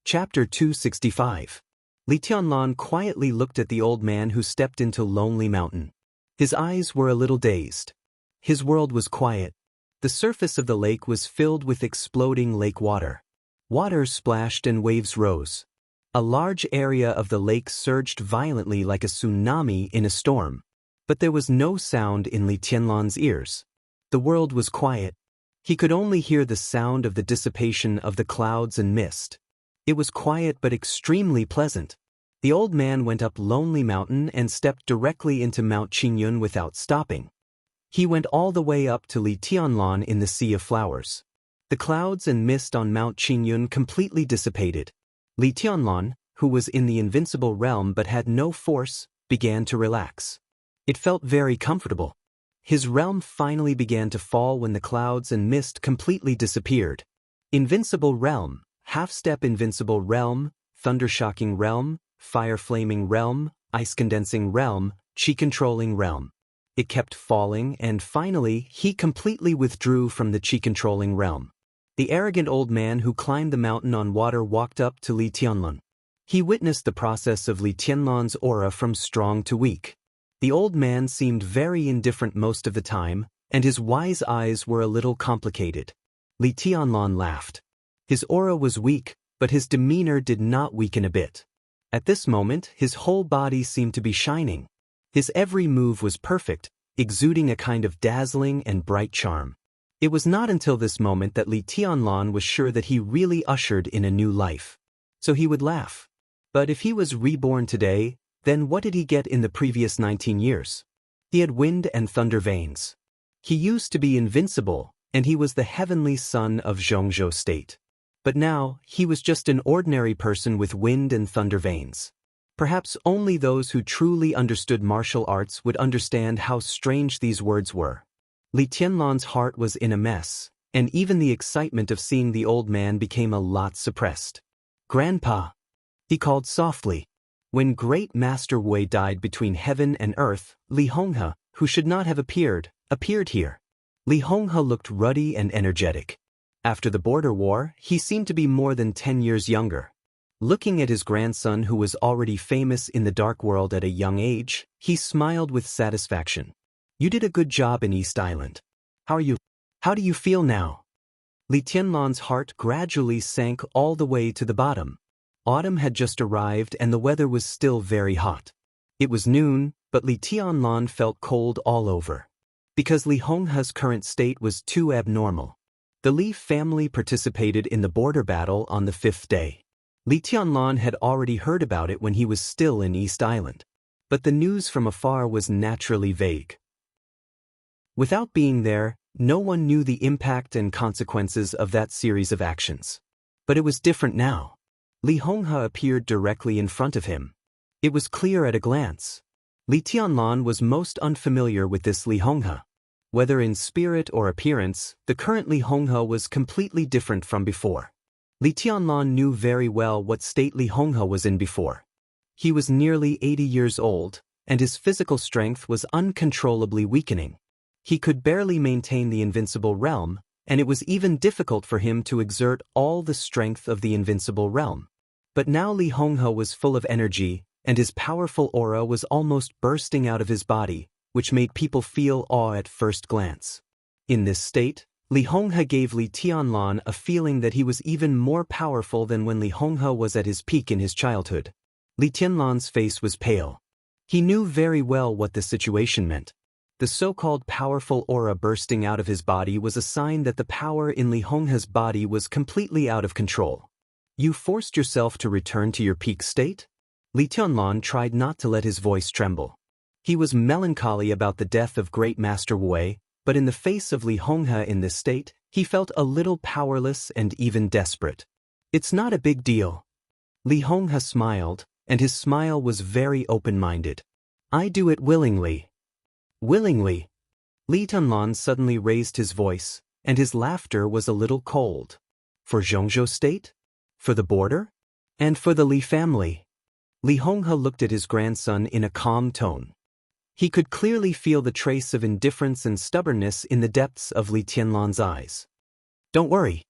Chapter 265. Li Tianlan quietly looked at the old man who stepped into Lonely Mountain. His eyes were a little dazed. His world was quiet. The surface of the lake was filled with exploding lake water. Water splashed and waves rose. A large area of the lake surged violently like a tsunami in a storm. But there was no sound in Li Tianlan's ears. The world was quiet. He could only hear the sound of the dissipation of the clouds and mist. It was quiet but extremely pleasant. The old man went up Lonely Mountain and stepped directly into Mount Qingyun without stopping. He went all the way up to Li Tianlan in the Sea of Flowers. The clouds and mist on Mount Qingyun completely dissipated. Li Tianlan, who was in the invincible realm but had no force, began to relax. It felt very comfortable. His realm finally began to fall when the clouds and mist completely disappeared. Invincible realm, half-step invincible realm, thunder-shocking realm, fire-flaming realm, ice-condensing realm, chi-controlling realm. It kept falling and finally he completely withdrew from the chi-controlling realm. The arrogant old man who climbed the mountain on water walked up to Li Tianlan. He witnessed the process of Li Tianlan's aura from strong to weak. The old man seemed very indifferent most of the time, and his wise eyes were a little complicated. Li Tianlan laughed. His aura was weak, but his demeanor did not weaken a bit. At this moment, his whole body seemed to be shining. His every move was perfect, exuding a kind of dazzling and bright charm. It was not until this moment that Li Tianlan was sure that he really ushered in a new life. So he would laugh. But if he was reborn today, then what did he get in the previous 19 years? He had wind and thunder veins. He used to be invincible, and he was the heavenly son of Zhongzhou State. But now, he was just an ordinary person with wind and thunder veins. Perhaps only those who truly understood martial arts would understand how strange these words were. Li Tianlan's heart was in a mess, and even the excitement of seeing the old man became a lot suppressed. "Grandpa," he called softly. When great Master Wei died between heaven and earth, Li Honghe, who should not have appeared here. Li Honghe looked ruddy and energetic. After the border war, he seemed to be more than 10 years younger. Looking at his grandson who was already famous in the dark world at a young age, he smiled with satisfaction. "You did a good job in East Island. How do you feel now?" Li Tianlan's heart gradually sank all the way to the bottom. Autumn had just arrived and the weather was still very hot. It was noon, but Li Tianlan felt cold all over. Because Li Honghe's current state was too abnormal. The Li family participated in the border battle on the 5th day. Li Tianlan had already heard about it when he was still in East Island. But the news from afar was naturally vague. Without being there, no one knew the impact and consequences of that series of actions. But it was different now. Li Honghe appeared directly in front of him. It was clear at a glance. Li Tianlan was most unfamiliar with this Li Honghe. Whether in spirit or appearance, the current Li Honghe was completely different from before. Li Tianlan knew very well what state Li Honghe was in before. He was nearly 80 years old, and his physical strength was uncontrollably weakening. He could barely maintain the invincible realm, and it was even difficult for him to exert all the strength of the invincible realm. But now Li Honghe was full of energy, and his powerful aura was almost bursting out of his body, which made people feel awe at first glance. In this state, Li Honghe gave Li Tianlan a feeling that he was even more powerful than when Li Honghe was at his peak in his childhood. Li Tianlan's face was pale. He knew very well what the situation meant. The so-called powerful aura bursting out of his body was a sign that the power in Li Honghe's body was completely out of control. "You forced yourself to return to your peak state?" Li Tianlan tried not to let his voice tremble. He was melancholy about the death of great Master Wei, but in the face of Li Honghe in this state, he felt a little powerless and even desperate. "It's not a big deal." Li Honghe smiled, and his smile was very open-minded. "I do it willingly." "Willingly?" Li Tianlan suddenly raised his voice, and his laughter was a little cold. "For Zhongzhou State? For the border? And for the Li family?" Li Honghe looked at his grandson in a calm tone. He could clearly feel the trace of indifference and stubbornness in the depths of Li Tianlan's eyes. "Don't worry."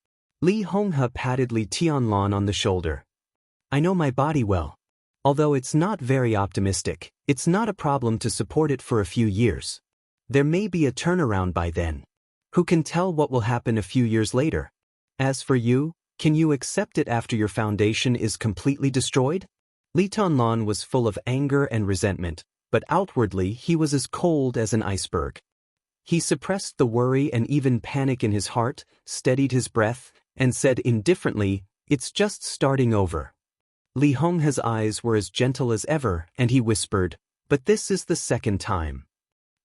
Li Honghe patted Li Tianlan on the shoulder. I know my body well. Although it's not very optimistic, it's not a problem to support it for a few years. There may be a turnaround by then. Who can tell what will happen a few years later? As for you, can you accept it after your foundation is completely destroyed? Li Tianlan was full of anger and resentment, but outwardly he was as cold as an iceberg. He suppressed the worry and even panic in his heart, steadied his breath, and said indifferently, "It's just starting over." Li Honghe's eyes were as gentle as ever, and he whispered, "But this is the second time.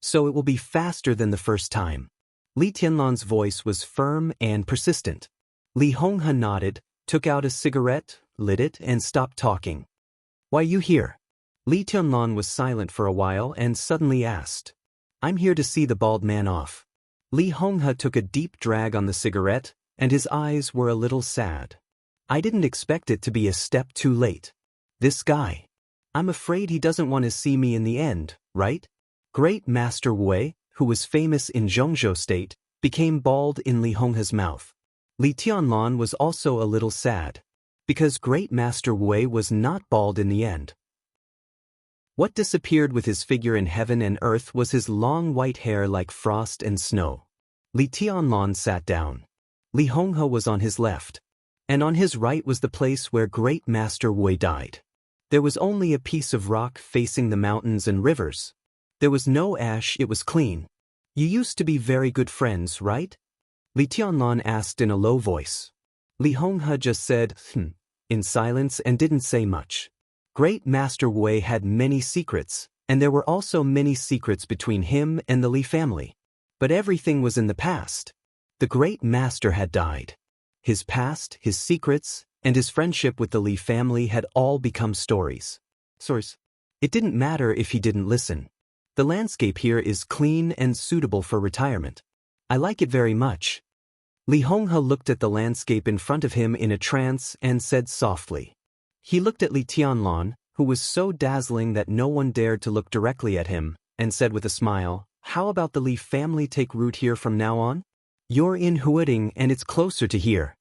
So it will be faster than the first time." Li Tianlan's voice was firm and persistent. Li Honghe nodded, took out a cigarette, lit it, and stopped talking. "Why you here?" Li Tianlan was silent for a while and suddenly asked. "I'm here to see the bald man off." Li Honghe took a deep drag on the cigarette, and his eyes were a little sad. "I didn't expect it to be a step too late. This guy. I'm afraid he doesn't want to see me in the end, right?" Great Master Wei, who was famous in Zhongzhou State, became bald in Li Honghe's mouth. Li Tianlan was also a little sad, because Great Master Wei was not bald in the end. What disappeared with his figure in heaven and earth was his long white hair like frost and snow. Li Tianlan sat down. Li Honghe was on his left, and on his right was the place where Great Master Wei died. There was only a piece of rock facing the mountains and rivers. There was no ash, it was clean. "You used to be very good friends, right?" Li Tianlan asked in a low voice. Li Honghe just said, in silence and didn't say much. Great Master Wei had many secrets, and there were also many secrets between him and the Li family. But everything was in the past. The Great Master had died. His past, his secrets, and his friendship with the Li family had all become stories. It didn't matter if he didn't listen. The landscape here is clean and suitable for retirement. I like it very much. Li Honghe looked at the landscape in front of him in a trance and said softly. He looked at Li Tianlan, who was so dazzling that no one dared to look directly at him, and said with a smile, "How about the Li family take root here from now on? You're in Huading and it's closer to here."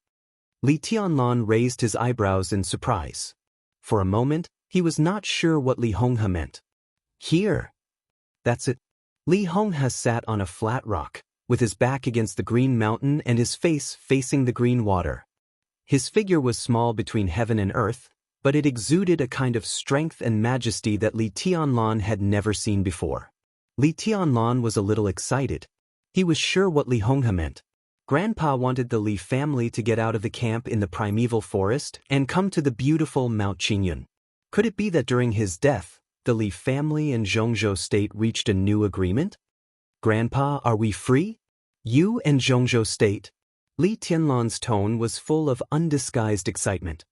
Li Tianlan raised his eyebrows in surprise. For a moment, he was not sure what Li Honghe meant. "Here? That's it." Li Honghe sat on a flat rock, with his back against the green mountain and his face facing the green water. His figure was small between heaven and earth, but it exuded a kind of strength and majesty that Li Tianlan had never seen before. Li Tianlan was a little excited. He was sure what Li Honghe meant. Grandpa wanted the Li family to get out of the camp in the primeval forest and come to the beautiful Mount Qingyun. Could it be that during his death, the Li family and Zhongzhou State reached a new agreement? "Grandpa, are we free? You and Zhongzhou State?" Li Tianlan's tone was full of undisguised excitement.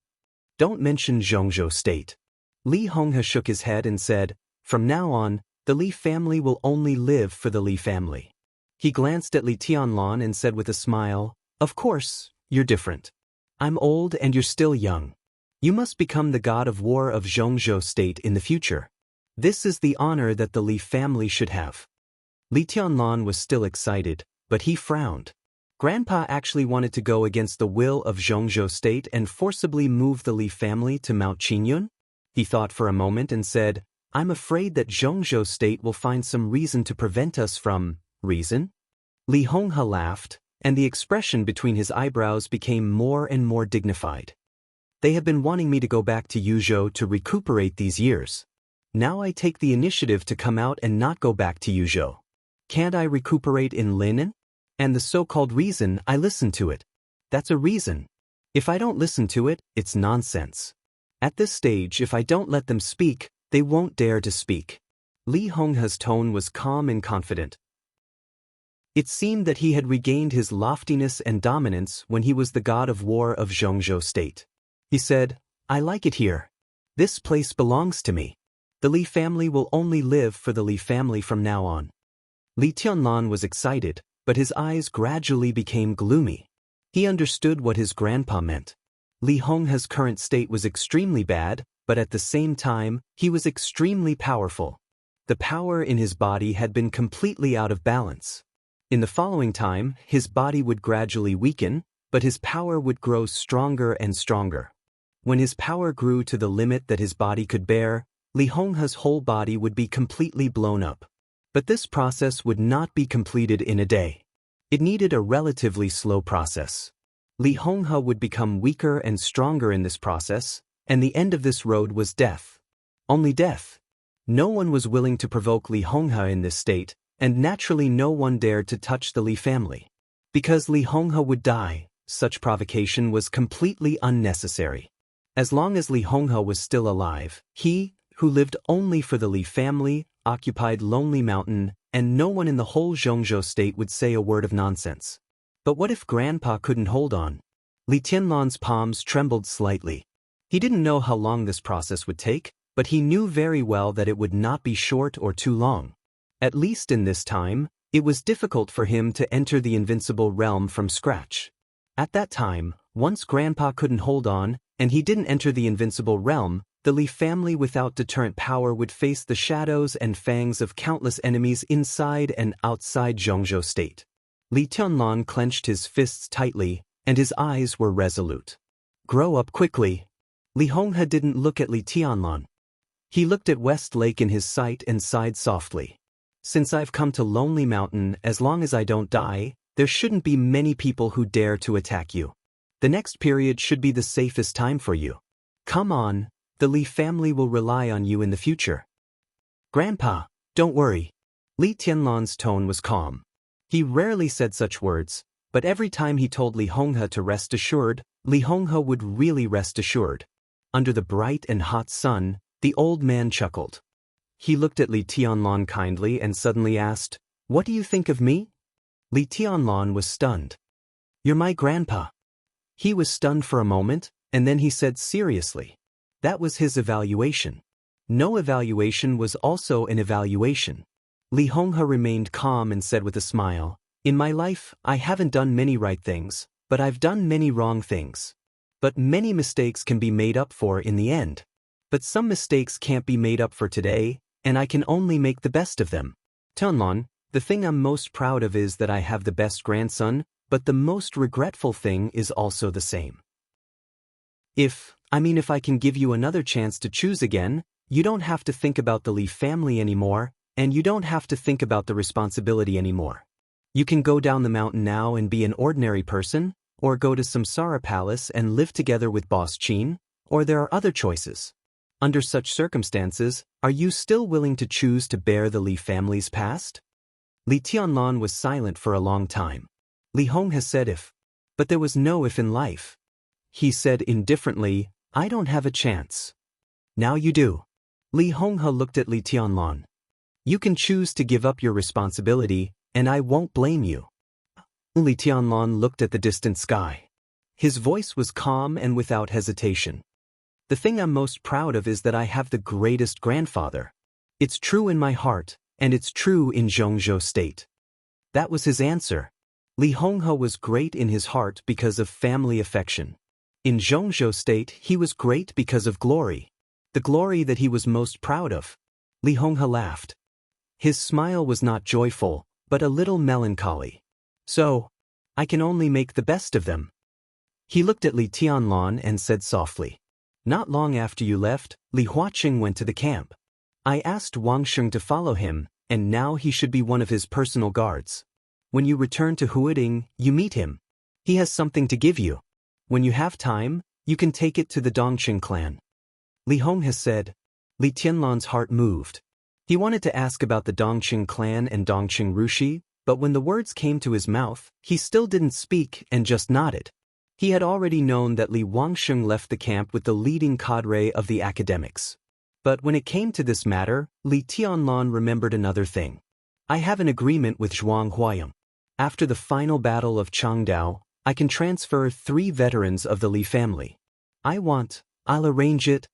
"Don't mention Zhongzhou State." Li Honghe shook his head and said, "From now on, the Li family will only live for the Li family." He glanced at Li Tianlan and said with a smile, "Of course, you're different. I'm old and you're still young. You must become the god of war of Zhongzhou State in the future. This is the honor that the Li family should have." Li Tianlan was still excited, but he frowned. Grandpa actually wanted to go against the will of Zhongzhou State and forcibly move the Li family to Mount Qingyun? He thought for a moment and said, "I'm afraid that Zhongzhou State will find some reason to prevent us from..." "Reason?" Li Honghe laughed, and the expression between his eyebrows became more and more dignified. "They have been wanting me to go back to Yuzhou to recuperate these years. Now I take the initiative to come out and not go back to Yuzhou. Can't I recuperate in Linen? And the so-called reason, I listen to it. That's a reason. If I don't listen to it, it's nonsense. At this stage, if I don't let them speak, they won't dare to speak." Li Honghe's tone was calm and confident. It seemed that he had regained his loftiness and dominance when he was the god of war of Zhongzhou State. He said, "I like it here. This place belongs to me. The Li family will only live for the Li family from now on." Li Tianlan was excited, but his eyes gradually became gloomy. He understood what his grandpa meant. Li Honghe's current state was extremely bad, but at the same time, he was extremely powerful. The power in his body had been completely out of balance. In the following time, his body would gradually weaken, but his power would grow stronger and stronger. When his power grew to the limit that his body could bear, Li Honghe's whole body would be completely blown up. But this process would not be completed in a day. It needed a relatively slow process. Li Honghe would become weaker and stronger in this process, and the end of this road was death. Only death. No one was willing to provoke Li Honghe in this state, and naturally no one dared to touch the Li family. Because Li Honghe would die, such provocation was completely unnecessary. As long as Li Honghe was still alive, he, who lived only for the Li family, occupied Lonely Mountain, and no one in the whole Zhongzhou state would say a word of nonsense. But what if Grandpa couldn't hold on? Li Tianlan's palms trembled slightly. He didn't know how long this process would take, but he knew very well that it would not be short or too long. At least in this time, it was difficult for him to enter the invincible realm from scratch. At that time, once Grandpa couldn't hold on, and he didn't enter the invincible realm, the Li family without deterrent power would face the shadows and fangs of countless enemies inside and outside Zhongzhou state. Li Tianlan clenched his fists tightly, and his eyes were resolute. Grow up quickly. Li Honghe didn't look at Li Tianlan. He looked at West Lake in his sight and sighed softly. Since I've come to Lonely Mountain, as long as I don't die, there shouldn't be many people who dare to attack you. The next period should be the safest time for you. Come on. The Li family will rely on you in the future. Grandpa, don't worry. Li Tianlan's tone was calm. He rarely said such words, but every time he told Li Honghe to rest assured, Li Honghe would really rest assured. Under the bright and hot sun, the old man chuckled. He looked at Li Tianlan kindly and suddenly asked, "What do you think of me?" Li Tianlan was stunned. "You're my grandpa." He was stunned for a moment, and then he said seriously. That was his evaluation. No evaluation was also an evaluation. Li Honghe remained calm and said with a smile, "In my life, I haven't done many right things, but I've done many wrong things. But many mistakes can be made up for in the end. But some mistakes can't be made up for today, and I can only make the best of them. Tianlan, the thing I'm most proud of is that I have the best grandson, but the most regretful thing is also the same. If I can give you another chance to choose again, you don't have to think about the Li family anymore, and you don't have to think about the responsibility anymore. You can go down the mountain now and be an ordinary person, or go to Samsara Palace and live together with Boss Qin, or there are other choices. Under such circumstances, are you still willing to choose to bear the Li family's past?" Li Tianlan was silent for a long time. Li Honghe said if. But there was no if in life. He said indifferently, "I don't have a chance." "Now you do." Li Honghe looked at Li Tianlan. "You can choose to give up your responsibility, and I won't blame you." Li Tianlan looked at the distant sky. His voice was calm and without hesitation. "The thing I'm most proud of is that I have the greatest grandfather. It's true in my heart, and it's true in Zhongzhou state." That was his answer. Li Honghe was great in his heart because of family affection. In Zhongzhou state, he was great because of glory. The glory that he was most proud of. Li Honghe laughed. His smile was not joyful, but a little melancholy. "So, I can only make the best of them." He looked at Li Tianlan and said softly, "Not long after you left, Li Huaqing went to the camp. I asked Wang Sheng to follow him, and now he should be one of his personal guards. When you return to Huading, you meet him. He has something to give you. When you have time, you can take it to the Dongqing clan." Li Honghe said. Li Tianlan's heart moved. He wanted to ask about the Dongqing clan and Dongqing Rushi, but when the words came to his mouth, he still didn't speak and just nodded. He had already known that Li Wangsheng left the camp with the leading cadre of the academics. But when it came to this matter, Li Tianlan remembered another thing. "I have an agreement with Zhuang Huayang. After the final battle of Changdao, I can transfer 3 veterans of the Li family. I'll arrange it."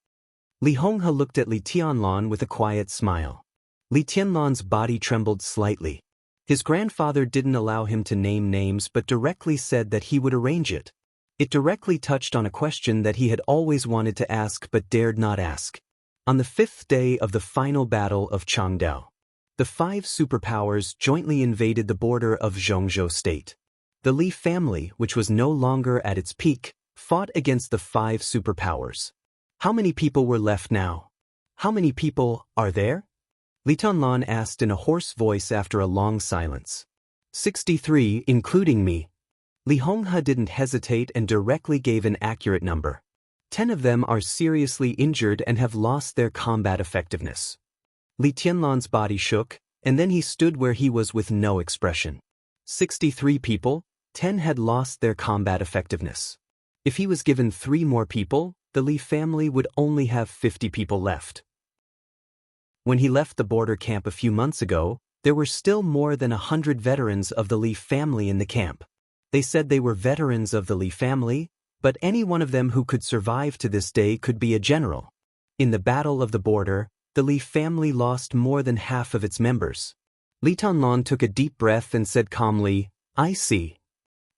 Li Honghe looked at Li Tianlan with a quiet smile. Li Tianlan's body trembled slightly. His grandfather didn't allow him to name names but directly said that he would arrange it. It directly touched on a question that he had always wanted to ask but dared not ask. On the 5th day of the final battle of Changdao, the 5 superpowers jointly invaded the border of Zhongzhou state. The Li family, which was no longer at its peak, fought against the 5 superpowers. How many people were left now? How many people are there? Li Tianlan asked in a hoarse voice after a long silence. 63, including me. Li Honghe didn't hesitate and directly gave an accurate number. 10 of them are seriously injured and have lost their combat effectiveness. Li Tianlan's body shook, and then he stood where he was with no expression. 63 people, 10 had lost their combat effectiveness. If he was given 3 more people, the Li family would only have 50 people left. When he left the border camp a few months ago, there were still more than 100 veterans of the Li family in the camp. They said they were veterans of the Li family, but any one of them who could survive to this day could be a general. In the Battle of the Border, the Li family lost more than half of its members. Li Tianlan took a deep breath and said calmly, "I see."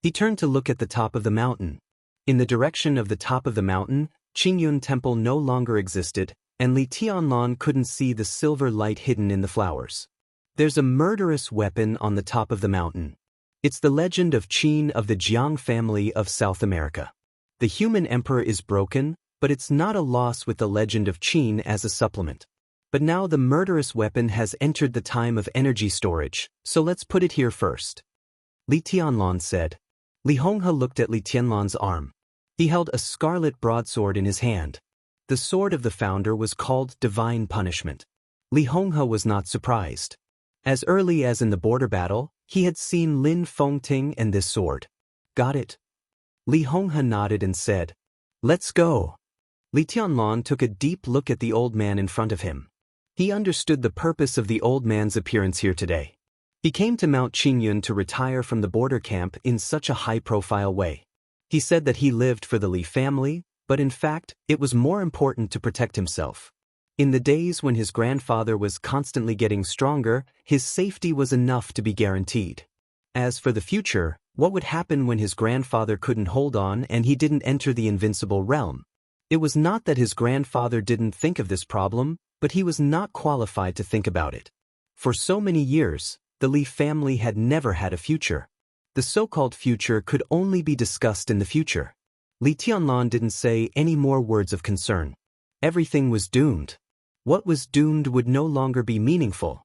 He turned to look at the top of the mountain. In the direction of the top of the mountain, Qingyun Temple no longer existed, and Li Tianlan couldn't see the silver light hidden in the flowers. There's a murderous weapon on the top of the mountain. It's the legend of Qin of the Jiang family of South America. The human emperor is broken, but it's not a loss with the legend of Qin as a supplement. But now the murderous weapon has entered the time of energy storage, so let's put it here first. Li Tianlan said. Li Honghe looked at Li Tianlan's arm. He held a scarlet broadsword in his hand. The sword of the founder was called Divine Punishment. Li Honghe was not surprised. As early as in the border battle, he had seen Lin Fengting and this sword. Got it? Li Honghe nodded and said, "Let's go." Li Tianlan took a deep look at the old man in front of him. He understood the purpose of the old man's appearance here today. He came to Mount Qingyun to retire from the border camp in such a high-profile way. He said that he lived for the Li family, but in fact, it was more important to protect himself. In the days when his grandfather was constantly getting stronger, his safety was enough to be guaranteed. As for the future, what would happen when his grandfather couldn't hold on and he didn't enter the invincible realm? It was not that his grandfather didn't think of this problem, but he was not qualified to think about it. For so many years, the Li family had never had a future. The so-called future could only be discussed in the future. Li Tianlan didn't say any more words of concern. Everything was doomed. What was doomed would no longer be meaningful.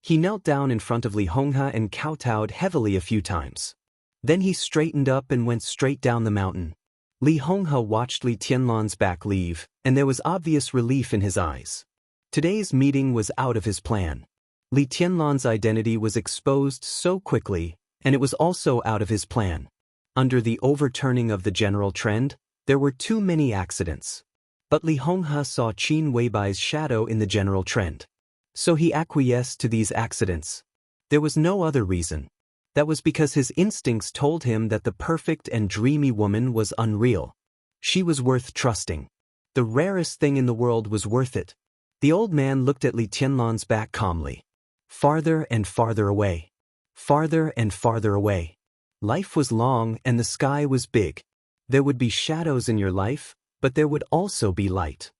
He knelt down in front of Li Honghe and kowtowed heavily a few times. Then he straightened up and went straight down the mountain. Li Honghe watched Li Tianlan's back leave, and there was obvious relief in his eyes. Today's meeting was out of his plan. Li Tianlan's identity was exposed so quickly, and it was also out of his plan. Under the overturning of the general trend, there were too many accidents. But Li Honghe saw Qin Weibai's shadow in the general trend. So he acquiesced to these accidents. There was no other reason. That was because his instincts told him that the perfect and dreamy woman was unreal. She was worth trusting. The rarest thing in the world was worth it. The old man looked at Li Tianlan's back calmly. Farther and farther away. Farther and farther away. Life was long and the sky was big. There would be shadows in your life, but there would also be light.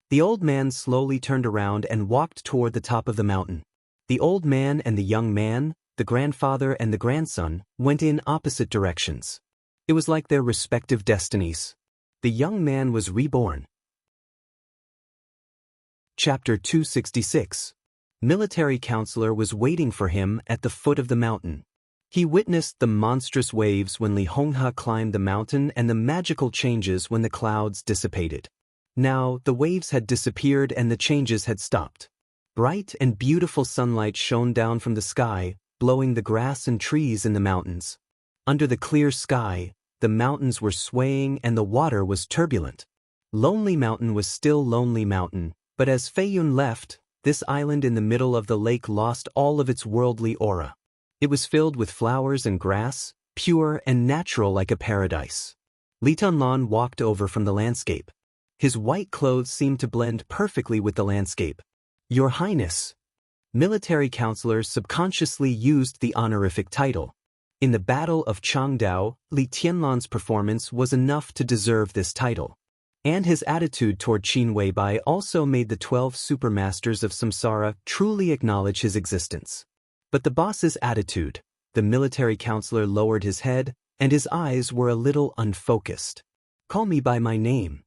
The old man slowly turned around and walked toward the top of the mountain. The old man and the young man, the grandfather and the grandson, went in opposite directions. It was like their respective destinies. The young man was reborn. Chapter 266. Military counselor was waiting for him at the foot of the mountain. He witnessed the monstrous waves when Li Honghe climbed the mountain and the magical changes when the clouds dissipated. Now, the waves had disappeared and the changes had stopped. Bright and beautiful sunlight shone down from the sky, blowing the grass and trees in the mountains. Under the clear sky, the mountains were swaying and the water was turbulent. Lonely Mountain was still Lonely Mountain, but as Feiyun left, this island in the middle of the lake lost all of its worldly aura. It was filled with flowers and grass, pure and natural like a paradise. Li Tianlan walked over from the landscape. His white clothes seemed to blend perfectly with the landscape. Your Highness. Military counselors subconsciously used the honorific title. In the Battle of Changdao, Li Tianlan's performance was enough to deserve this title. And his attitude toward Qin Weibai also made the 12 supermasters of Samsara truly acknowledge his existence. But the boss's attitude, the military counselor lowered his head, and his eyes were a little unfocused. "Call me by my name,"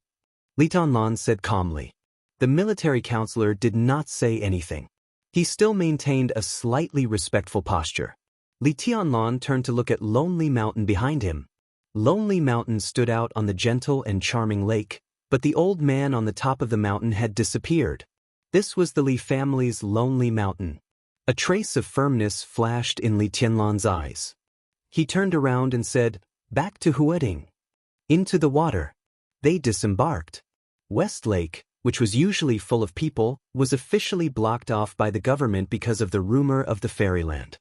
Li Tianlan said calmly. The military counselor did not say anything. He still maintained a slightly respectful posture. Li Tianlan turned to look at Lonely Mountain behind him. Lonely Mountain stood out on the gentle and charming lake, but the old man on the top of the mountain had disappeared. This was the Li family's Lonely Mountain. A trace of firmness flashed in Li Tianlan's eyes. He turned around and said, "Back to Huading." Into the water. They disembarked. West Lake, which was usually full of people, was officially blocked off by the government because of the rumor of the fairyland.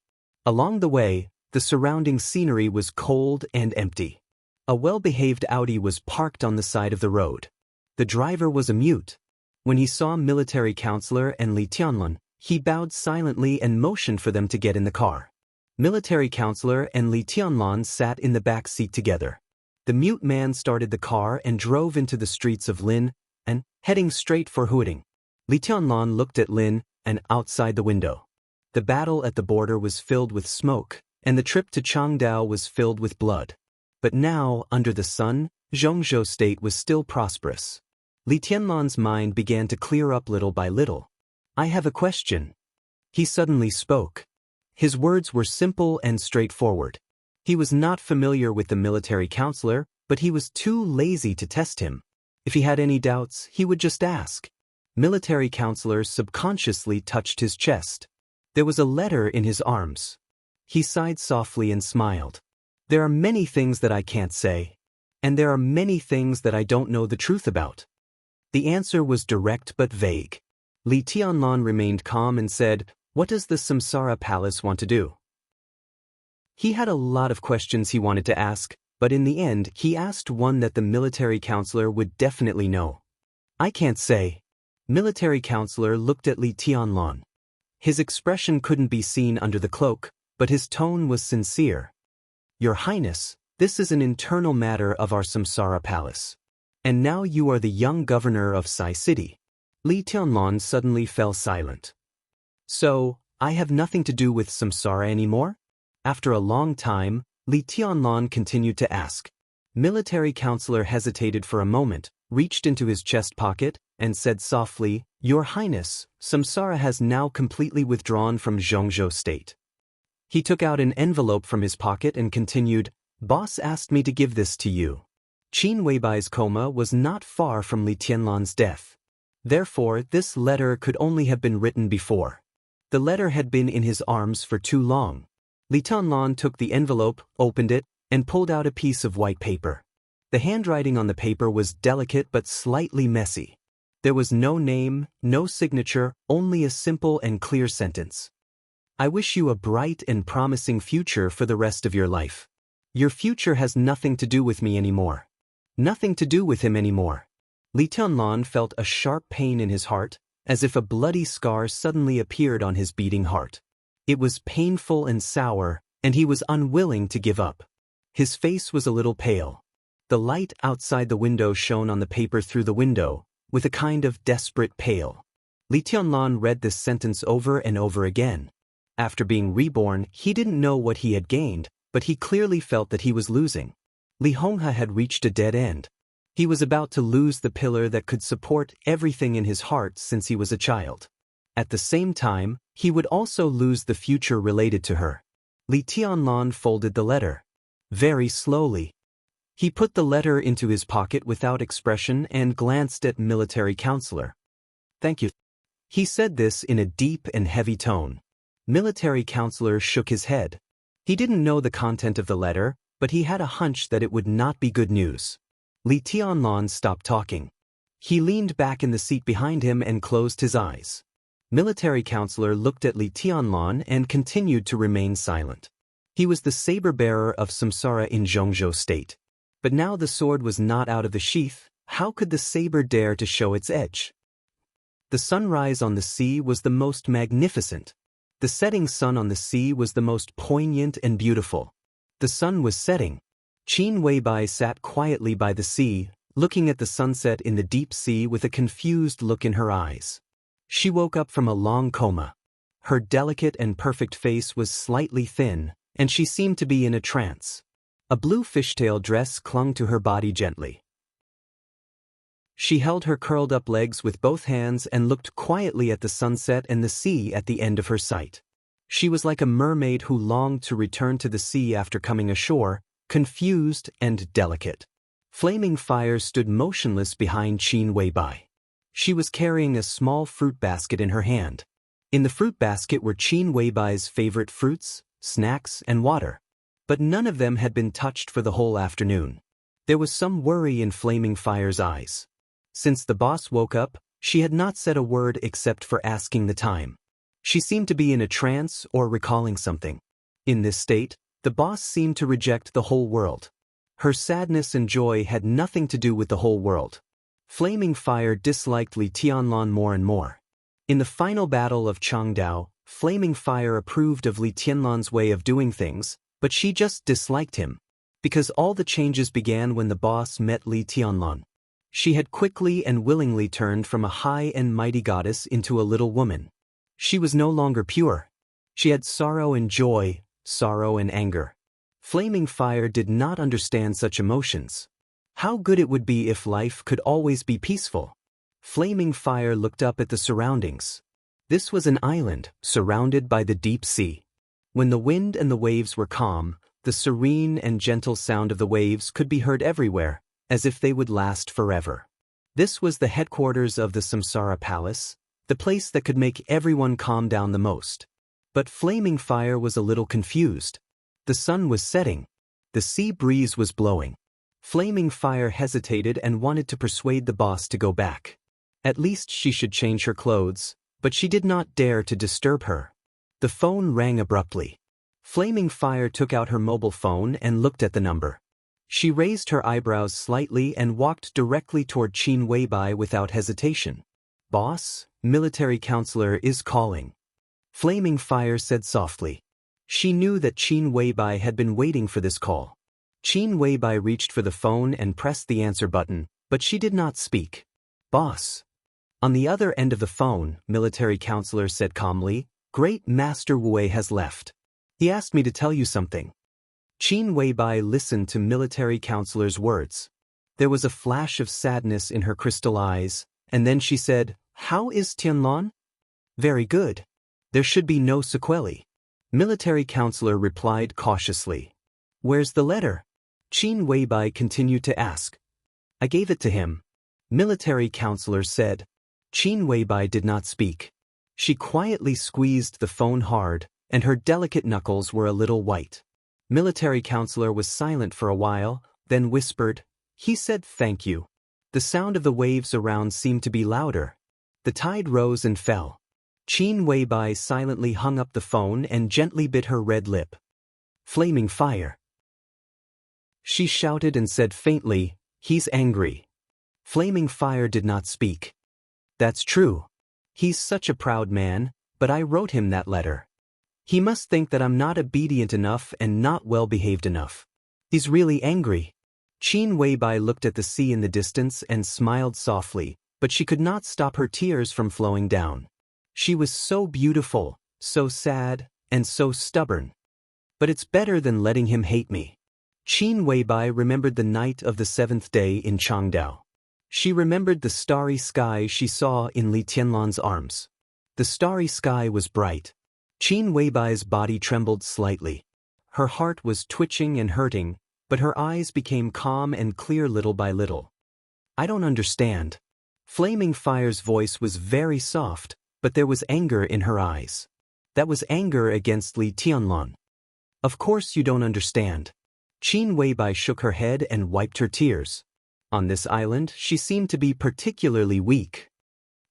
Along the way, the surrounding scenery was cold and empty. A well-behaved Audi was parked on the side of the road. The driver was a mute. When he saw military counselor and Li Tianlan, he bowed silently and motioned for them to get in the car. Military counselor and Li Tianlan sat in the back seat together. The mute man started the car and drove into the streets of Lin, and, heading straight for Huading. Li Tianlan looked at Lin, and outside the window. The battle at the border was filled with smoke, and the trip to Changdao was filled with blood. But now, under the sun, Zhongzhou state was still prosperous. Li Tianlan's mind began to clear up little by little. "I have a question." He suddenly spoke. His words were simple and straightforward. He was not familiar with the military counselor, but he was too lazy to test him. If he had any doubts, he would just ask. Military counselor subconsciously touched his chest. There was a letter in his arms. He sighed softly and smiled. "There are many things that I can't say, and there are many things that I don't know the truth about." The answer was direct but vague. Li Tianlan remained calm and said, "What does the Samsara Palace want to do?" He had a lot of questions he wanted to ask, but in the end he asked one that the military counselor would definitely know. "I can't say." Military counselor looked at Li Tianlan. His expression couldn't be seen under the cloak, but his tone was sincere. "Your Highness, this is an internal matter of our Samsara Palace. And now you are the young governor of Sai City." Li Tianlan suddenly fell silent. "So, I have nothing to do with Samsara anymore?" After a long time, Li Tianlan continued to ask. Military counselor hesitated for a moment, reached into his chest pocket, and said softly, "Your Highness, Samsara has now completely withdrawn from Zhongzhou state." He took out an envelope from his pocket and continued, "Boss asked me to give this to you." Qin Weibai's coma was not far from Li Tianlan's death. Therefore, this letter could only have been written before. The letter had been in his arms for too long. Li Tianlan took the envelope, opened it, and pulled out a piece of white paper. The handwriting on the paper was delicate but slightly messy. There was no name, no signature, only a simple and clear sentence. "I wish you a bright and promising future for the rest of your life. Your future has nothing to do with me anymore." Nothing to do with him anymore. Li Tianlan felt a sharp pain in his heart, as if a bloody scar suddenly appeared on his beating heart. It was painful and sour, and he was unwilling to give up. His face was a little pale. The light outside the window shone on the paper through the window, with a kind of desperate pale. Li Tianlan read this sentence over and over again. After being reborn, he didn't know what he had gained, but he clearly felt that he was losing. Li Honghe had reached a dead end. He was about to lose the pillar that could support everything in his heart since he was a child. At the same time, he would also lose the future related to her. Li Tianlan folded the letter. Very slowly. He put the letter into his pocket without expression and glanced at military counselor. "Thank you." He said this in a deep and heavy tone. Military counselor shook his head. He didn't know the content of the letter, but he had a hunch that it would not be good news. Li Tianlan stopped talking. He leaned back in the seat behind him and closed his eyes. Military counselor looked at Li Tianlan and continued to remain silent. He was the saber-bearer of Samsara in Zhongzhou state. But now the sword was not out of the sheath. How could the saber dare to show its edge? The sunrise on the sea was the most magnificent. The setting sun on the sea was the most poignant and beautiful. The sun was setting. Qin Weibai sat quietly by the sea, looking at the sunset in the deep sea with a confused look in her eyes. She woke up from a long coma. Her delicate and perfect face was slightly thin, and she seemed to be in a trance. A blue fishtail dress clung to her body gently. She held her curled-up legs with both hands and looked quietly at the sunset and the sea at the end of her sight. She was like a mermaid who longed to return to the sea after coming ashore, confused and delicate. Flaming Fire stood motionless behind Qin Weibai. She was carrying a small fruit basket in her hand. In the fruit basket were Qin Weibai's favorite fruits, snacks, and water. But none of them had been touched for the whole afternoon. There was some worry in Flaming Fire's eyes. Since the boss woke up, she had not said a word except for asking the time. She seemed to be in a trance or recalling something. In this state, the boss seemed to reject the whole world. Her sadness and joy had nothing to do with the whole world. Flaming Fire disliked Li Tianlan more and more. In the final battle of Changdao, Flaming Fire approved of Li Tianlan's way of doing things, but she just disliked him. Because all the changes began when the boss met Li Tianlan. She had quickly and willingly turned from a high and mighty goddess into a little woman. She was no longer pure. She had sorrow and joy, sorrow and anger. Flaming Fire did not understand such emotions. How good it would be if life could always be peaceful. Flaming Fire looked up at the surroundings. This was an island, surrounded by the deep sea. When the wind and the waves were calm, the serene and gentle sound of the waves could be heard everywhere, as if they would last forever. This was the headquarters of the Samsara Palace, the place that could make everyone calm down the most. But Flaming Fire was a little confused. The sun was setting. The sea breeze was blowing. Flaming Fire hesitated and wanted to persuade the boss to go back. At least she should change her clothes, but she did not dare to disturb her. The phone rang abruptly. Flaming Fire took out her mobile phone and looked at the number. She raised her eyebrows slightly and walked directly toward Qin Weibai without hesitation. "Boss, military counselor is calling," Flaming Fire said softly. She knew that Qin Weibai had been waiting for this call. Qin Weibai reached for the phone and pressed the answer button, but she did not speak. "Boss." On the other end of the phone, military counselor said calmly, "Great Master Wu has left. He asked me to tell you something." Qin Weibai listened to military counselor's words. There was a flash of sadness in her crystal eyes, and then she said, "How is Tianlan?" "Very good. There should be no sequelae." Military counselor replied cautiously. "Where's the letter?" Qin Weibai continued to ask. "I gave it to him," military counselor said. Qin Weibai did not speak. She quietly squeezed the phone hard, and her delicate knuckles were a little white. Military counselor was silent for a while, then whispered, "He said thank you." The sound of the waves around seemed to be louder. The tide rose and fell. Qin Weibai silently hung up the phone and gently bit her red lip. "Flaming Fire," she shouted and said faintly, "He's angry." Flaming Fire did not speak. "That's true. He's such a proud man, but I wrote him that letter. He must think that I'm not obedient enough and not well behaved enough. He's really angry." Qin Weibai looked at the sea in the distance and smiled softly, but she could not stop her tears from flowing down. She was so beautiful, so sad, and so stubborn. But it's better than letting him hate me. Qin Weibai remembered the night of the 7th day in Changdao. She remembered the starry sky she saw in Li Tianlan's arms. The starry sky was bright. Qin Weibai's body trembled slightly. Her heart was twitching and hurting, but her eyes became calm and clear little by little. "I don't understand." Flaming Fire's voice was very soft, but there was anger in her eyes. That was anger against Li Tianlan. "Of course you don't understand." Qin Weibai shook her head and wiped her tears. On this island, she seemed to be particularly weak.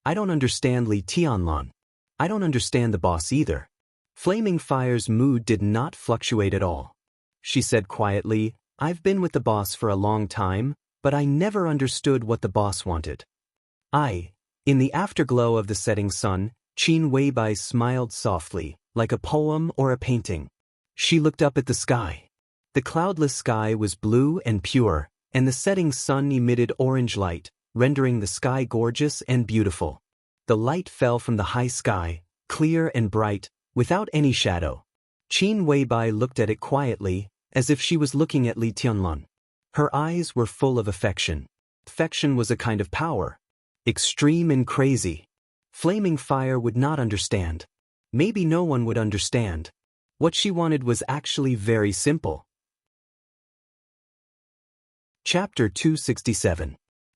"I don't understand Li Tianlan. I don't understand the boss either." Flaming Fire's mood did not fluctuate at all. She said quietly, "I've been with the boss for a long time, but I never understood what the boss wanted." In the afterglow of the setting sun, Qin Weibai smiled softly, like a poem or a painting. She looked up at the sky. The cloudless sky was blue and pure, and the setting sun emitted orange light, rendering the sky gorgeous and beautiful. The light fell from the high sky, clear and bright, without any shadow. Qin Weibai looked at it quietly, as if she was looking at Li Tianlan. Her eyes were full of affection. Affection was a kind of power. Extreme and crazy. Flaming fire would not understand. Maybe no one would understand. What she wanted was actually very simple. Chapter 267.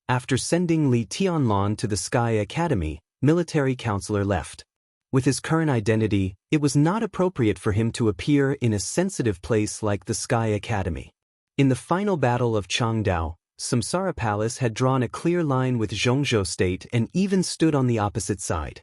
After sending Li Tianlan to the Sky Academy, military counselor left. With his current identity, it was not appropriate for him to appear in a sensitive place like the Sky Academy. In the final battle of Changdao, Samsara Palace had drawn a clear line with Zhongzhou State and even stood on the opposite side.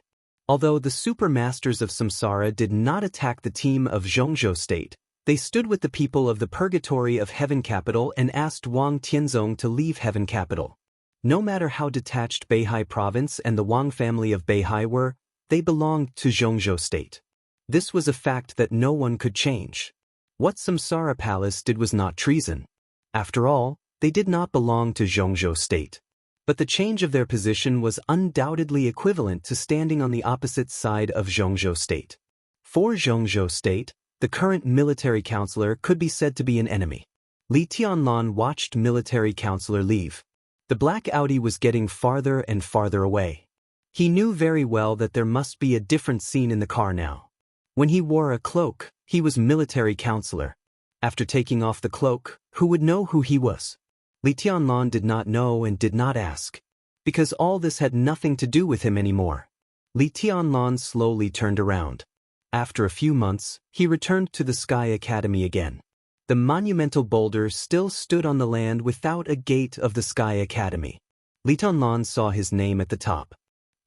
Although the super masters of Samsara did not attack the team of Zhongzhou State, they stood with the people of the Purgatory of Heaven Capital and asked Wang Tianzong to leave Heaven Capital. No matter how detached Beihai Province and the Wang family of Beihai were, they belonged to Zhongzhou State. This was a fact that no one could change. What Samsara Palace did was not treason. After all, they did not belong to Zhongzhou State. But the change of their position was undoubtedly equivalent to standing on the opposite side of Zhongzhou State. For Zhongzhou State, the current military counselor could be said to be an enemy. Li Tianlan watched military counselor leave. The black Audi was getting farther and farther away. He knew very well that there must be a different scene in the car now. When he wore a cloak, he was military counselor. After taking off the cloak, who would know who he was? Li Tianlan did not know and did not ask. Because all this had nothing to do with him anymore. Li Tianlan slowly turned around. After a few months, he returned to the Sky Academy again. The monumental boulder still stood on the land without a gate of the Sky Academy. Li Tianlan saw his name at the top.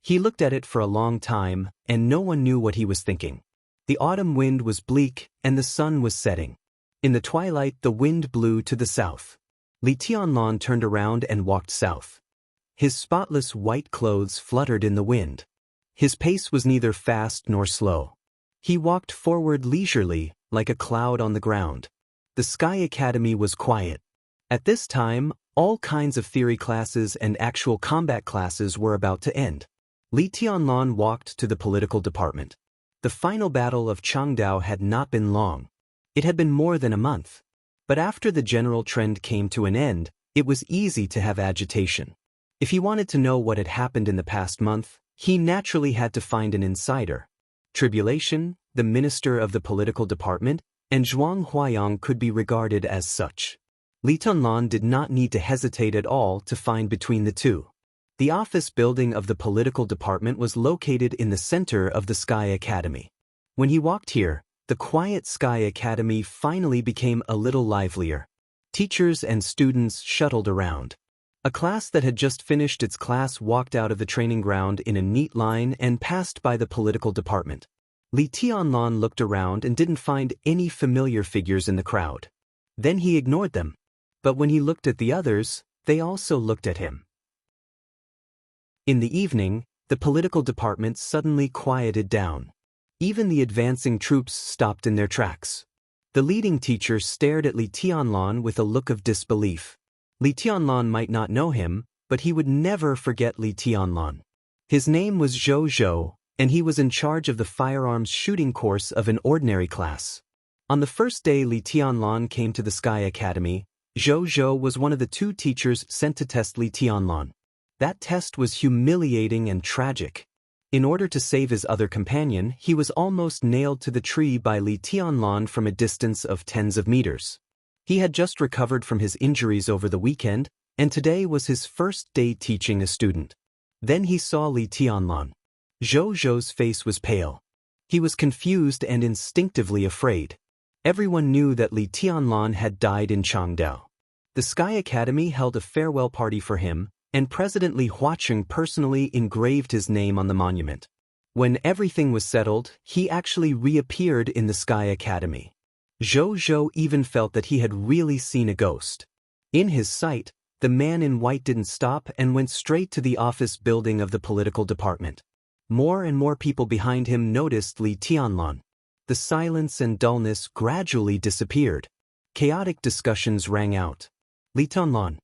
He looked at it for a long time, and no one knew what he was thinking. The autumn wind was bleak, and the sun was setting. In the twilight, the wind blew to the south. Li Tianlan turned around and walked south. His spotless white clothes fluttered in the wind. His pace was neither fast nor slow. He walked forward leisurely, like a cloud on the ground. The Sky Academy was quiet. At this time, all kinds of theory classes and actual combat classes were about to end. Li Tianlan walked to the political department. The final battle of Changdao had not been long. It had been more than a month. But after the general trend came to an end, it was easy to have agitation. If he wanted to know what had happened in the past month, he naturally had to find an insider. Tribulation, the minister of the political department, and Zhuang Huayang could be regarded as such. Li Tianlan did not need to hesitate at all to find between the two. The office building of the political department was located in the center of the Sky Academy. When he walked here, the quiet Sky Academy finally became a little livelier. Teachers and students shuttled around. A class that had just finished its class walked out of the training ground in a neat line and passed by the political department. Li Tianlan looked around and didn't find any familiar figures in the crowd. Then he ignored them. But when he looked at the others, they also looked at him. In the evening, the political department suddenly quieted down. Even the advancing troops stopped in their tracks. The leading teacher stared at Li Tianlan with a look of disbelief. Li Tianlan might not know him, but he would never forget Li Tianlan. His name was Zhou Zhou, and he was in charge of the firearms shooting course of an ordinary class. On the first day Li Tianlan came to the Sky Academy, Zhou Zhou was one of the two teachers sent to test Li Tianlan. That test was humiliating and tragic. In order to save his other companion, he was almost nailed to the tree by Li Tianlan from a distance of tens of meters. He had just recovered from his injuries over the weekend, and today was his first day teaching a student. Then he saw Li Tianlan. Zhou Zhou's face was pale. He was confused and instinctively afraid. Everyone knew that Li Tianlan had died in Changdao. The Sky Academy held a farewell party for him, and President Li Huacheng personally engraved his name on the monument. When everything was settled, he actually reappeared in the Sky Academy. Zhou Zhou even felt that he had really seen a ghost. In his sight, the man in white didn't stop and went straight to the office building of the political department. More and more people behind him noticed Li Tianlan. The silence and dullness gradually disappeared. Chaotic discussions rang out. Li Tianlan.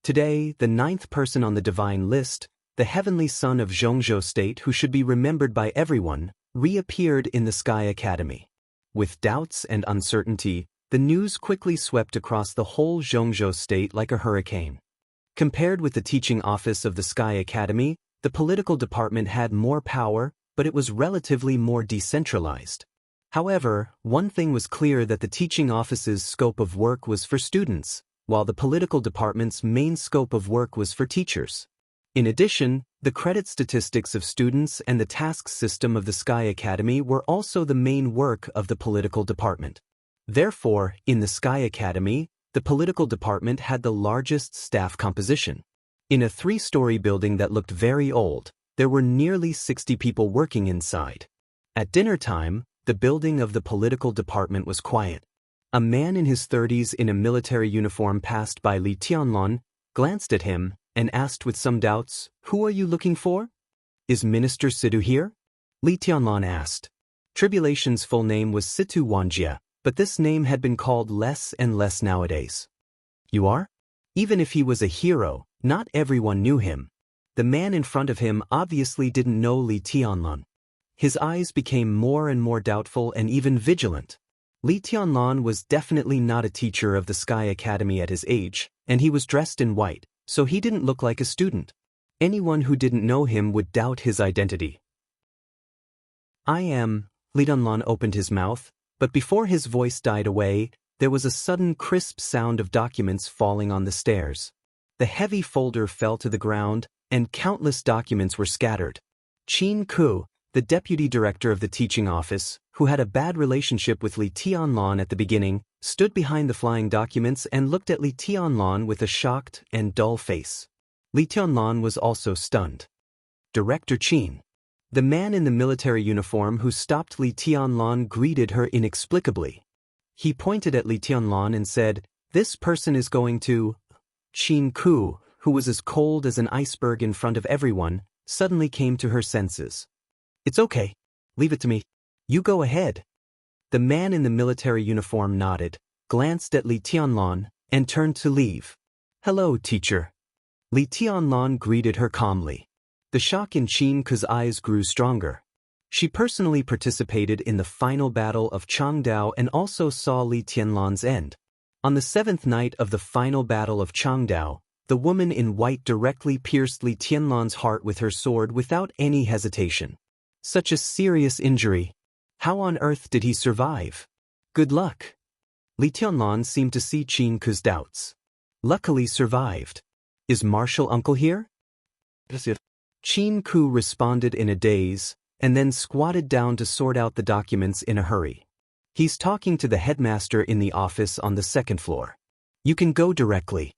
Today, the 9th person on the divine list, the heavenly son of Zhongzhou State who should be remembered by everyone, reappeared in the Sky Academy. With doubts and uncertainty, The news quickly swept across the whole Zhongzhou state like a hurricane. Compared with the teaching office of the Sky Academy, the political department had more power, but it was relatively more decentralized. However, one thing was clear, that the teaching office's scope of work was for students, while the political department's main scope of work was for teachers. In addition, the credit statistics of students and the task system of the Sky Academy were also the main work of the political department. Therefore, in the Sky Academy, the political department had the largest staff composition. In a 3-story building that looked very old, there were nearly 60 people working inside. At dinner time, the building of the political department was quiet. A man in his 30s in a military uniform passed by Li Tianlan, glanced at him, and asked with some doubts, "Who are you looking for?" "Is Minister Situ here?" Li Tianlan asked. Tribulation's full name was Situ Wanjie, but this name had been called less and less nowadays. "You are?" Even if he was a hero, not everyone knew him. The man in front of him obviously didn't know Li Tianlan. His eyes became more and more doubtful and even vigilant. Li Tianlan was definitely not a teacher of the Sky Academy at his age, and he was dressed in white, so he didn't look like a student. Anyone who didn't know him would doubt his identity. "I am..." Li Tianlan opened his mouth, but before his voice died away, there was a sudden crisp sound of documents falling on the stairs. The heavy folder fell to the ground, and countless documents were scattered. Qin Ku, the deputy director of the teaching office, who had a bad relationship with Li Tianlan at the beginning, stood behind the flying documents and looked at Li Tianlan with a shocked and dull face. Li Tianlan was also stunned. "Director Qin." The man in the military uniform who stopped Li Tianlan greeted her inexplicably. He pointed at Li Tianlan and said, "This person is going to..." Qin Ku, who was as cold as an iceberg in front of everyone, suddenly came to her senses. "It's okay. Leave it to me. You go ahead." The man in the military uniform nodded, glanced at Li Tianlan, and turned to leave. "Hello, teacher." Li Tianlan greeted her calmly. The shock in Qin Ku's eyes grew stronger. She personally participated in the final battle of Changdao and also saw Li Tianlan's end. On the 7th night of the final battle of Changdao, the woman in white directly pierced Li Tianlan's heart with her sword without any hesitation. Such a serious injury. How on earth did he survive? Good luck. Li Tianlan seemed to see Qin Ku's doubts. Luckily survived. Is Marshal Uncle here? Qin Ku responded in a daze, and then squatted down to sort out the documents in a hurry. He's talking to the headmaster in the office on the 2nd floor. You can go directly.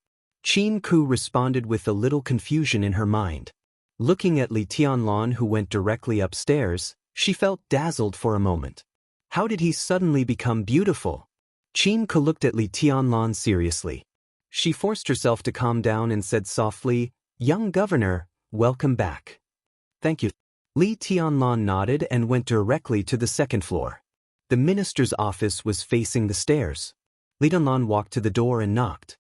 Qin Ku responded with a little confusion in her mind. Looking at Li Tianlan, who went directly upstairs, she felt dazzled for a moment. How did he suddenly become beautiful? Qin Ku looked at Li Tianlan seriously. She forced herself to calm down and said softly, "Young governor, welcome back." "Thank you." Li Tianlan nodded and went directly to the 2nd floor. The minister's office was facing the stairs. Li Tianlan walked to the door and knocked.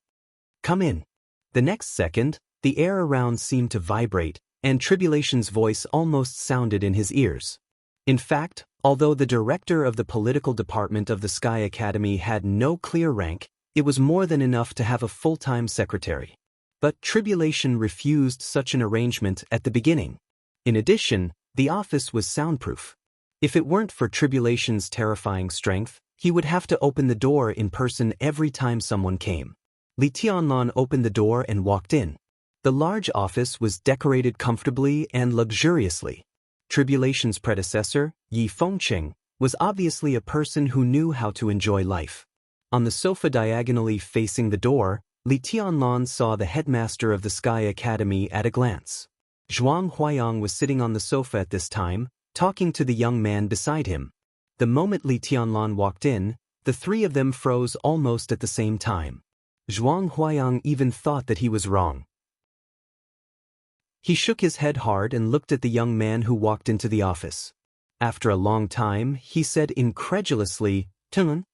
"Come in." The next second, the air around seemed to vibrate, and Tribulation's voice almost sounded in his ears. In fact, although the director of the political department of the Sky Academy had no clear rank, it was more than enough to have a full-time secretary. But Tribulation refused such an arrangement at the beginning. In addition, the office was soundproof. If it weren't for Tribulation's terrifying strength, he would have to open the door in person every time someone came. Li Tianlan opened the door and walked in. The large office was decorated comfortably and luxuriously. Tribulation's predecessor, Yi Fengqing, was obviously a person who knew how to enjoy life. On the sofa diagonally facing the door, Li Tianlan saw the headmaster of the Sky Academy at a glance. Zhuang Huayang was sitting on the sofa at this time, talking to the young man beside him. The moment Li Tianlan walked in, the three of them froze almost at the same time. Zhuang Huayang even thought that he was wrong. He shook his head hard and looked at the young man who walked into the office. After a long time, he said incredulously, "Tun."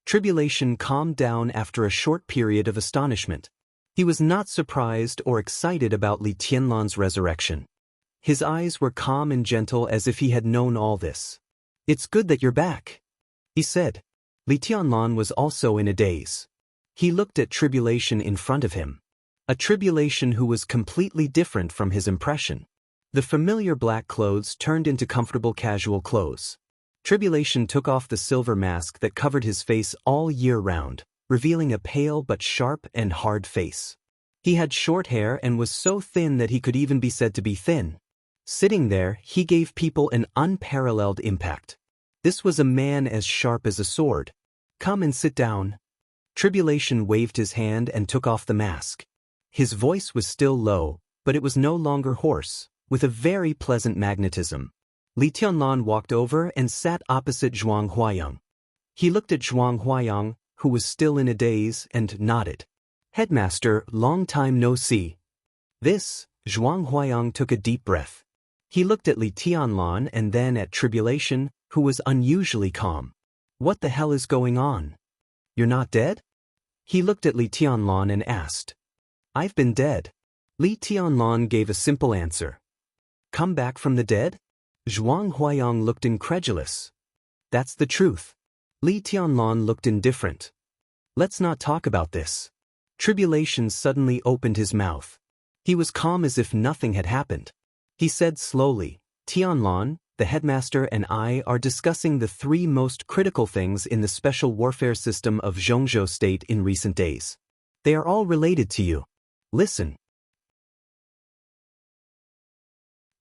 Tribulation calmed down after a short period of astonishment. He was not surprised or excited about Li Tianlan's resurrection. His eyes were calm and gentle as if he had known all this. "It's good that you're back," he said. Li Tianlan was also in a daze. He looked at Tribulation in front of him. A Tribulation who was completely different from his impression. The familiar black clothes turned into comfortable casual clothes. Tribulation took off the silver mask that covered his face all year round, revealing a pale but sharp and hard face. He had short hair and was so thin that he could even be said to be thin. Sitting there, he gave people an unparalleled impact. This was a man as sharp as a sword. "Come and sit down." Tribulation waved his hand and took off the mask. His voice was still low, but it was no longer hoarse, with a very pleasant magnetism. Li Tianlan walked over and sat opposite Zhuang Huayang. He looked at Zhuang Huayang, who was still in a daze, and nodded. "Headmaster, long time no see." Zhuang Huayang took a deep breath. He looked at Li Tianlan and then at Tribulation, who was unusually calm. "What the hell is going on? You're not dead?" He looked at Li Tianlan and asked. "I've been dead." Li Tianlan gave a simple answer. "Come back from the dead?" Zhuang Huayang looked incredulous. "That's the truth." Li Tianlan looked indifferent. "Let's not talk about this." Tribulation suddenly opened his mouth. He was calm as if nothing had happened. He said slowly, "Tianlan, the headmaster and I are discussing the 3 most critical things in the special warfare system of Zhongzhou State in recent days. They are all related to you. Listen."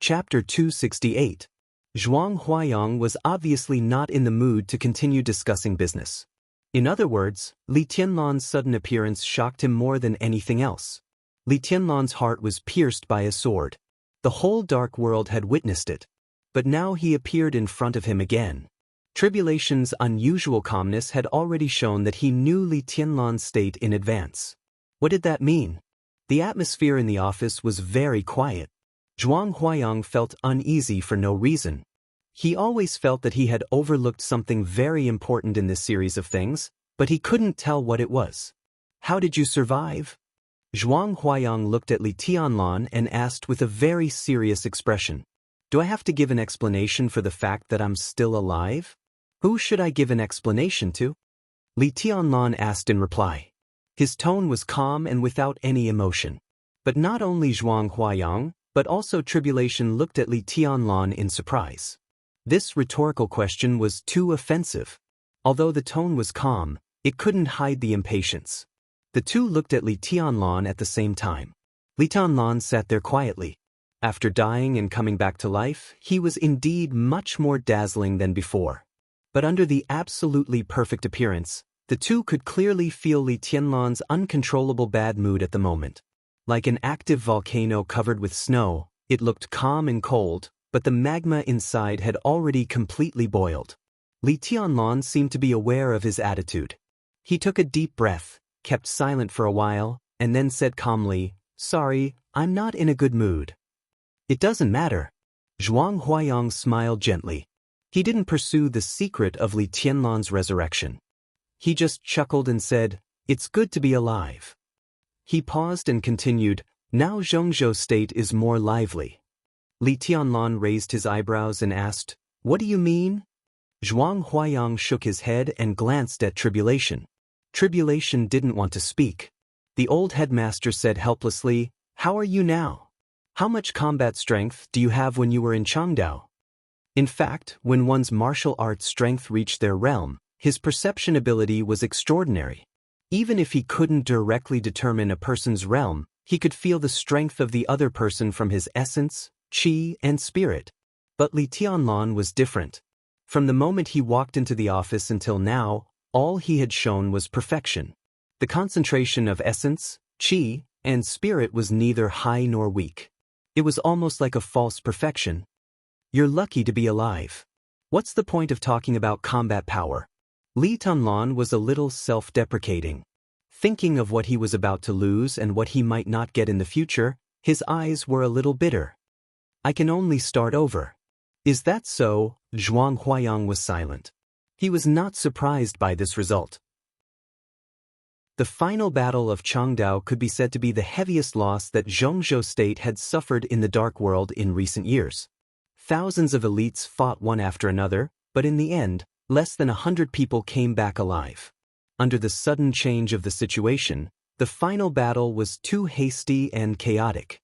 Chapter 268. Zhuang Huayang was obviously not in the mood to continue discussing business. In other words, Li Tianlan's sudden appearance shocked him more than anything else. Li Tianlan's heart was pierced by a sword. The whole dark world had witnessed it. But now he appeared in front of him again. Tribulation's unusual calmness had already shown that he knew Li Tianlan's state in advance. What did that mean? The atmosphere in the office was very quiet. Zhuang Huayang felt uneasy for no reason. He always felt that he had overlooked something very important in this series of things, but he couldn't tell what it was. "How did you survive?" Zhuang Huayang looked at Li Tianlan and asked with a very serious expression. "Do I have to give an explanation for the fact that I'm still alive? Who should I give an explanation to?" Li Tianlan asked in reply. His tone was calm and without any emotion. But not only Zhuang Huayang, but also Tribulation looked at Li Tianlan in surprise. This rhetorical question was too offensive. Although the tone was calm, it couldn't hide the impatience. The two looked at Li Tianlan at the same time. Li Tianlan sat there quietly. After dying and coming back to life, he was indeed much more dazzling than before. But under the absolutely perfect appearance, the two could clearly feel Li Tianlan's uncontrollable bad mood at the moment. Like an active volcano covered with snow, it looked calm and cold, but the magma inside had already completely boiled. Li Tianlan seemed to be aware of his attitude. He took a deep breath, kept silent for a while, and then said calmly, "Sorry, I'm not in a good mood." "It doesn't matter." Zhuang Huayang smiled gently. He didn't pursue the secret of Li Tianlan's resurrection. He just chuckled and said, "It's good to be alive." He paused and continued, "Now Zhongzhou State is more lively." Li Tianlan raised his eyebrows and asked, "What do you mean?" Zhuang Huayang shook his head and glanced at Tribulation. Tribulation didn't want to speak. The old headmaster said helplessly, "How are you now? How much combat strength do you have when you were in Changdao?" In fact, when one's martial arts strength reached their realm, his perception ability was extraordinary. Even if he couldn't directly determine a person's realm, he could feel the strength of the other person from his essence, qi, and spirit. But Li Tianlan was different. From the moment he walked into the office until now, all he had shown was perfection. The concentration of essence, qi, and spirit was neither high nor weak. It was almost like a false perfection. "You're lucky to be alive. What's the point of talking about combat power?" Li Tianlan was a little self-deprecating. Thinking of what he was about to lose and what he might not get in the future, his eyes were a little bitter. "I can only start over." "Is that so?" Zhuang Huayang was silent. He was not surprised by this result. The final battle of Changdao could be said to be the heaviest loss that Zhongzhou State had suffered in the Dark World in recent years. Thousands of elites fought one after another, but in the end, less than 100 people came back alive. Under the sudden change of the situation, the final battle was too hasty and chaotic.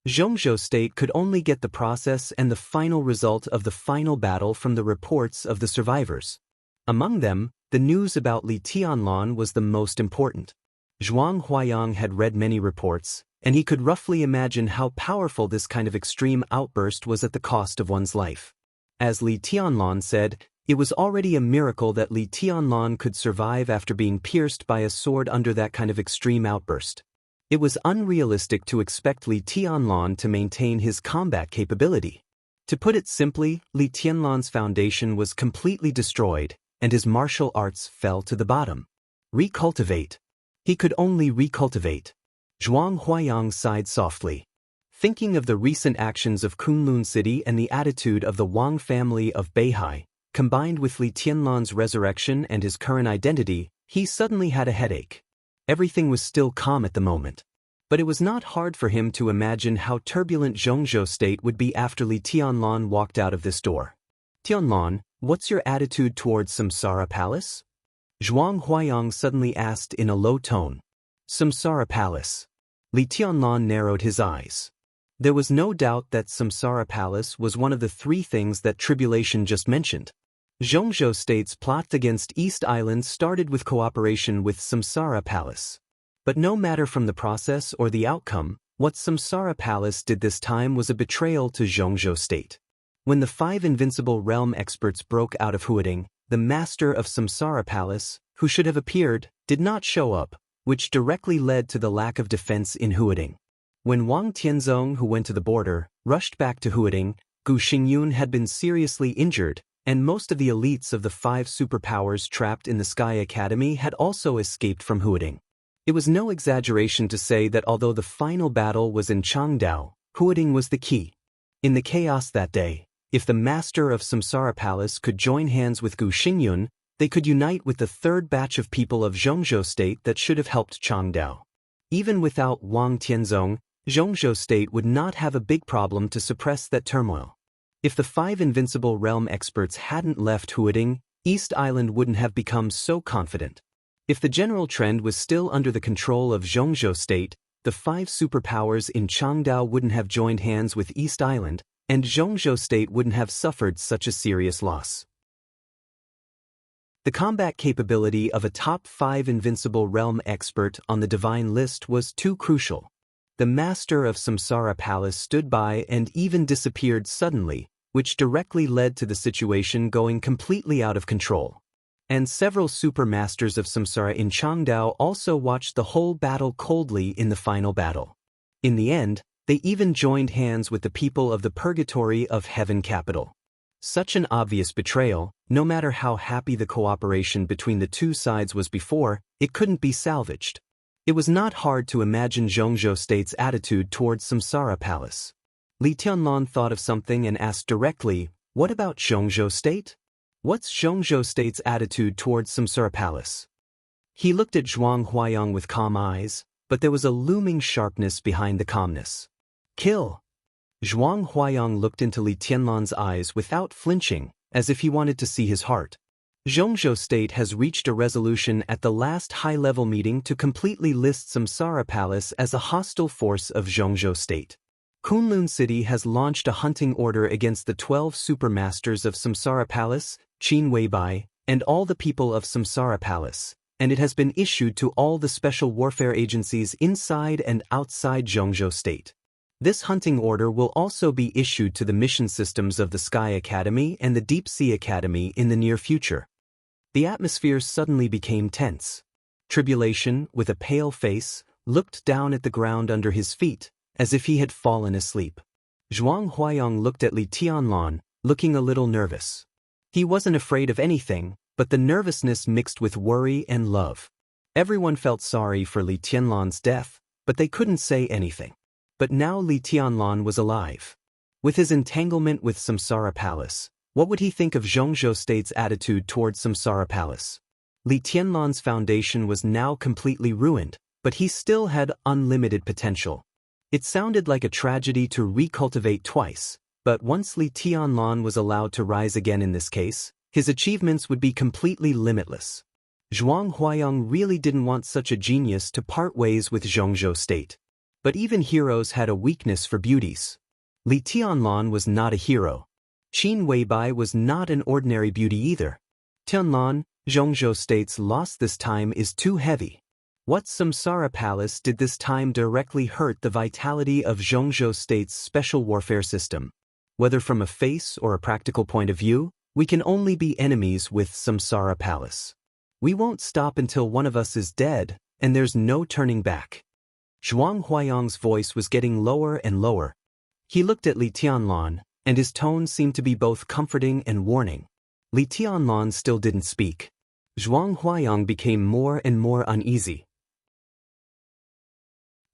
Zhongzhou State could only get the process and the final result of the final battle from the reports of the survivors. Among them, the news about Li Tianlan was the most important. Zhuang Huayang had read many reports, and he could roughly imagine how powerful this kind of extreme outburst was at the cost of one's life. As Li Tianlan said, it was already a miracle that Li Tianlan could survive after being pierced by a sword under that kind of extreme outburst. It was unrealistic to expect Li Tianlan to maintain his combat capability. To put it simply, Li Tianlan's foundation was completely destroyed, and his martial arts fell to the bottom. Recultivate. He could only recultivate. Zhuang Huayang sighed softly. Thinking of the recent actions of Kunlun City and the attitude of the Wang family of Beihai, combined with Li Tianlan's resurrection and his current identity, he suddenly had a headache. Everything was still calm at the moment. But it was not hard for him to imagine how turbulent Zhongzhou State would be after Li Tianlan walked out of this door. Tianlan, what's your attitude towards Samsara Palace? Zhuang Huayang suddenly asked in a low tone. Samsara Palace. Li Tianlan narrowed his eyes. There was no doubt that Samsara Palace was one of the three things that Tribulation just mentioned. Zhongzhou State's plot against East Island started with cooperation with Samsara Palace. But no matter from the process or the outcome, what Samsara Palace did this time was a betrayal to Zhongzhou State. When the 5 invincible realm experts broke out of Huading, the master of Samsara Palace, who should have appeared, did not show up, which directly led to the lack of defense in Huading. When Wang Tianzong, who went to the border, rushed back to Huading, Gu Xingyun had been seriously injured, and most of the elites of the 5 superpowers trapped in the Sky Academy had also escaped from Huading. It was no exaggeration to say that although the final battle was in Changdao, Huading was the key. In the chaos that day, if the master of Samsara Palace could join hands with Gu Xingyun, they could unite with the third batch of people of Zhongzhou State that should have helped Changdao. Even without Wang Tianzong, Zhongzhou State would not have a big problem to suppress that turmoil. If the 5 invincible realm experts hadn't left Huading, East Island wouldn't have become so confident. If the general trend was still under the control of Zhongzhou State, the 5 superpowers in Changdao wouldn't have joined hands with East Island, and Zhongzhou State wouldn't have suffered such a serious loss. The combat capability of a top 5 invincible realm expert on the divine list was too crucial. The master of Samsara Palace stood by and even disappeared suddenly, which directly led to the situation going completely out of control. And several supermasters of Samsara in Changdao also watched the whole battle coldly in the final battle. In the end, they even joined hands with the people of the Purgatory of Heaven Capital. Such an obvious betrayal, no matter how happy the cooperation between the two sides was before, it couldn't be salvaged. It was not hard to imagine Zhongzhou State's attitude towards Samsara Palace. Li Tianlan thought of something and asked directly, what about Zhongzhou State? What's Zhongzhou State's attitude towards Samsara Palace? He looked at Zhuang Huayang with calm eyes, but there was a looming sharpness behind the calmness. Kill! Zhuang Huayang looked into Li Tianlan's eyes without flinching, as if he wanted to see his heart. Zhongzhou State has reached a resolution at the last high-level meeting to completely list Samsara Palace as a hostile force of Zhongzhou State. Kunlun City has launched a hunting order against the 12 supermasters of Samsara Palace, Qin Weibai, and all the people of Samsara Palace, and it has been issued to all the special warfare agencies inside and outside Zhongzhou State. This hunting order will also be issued to the mission systems of the Sky Academy and the Deep Sea Academy in the near future. The atmosphere suddenly became tense. Tribulation, with a pale face, looked down at the ground under his feet, as if he had fallen asleep. Zhuang Huayang looked at Li Tianlan, looking a little nervous. He wasn't afraid of anything, but the nervousness mixed with worry and love. Everyone felt sorry for Li Tianlan's death, but they couldn't say anything. But now Li Tianlan was alive. With his entanglement with Samsara Palace, what would he think of Zhongzhou State's attitude towards Samsara Palace? Li Tianlan's foundation was now completely ruined, but he still had unlimited potential. It sounded like a tragedy to recultivate twice, but once Li Tianlan was allowed to rise again in this case, His achievements would be completely limitless. Zhuang Huayang really didn't want such a genius to part ways with Zhongzhou state. But even heroes had a weakness for beauties. Li Tianlan was not a hero. Qin Weibai was not an ordinary beauty either. Tianlan, Zhongzhou state's loss this time is too heavy. What Samsara Palace did this time directly hurt the vitality of Zhongzhou state's special warfare system. Whether from a face or a practical point of view, we can only be enemies with Samsara Palace. We won't stop until one of us is dead, and there's no turning back. Zhuang Huayang's voice was getting lower and lower. He looked at Li Tianlan, and his tone seemed to be both comforting and warning. Li Tianlan still didn't speak. Zhuang Huayang became more and more uneasy.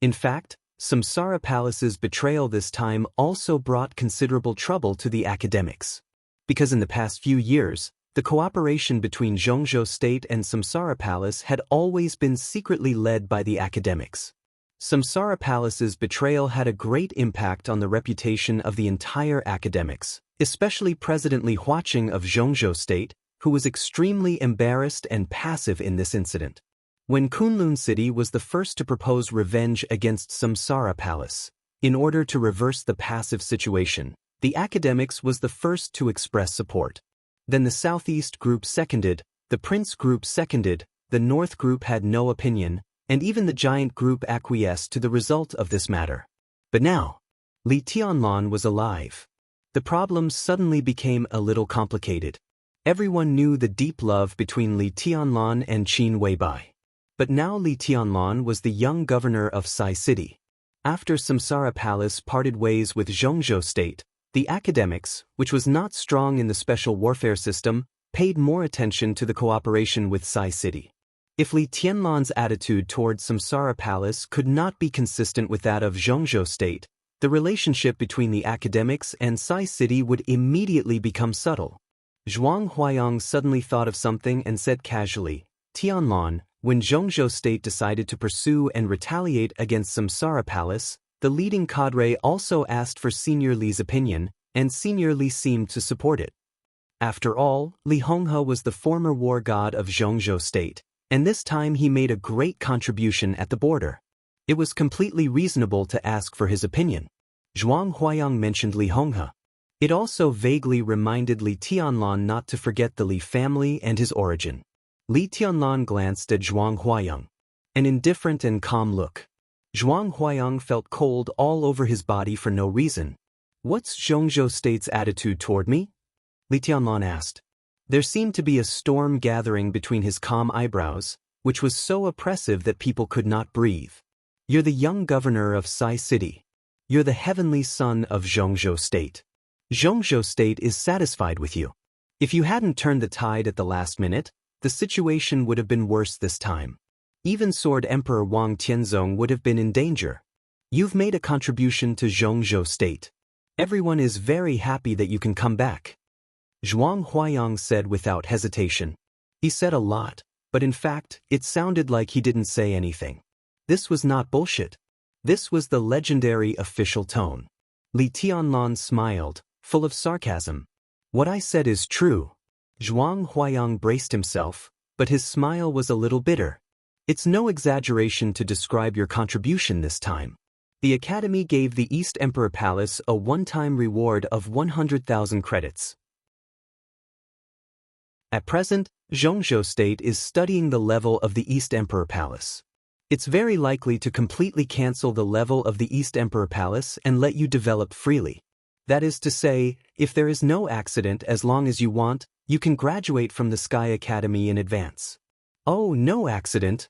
In fact, Samsara Palace's betrayal this time also brought considerable trouble to the academics. Because in the past few years, the cooperation between Zhongzhou State and Samsara Palace had always been secretly led by the academics. Samsara Palace's betrayal had a great impact on the reputation of the entire academics, especially President Li Huaqing of Zhongzhou State, who was extremely embarrassed and passive in this incident. When Kunlun City was the first to propose revenge against Samsara Palace, in order to reverse the passive situation, the academics was the first to express support. Then the Southeast group seconded, the Prince group seconded, the North group had no opinion, and even the Giant group acquiesced to the result of this matter. But now, Li Tianlan was alive. The problem suddenly became a little complicated. Everyone knew the deep love between Li Tianlan and Qin Weibai. But now Li Tianlan was the young governor of Sai City. After Samsara Palace parted ways with Zhongzhou State, the academics, which was not strong in the special warfare system, paid more attention to the cooperation with Sai City. If Li Tianlan's attitude toward Samsara Palace could not be consistent with that of Zhongzhou State, the relationship between the academics and Sai City would immediately become subtle. Zhuang Huayang suddenly thought of something and said casually, "Tianlan, when Zhongzhou State decided to pursue and retaliate against Samsara Palace, the leading cadre also asked for Senior Li's opinion, and Senior Li seemed to support it. After all, Li Honghe was the former war god of Zhongzhou State, and this time he made a great contribution at the border. It was completely reasonable to ask for his opinion." Zhuang Huayang mentioned Li Honghe. It also vaguely reminded Li Tianlan not to forget the Li family and his origin. Li Tianlan glanced at Zhuang Huayang. An indifferent and calm look. Zhuang Huayang felt cold all over his body for no reason. "What's Zhongzhou State's attitude toward me?" Li Tianlan asked. There seemed to be a storm gathering between his calm eyebrows, which was so oppressive that people could not breathe. "You're the young governor of Sai City. You're the heavenly son of Zhongzhou State. Zhongzhou State is satisfied with you. If you hadn't turned the tide at the last minute, the situation would have been worse this time. Even Sword Emperor Wang Tianzong would have been in danger. You've made a contribution to Zhongzhou State. Everyone is very happy that you can come back." Zhuang Huayang said without hesitation. He said a lot, but in fact, it sounded like he didn't say anything. This was not bullshit. This was the legendary official tone. Li Tianlan smiled, full of sarcasm. "What I said is true." Zhuang Huayang braced himself, but his smile was a little bitter. "It's no exaggeration to describe your contribution this time. The Academy gave the East Emperor Palace a one-time reward of 100,000 credits. At present, Zhongzhou State is studying the level of the East Emperor Palace. It's very likely to completely cancel the level of the East Emperor Palace and let you develop freely. That is to say, if there is no accident as long as you want, you can graduate from the Sky Academy in advance." "Oh, no accident?"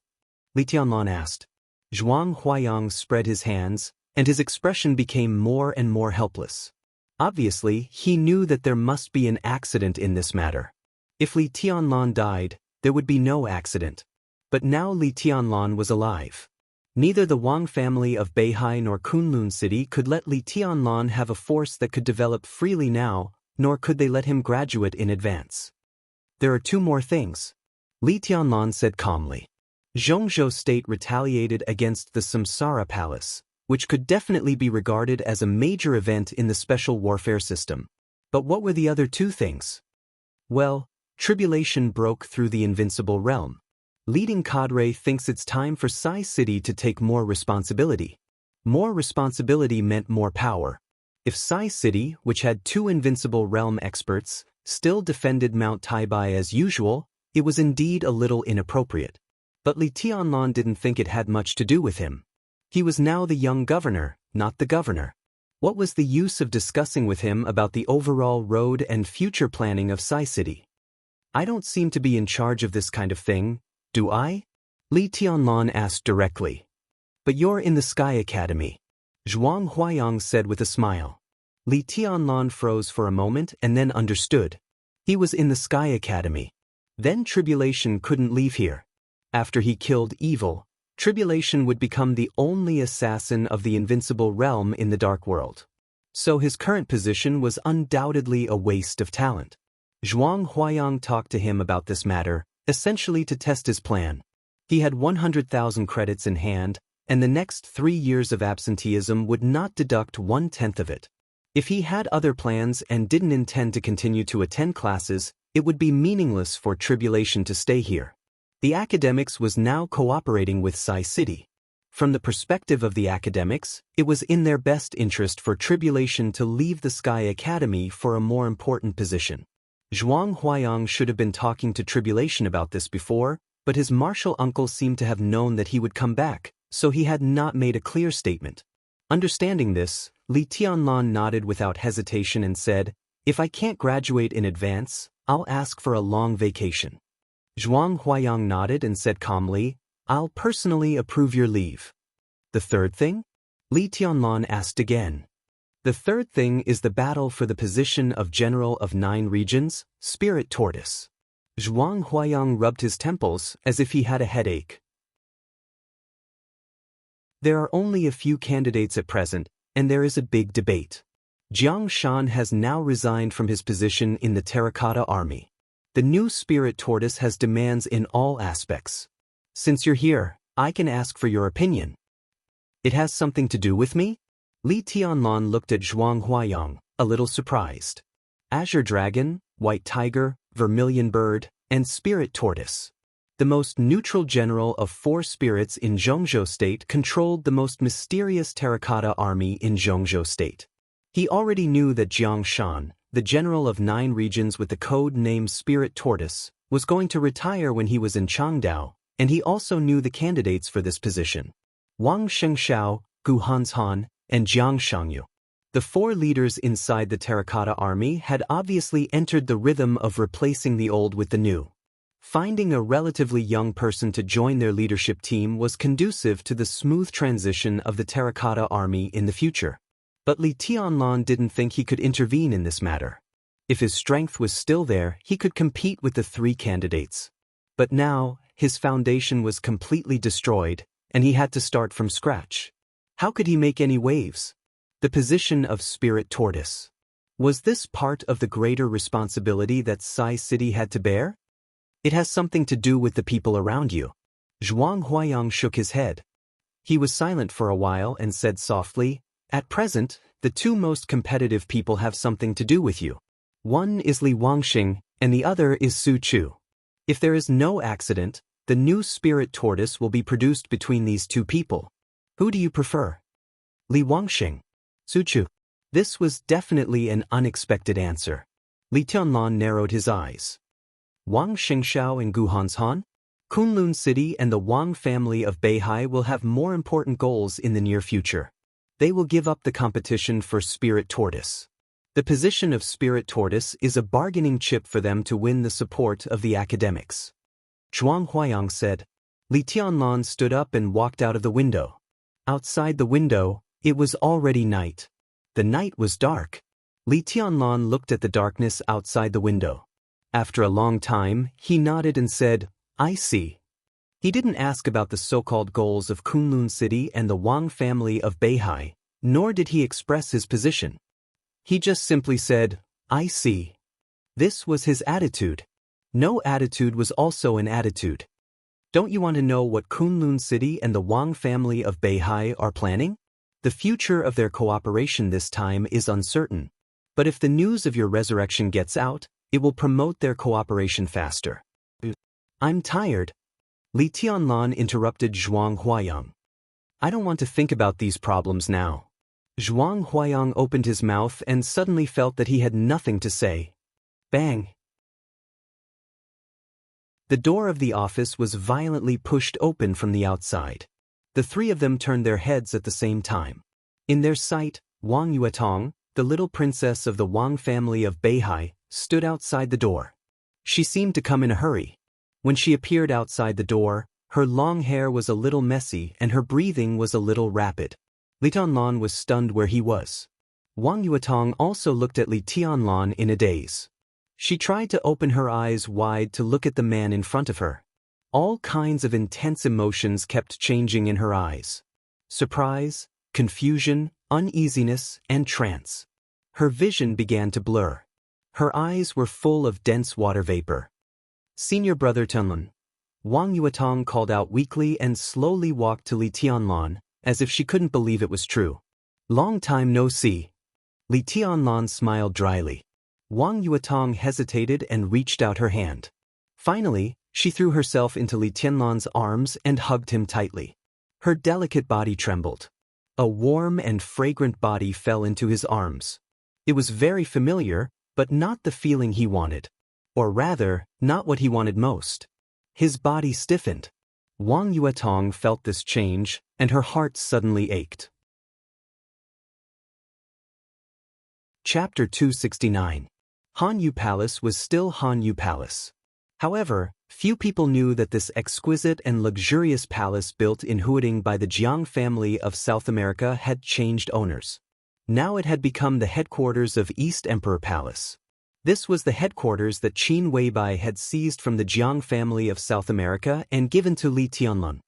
Li Tianlan asked. Zhuang Huayang spread his hands, and his expression became more and more helpless. Obviously, he knew that there must be an accident in this matter. If Li Tianlan died, there would be no accident. But now Li Tianlan was alive. Neither the Wang family of Beihai nor Kunlun City could let Li Tianlan have a force that could develop freely now, nor could they let him graduate in advance. "There are two more things," Li Tianlan said calmly. Zhongzhou State retaliated against the Samsara Palace, which could definitely be regarded as a major event in the special warfare system. But what were the other two things? Well, Tribulation broke through the invincible realm. Leading cadre thinks it's time for Sai City to take more responsibility. More responsibility meant more power. If Sai City, which had 2 invincible realm experts, still defended Mount Taibai as usual, it was indeed a little inappropriate. But Li Tianlan didn't think it had much to do with him. He was now the young governor, not the governor. What was the use of discussing with him about the overall road and future planning of Sai City? I don't seem to be in charge of this kind of thing, do I? Li Tianlan asked directly. But you're in the Sky Academy, Zhuang Huayang said with a smile. Li Tianlan froze for a moment and then understood. He was in the Sky Academy. Then Tribulation couldn't leave here. After he killed evil, Tribulation would become the only assassin of the invincible realm in the Dark World. So his current position was undoubtedly a waste of talent. Zhuang Huayang talked to him about this matter, essentially to test his plan. He had 100,000 credits in hand, and the next 3 years of absenteeism would not deduct 1/10 of it. If he had other plans and didn't intend to continue to attend classes, it would be meaningless for Tribulation to stay here. The academics was now cooperating with Sai City. From the perspective of the academics, it was in their best interest for Tribulation to leave the Sky Academy for a more important position. Zhuang Huayang should have been talking to Tribulation about this before, but his martial uncle seemed to have known that he would come back, so he had not made a clear statement. Understanding this, Li Tianlan nodded without hesitation and said, "If I can't graduate in advance, I'll ask for a long vacation." Zhuang Huayang nodded and said calmly, "I'll personally approve your leave." The third thing? Li Tianlan asked again. The third thing is the battle for the position of General of 9 Regions, Spirit Tortoise. Zhuang Huayang rubbed his temples as if he had a headache. There are only a few candidates at present, and there is a big debate. Jiang Shan has now resigned from his position in the Terracotta Army. The new Spirit Tortoise has demands in all aspects. Since you're here, I can ask for your opinion. It has something to do with me? Li Tianlan looked at Zhuang Huayang, a little surprised. Azure Dragon, White Tiger, Vermilion Bird, and Spirit Tortoise. The most neutral general of 4 spirits in Zhongzhou State controlled the most mysterious Terracotta Army in Zhongzhou State. He already knew that Jiang Shan, the general of 9 regions with the code name Spirit Tortoise, was going to retire when he was in Changdao, and he also knew the candidates for this position. Wang Shengxiao, Gu Hanshan, and Jiang Shangyu. The 4 leaders inside the Terracotta Army had obviously entered the rhythm of replacing the old with the new. Finding a relatively young person to join their leadership team was conducive to the smooth transition of the Terracotta Army in the future. But Li Tianlan didn't think he could intervene in this matter. If his strength was still there, he could compete with the 3 candidates. But now, his foundation was completely destroyed, and he had to start from scratch. How could he make any waves? The position of Spirit Tortoise. Was this part of the greater responsibility that Sai City had to bear? It has something to do with the people around you. Zhuang Huayang shook his head. He was silent for a while and said softly, "At present, the 2 most competitive people have something to do with you. One is Li Wangxing, and the other is Su Chu. If there is no accident, the new Spirit Tortoise will be produced between these 2 people. Who do you prefer? Li Wangxing? Su Chu?" This was definitely an unexpected answer. Li Tianlan narrowed his eyes. Wang Shengxiao and Gu Hanshan? Kunlun City and the Wang family of Beihai will have more important goals in the near future. They will give up the competition for Spirit Tortoise. The position of Spirit Tortoise is a bargaining chip for them to win the support of the academics. Zhuang Huayang said. Li Tianlan stood up and walked out of the window. Outside the window, it was already night. The night was dark. Li Tianlan looked at the darkness outside the window. After a long time, he nodded and said, "I see." He didn't ask about the so-called goals of Kunlun City and the Wang family of Beihai, nor did he express his position. He just simply said, "I see." This was his attitude. No attitude was also an attitude. Don't you want to know what Kunlun City and the Wang family of Beihai are planning? The future of their cooperation this time is uncertain. But if the news of your resurrection gets out, It will promote their cooperation faster. I'm tired. Li Tianlan interrupted Zhuang Huayang. I don't want to think about these problems now. Zhuang Huayang opened his mouth and suddenly felt that he had nothing to say. Bang! The door of the office was violently pushed open from the outside. The three of them turned their heads at the same time. In their sight, Wang Yuetong, the little princess of the Wang family of Beihai, stood outside the door. She seemed to come in a hurry. When she appeared outside the door, her long hair was a little messy and her breathing was a little rapid. Li Tianlan was stunned where he was. Wang Yuetong also looked at Li Tianlan in a daze. She tried to open her eyes wide to look at the man in front of her. All kinds of intense emotions kept changing in her eyes. Surprise, confusion, uneasiness, and trance. Her vision began to blur. Her eyes were full of dense water vapor. Senior brother Tianlan. Wang Yuetong called out weakly and slowly walked to Li Tianlan, as if she couldn't believe it was true. Long time no see. Li Tianlan smiled dryly. Wang Yuetong hesitated and reached out her hand. Finally, she threw herself into Li Tianlan's arms and hugged him tightly. Her delicate body trembled. A warm and fragrant body fell into his arms. It was very familiar, but not the feeling he wanted. Or rather, not what he wanted most. His body stiffened. Wang Yuetong felt this change, and her heart suddenly ached. Chapter 269. Hanyu Palace was still Hanyu Palace. However, few people knew that this exquisite and luxurious palace built in Huading by the Jiang family of South America had changed owners. Now it had become the headquarters of East Emperor Palace. This was the headquarters that Qin Weibai had seized from the Jiang family of South America and given to Li Tianlan.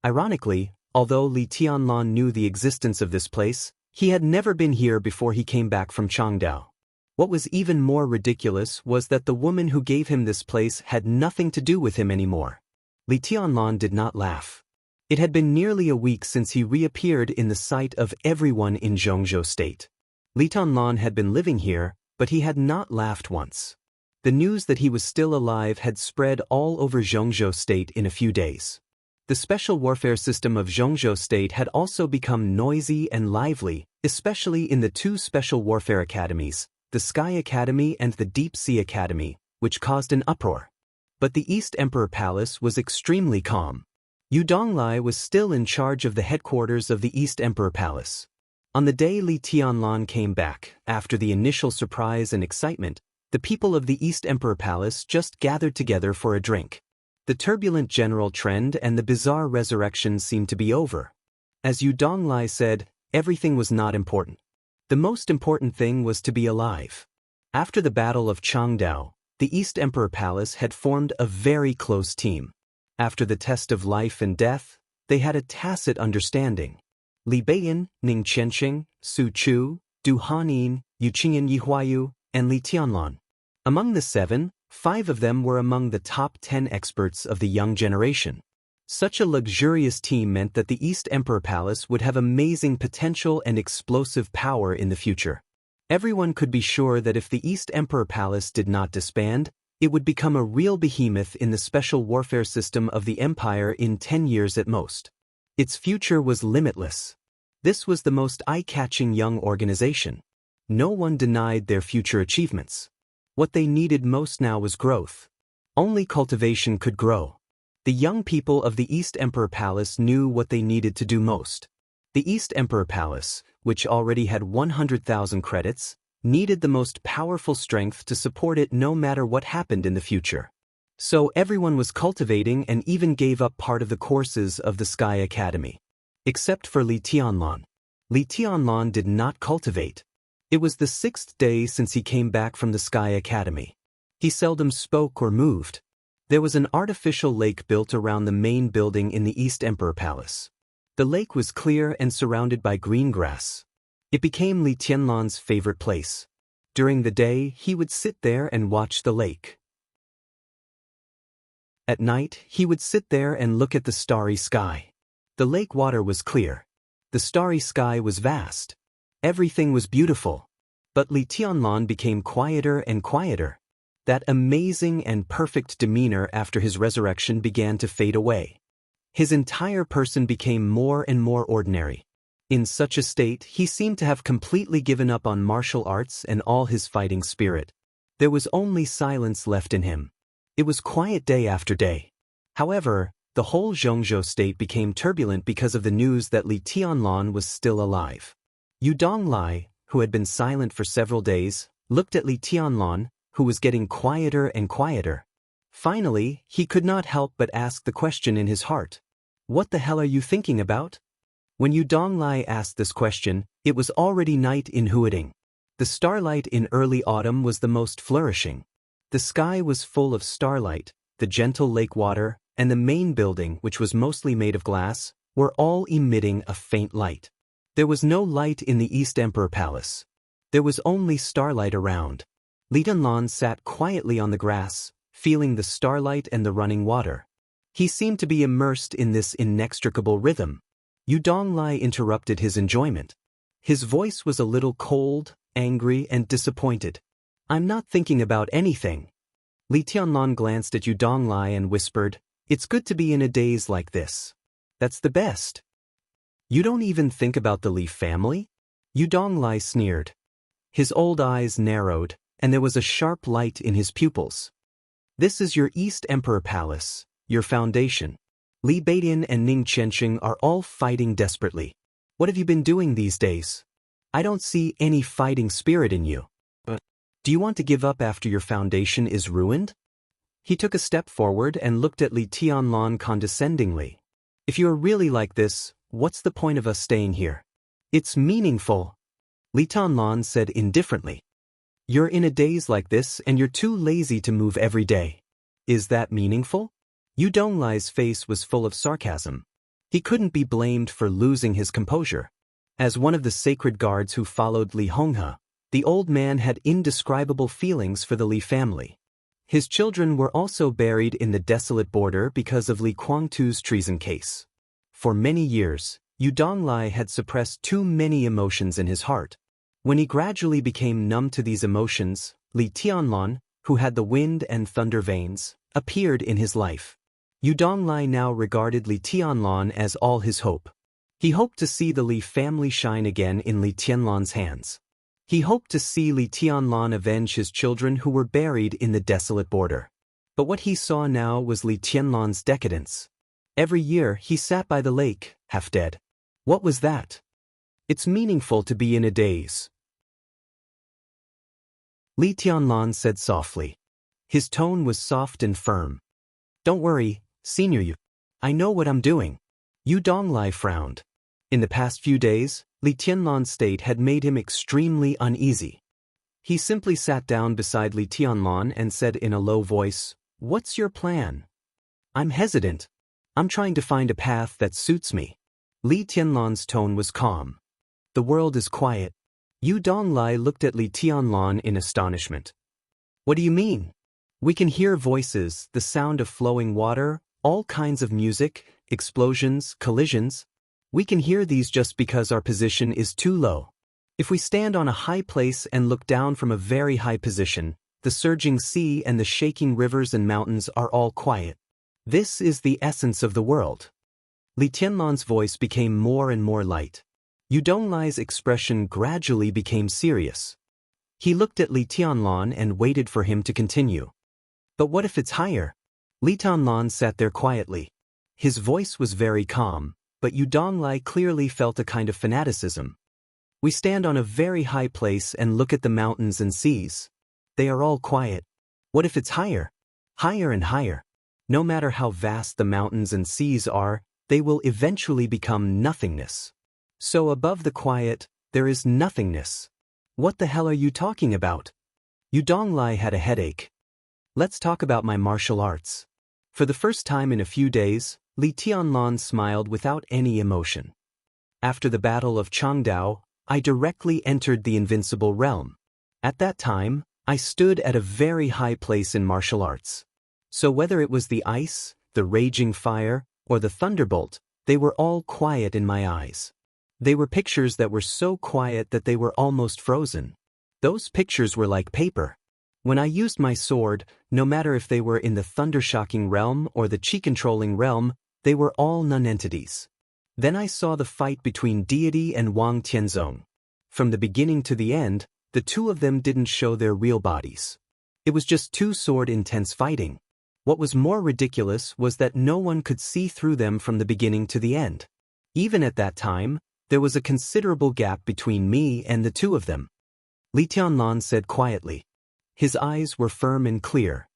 Ironically, although Li Tianlan knew the existence of this place, he had never been here before he came back from Changdao. What was even more ridiculous was that the woman who gave him this place had nothing to do with him anymore. Li Tianlan did not laugh. It had been nearly a week since he reappeared in the sight of everyone in Zhongzhou State. Li Tianlan had been living here, but he had not laughed once. The news that he was still alive had spread all over Zhongzhou State in a few days. The special warfare system of Zhongzhou State had also become noisy and lively, especially in the two special warfare academies, the Sky Academy and the Deep Sea Academy, which caused an uproar. But the East Emperor Palace was extremely calm. Yu Donglai was still in charge of the headquarters of the East Emperor Palace. On the day Li Tianlan came back, after the initial surprise and excitement, the people of the East Emperor Palace just gathered together for a drink. The turbulent general trend and the bizarre resurrection seemed to be over. As Yu Donglai said, everything was not important. The most important thing was to be alive. After the Battle of Changdao, the East Emperor Palace had formed a very close team. After the test of life and death, they had a tacit understanding. Li Beiyan, Ning Qianqing, Su Chu, Du Hanin, Yu Qingyan Yihuayu, and Li Tianlan. Among the 7, 5 of them were among the top 10 experts of the young generation. Such a luxurious team meant that the East Emperor Palace would have amazing potential and explosive power in the future. Everyone could be sure that if the East Emperor Palace did not disband, it would become a real behemoth in the special warfare system of the empire in 10 years at most. Its future was limitless. This was the most eye-catching young organization. No one denied their future achievements. What they needed most now was growth. Only cultivation could grow. The young people of the East Emperor Palace knew what they needed to do most. The East Emperor Palace, which already had 100,000 credits, needed the most powerful strength to support it no matter what happened in the future. So everyone was cultivating and even gave up part of the courses of the Sky Academy. Except for Li Tianlan. Li Tianlan did not cultivate. It was the 6th day since he came back from the Sky Academy. He seldom spoke or moved. There was an artificial lake built around the main building in the East Emperor Palace. The lake was clear and surrounded by green grass. It became Li Tianlan's favorite place. During the day, he would sit there and watch the lake. At night, he would sit there and look at the starry sky. The lake water was clear. The starry sky was vast. Everything was beautiful. But Li Tianlan became quieter and quieter. That amazing and perfect demeanor after his resurrection began to fade away. His entire person became more and more ordinary. In such a state, he seemed to have completely given up on martial arts and all his fighting spirit. There was only silence left in him. It was quiet day after day. However, the whole Zhongzhou state became turbulent because of the news that Li Tianlan was still alive. Yu Donglai, who had been silent for several days, looked at Li Tianlan, who was getting quieter and quieter. Finally, he could not help but ask the question in his heart. "What the hell are you thinking about?" When Yu Donglai asked this question, it was already night in Huading. The starlight in early autumn was the most flourishing. The sky was full of starlight, the gentle lake water, and the main building, which was mostly made of glass, were all emitting a faint light. There was no light in the East Emperor Palace. There was only starlight around. Li Tianlan sat quietly on the grass, feeling the starlight and the running water. He seemed to be immersed in this inextricable rhythm. Yu Donglai interrupted his enjoyment. His voice was a little cold, angry, and disappointed. "I'm not thinking about anything." Li Tianlan glanced at Yu Donglai and whispered, "It's good to be in a daze like this. That's the best." "You don't even think about the Li family?" Yu Donglai sneered. His old eyes narrowed, and there was a sharp light in his pupils. "This is your East Emperor Palace, your foundation. Li Beidian and Ning Qianqing are all fighting desperately. What have you been doing these days? I don't see any fighting spirit in you. Do you want to give up after your foundation is ruined?" He took a step forward and looked at Li Tianlan condescendingly. "If you are really like this, what's the point of us staying here? It's meaningful." Li Tianlan said indifferently. "You're in a daze like this and you're too lazy to move every day. Is that meaningful?" Yu Donglai's face was full of sarcasm. He couldn't be blamed for losing his composure. As one of the sacred guards who followed Li Honghe, the old man had indescribable feelings for the Li family. His children were also buried in the desolate border because of Li Guangtu's treason case. For many years, Yu Donglai had suppressed too many emotions in his heart. When he gradually became numb to these emotions, Li Tianlan, who had the wind and thunder veins, appeared in his life. Yu Donglai now regarded Li Tianlan as all his hope. He hoped to see the Li family shine again in Li Tianlan's hands. He hoped to see Li Tianlan avenge his children who were buried in the desolate border. But what he saw now was Li Tianlan's decadence. Every year he sat by the lake, half dead. What was that? "It's meaningful to be in a daze," Li Tianlan said softly. His tone was soft and firm. "Don't worry, Senior Yu. I know what I'm doing." Yu Donglai frowned. In the past few days, Li Tianlan's state had made him extremely uneasy. He simply sat down beside Li Tianlan and said in a low voice, "What's your plan?" "I'm hesitant. I'm trying to find a path that suits me." Li Tianlan's tone was calm. "The world is quiet." Yu Donglai looked at Li Tianlan in astonishment. "What do you mean?" "We can hear voices, the sound of flowing water, all kinds of music, explosions, collisions. We can hear these just because our position is too low. If we stand on a high place and look down from a very high position, the surging sea and the shaking rivers and mountains are all quiet. This is the essence of the world." Li Tianlan's voice became more and more light. Yu Donglai's expression gradually became serious. He looked at Li Tianlan and waited for him to continue. "But what if it's higher?" Li Tianlan sat there quietly. His voice was very calm, but Yu Donglai clearly felt a kind of fanaticism. "We stand on a very high place and look at the mountains and seas. They are all quiet. What if it's higher? Higher and higher. No matter how vast the mountains and seas are, they will eventually become nothingness. So above the quiet, there is nothingness. What the hell are you talking about?" Yu Donglai had a headache. "Let's talk about my martial arts." For the first time in a few days, Li Tianlan smiled without any emotion. "After the Battle of Changdao, I directly entered the invincible realm. At that time, I stood at a very high place in martial arts. So whether it was the ice, the raging fire, or the thunderbolt, they were all quiet in my eyes. They were pictures that were so quiet that they were almost frozen. Those pictures were like paper. When I used my sword, no matter if they were in the thunder-shocking realm or the chi-controlling realm, they were all non-entities. Then I saw the fight between deity and Wang Tianzong. From the beginning to the end, the two of them didn't show their real bodies. It was just two-sword intense fighting. What was more ridiculous was that no one could see through them from the beginning to the end. Even at that time, there was a considerable gap between me and the two of them. Li Tianlan said quietly. His eyes were firm and clear.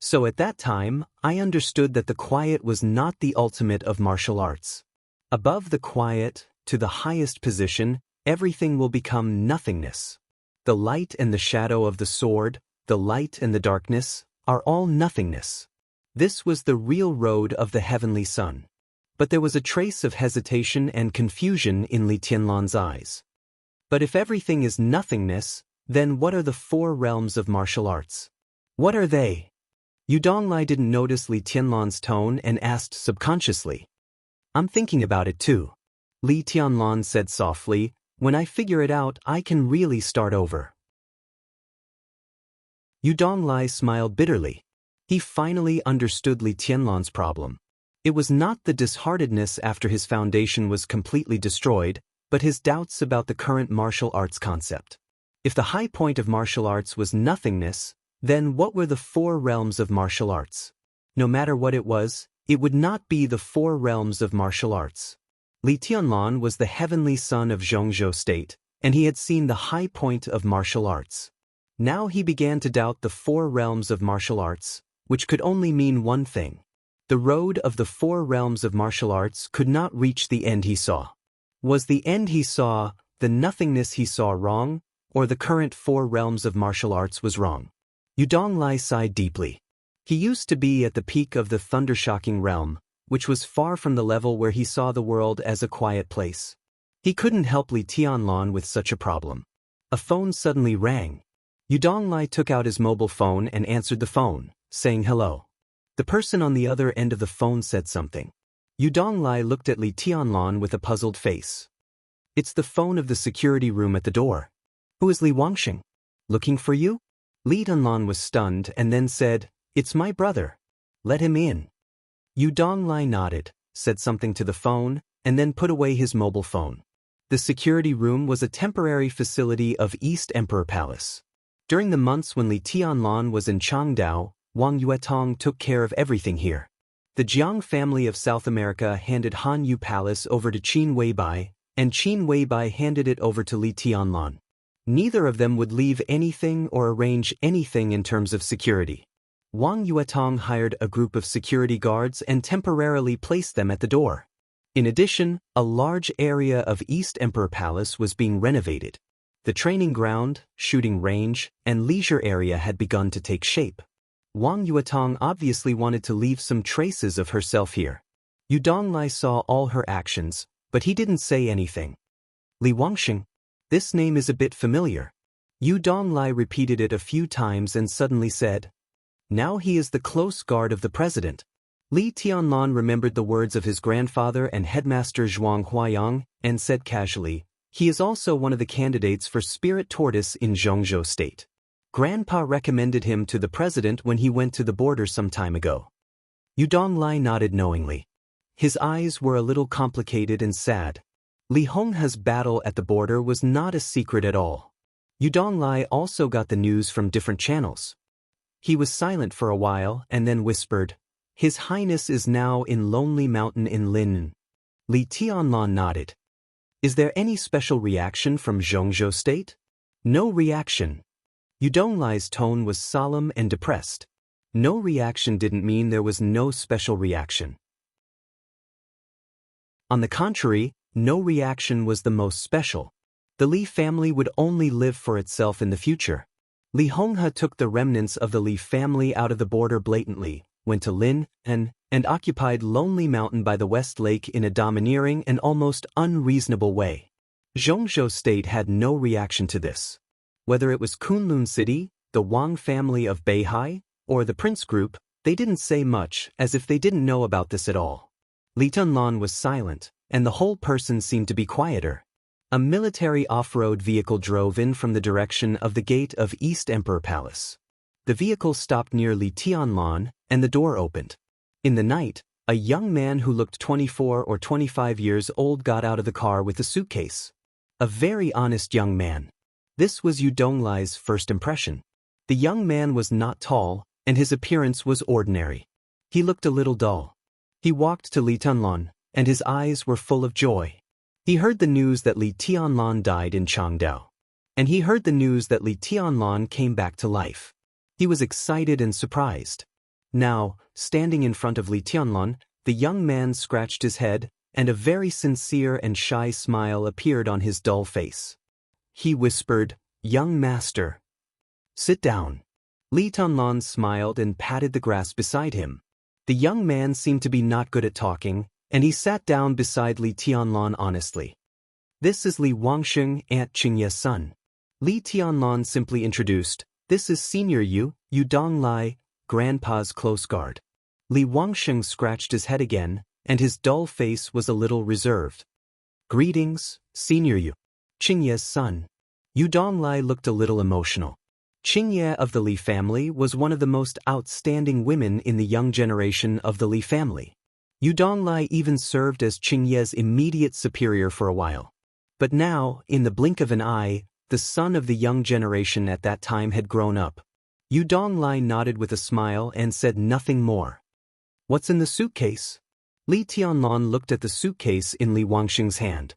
So at that time, I understood that the quiet was not the ultimate of martial arts. Above the quiet, to the highest position, everything will become nothingness. The light and the shadow of the sword, the light and the darkness, are all nothingness. This was the real road of the heavenly sun. But there was a trace of hesitation and confusion in Li Tianlan's eyes. But if everything is nothingness, then what are the four realms of martial arts? What are they? Yu Donglai didn't notice Li Tianlan's tone and asked subconsciously. I'm thinking about it too. Li Tianlan said softly, when I figure it out, I can really start over. Yu Donglai smiled bitterly. He finally understood Li Tianlan's problem. It was not the disheartedness after his foundation was completely destroyed, but his doubts about the current martial arts concept. If the high point of martial arts was nothingness, then what were the four realms of martial arts? No matter what it was, it would not be the four realms of martial arts. Li Tianlan was the heavenly son of Zhongzhou State, and he had seen the high point of martial arts. Now he began to doubt the four realms of martial arts, which could only mean one thing. The road of the four realms of martial arts could not reach the end he saw. Was the end he saw, the nothingness he saw, wrong, or the current four realms of martial arts was wrong? Yu Donglai sighed deeply. He used to be at the peak of the thunder-shocking realm, which was far from the level where he saw the world as a quiet place. He couldn't help Li Tianlan with such a problem. A phone suddenly rang. Yu Donglai took out his mobile phone and answered the phone, saying hello. The person on the other end of the phone said something. Yu Donglai looked at Li Tianlan with a puzzled face. It's the phone of the security room at the door. Who is Li Wangxing? Looking for you? Li Tianlan was stunned and then said, It's my brother. Let him in. Yu Donglai nodded, said something to the phone, and then put away his mobile phone. The security room was a temporary facility of East Emperor Palace. During the months when Li Tianlan was in Changdao, Wang Yuetong took care of everything here. The Jiang family of South America handed Han Yu Palace over to Qin Weibai, and Qin Weibai handed it over to Li Tianlan. Neither of them would leave anything or arrange anything in terms of security. Wang Yuetong hired a group of security guards and temporarily placed them at the door. In addition, a large area of East Emperor Palace was being renovated. The training ground, shooting range, and leisure area had begun to take shape. Wang Yuetong obviously wanted to leave some traces of herself here. Yu Donglai saw all her actions, but he didn't say anything. Li Wangxing? This name is a bit familiar. Yu Donglai repeated it a few times and suddenly said, Now he is the close guard of the president. Li Tianlan remembered the words of his grandfather and headmaster Zhuang Huayang, and said casually, He is also one of the candidates for Spirit Tortoise in Zhongzhou State. Grandpa recommended him to the president when he went to the border some time ago. Yu Donglai nodded knowingly. His eyes were a little complicated and sad. Li Honghe's battle at the border was not a secret at all. Yu Donglai also got the news from different channels. He was silent for a while and then whispered, His Highness is now in Lonely Mountain in Lin. Li Tianlan nodded. Is there any special reaction from Zhongzhou State? No reaction. Yu Donglai's tone was solemn and depressed. No reaction didn't mean there was no special reaction. On the contrary, no reaction was the most special. The Li family would only live for itself in the future. Li Honghe took the remnants of the Li family out of the border blatantly, went to Lin, and occupied Lonely Mountain by the West Lake in a domineering and almost unreasonable way. Zhongzhou State had no reaction to this. Whether it was Kunlun City, the Wang family of Beihai, or the Prince Group, they didn't say much, as if they didn't know about this at all. Li Tianlan was silent, and the whole person seemed to be quieter. A military off-road vehicle drove in from the direction of the gate of East Emperor Palace. The vehicle stopped near Li Tianlan, and the door opened. In the night, a young man who looked 24 or 25 years old got out of the car with a suitcase. A very honest young man. This was Yu Donglai's first impression. The young man was not tall, and his appearance was ordinary. He looked a little dull. He walked to Li Tianlan, and his eyes were full of joy. He heard the news that Li Tianlan died in Changdao. And he heard the news that Li Tianlan came back to life. He was excited and surprised. Now, standing in front of Li Tianlan, the young man scratched his head, and a very sincere and shy smile appeared on his dull face. He whispered, "Young master, sit down." Li Tianlan smiled and patted the grass beside him. The young man seemed to be not good at talking, and he sat down beside Li Tianlan honestly. "This is Li Wangsheng, Aunt Qingye's son." Li Tianlan simply introduced, "This is Senior Yu Donglai, Grandpa's close guard." Li Wangsheng scratched his head again, and his dull face was a little reserved. "Greetings, Senior Yu. Qingye's son." Yu Donglai looked a little emotional. Qingye of the Li family was one of the most outstanding women in the young generation of the Li family. Yu Donglai even served as Qingye's immediate superior for a while. But now, in the blink of an eye, the son of the young generation at that time had grown up. Yu Donglai nodded with a smile and said nothing more. "What's in the suitcase?" Li Tianlan looked at the suitcase in Li Wangsheng's hand.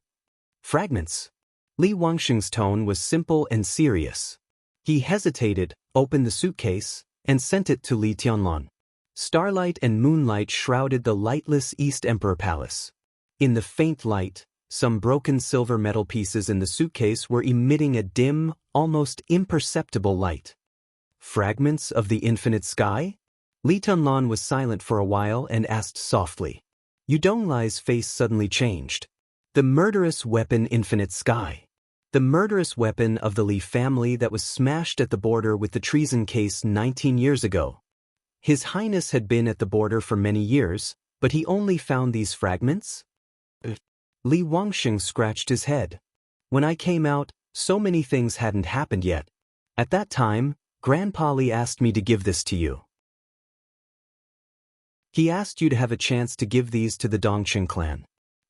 "Fragments." Li Wangsheng's tone was simple and serious. He hesitated, opened the suitcase, and sent it to Li Tianlan. Starlight and moonlight shrouded the lightless East Emperor Palace. In the faint light, some broken silver metal pieces in the suitcase were emitting a dim, almost imperceptible light. "Fragments of the infinite sky?" Li Tianlan was silent for a while and asked softly. Yu Donglai's face suddenly changed. "The murderous weapon Infinite Sky. The murderous weapon of the Li family that was smashed at the border with the treason case 19 years ago. His Highness had been at the border for many years, but he only found these fragments?" Li Wangsheng scratched his head. "When I came out, so many things hadn't happened yet. At that time, Grandpa Li asked me to give this to you. He asked you to have a chance to give these to the Dongqing clan.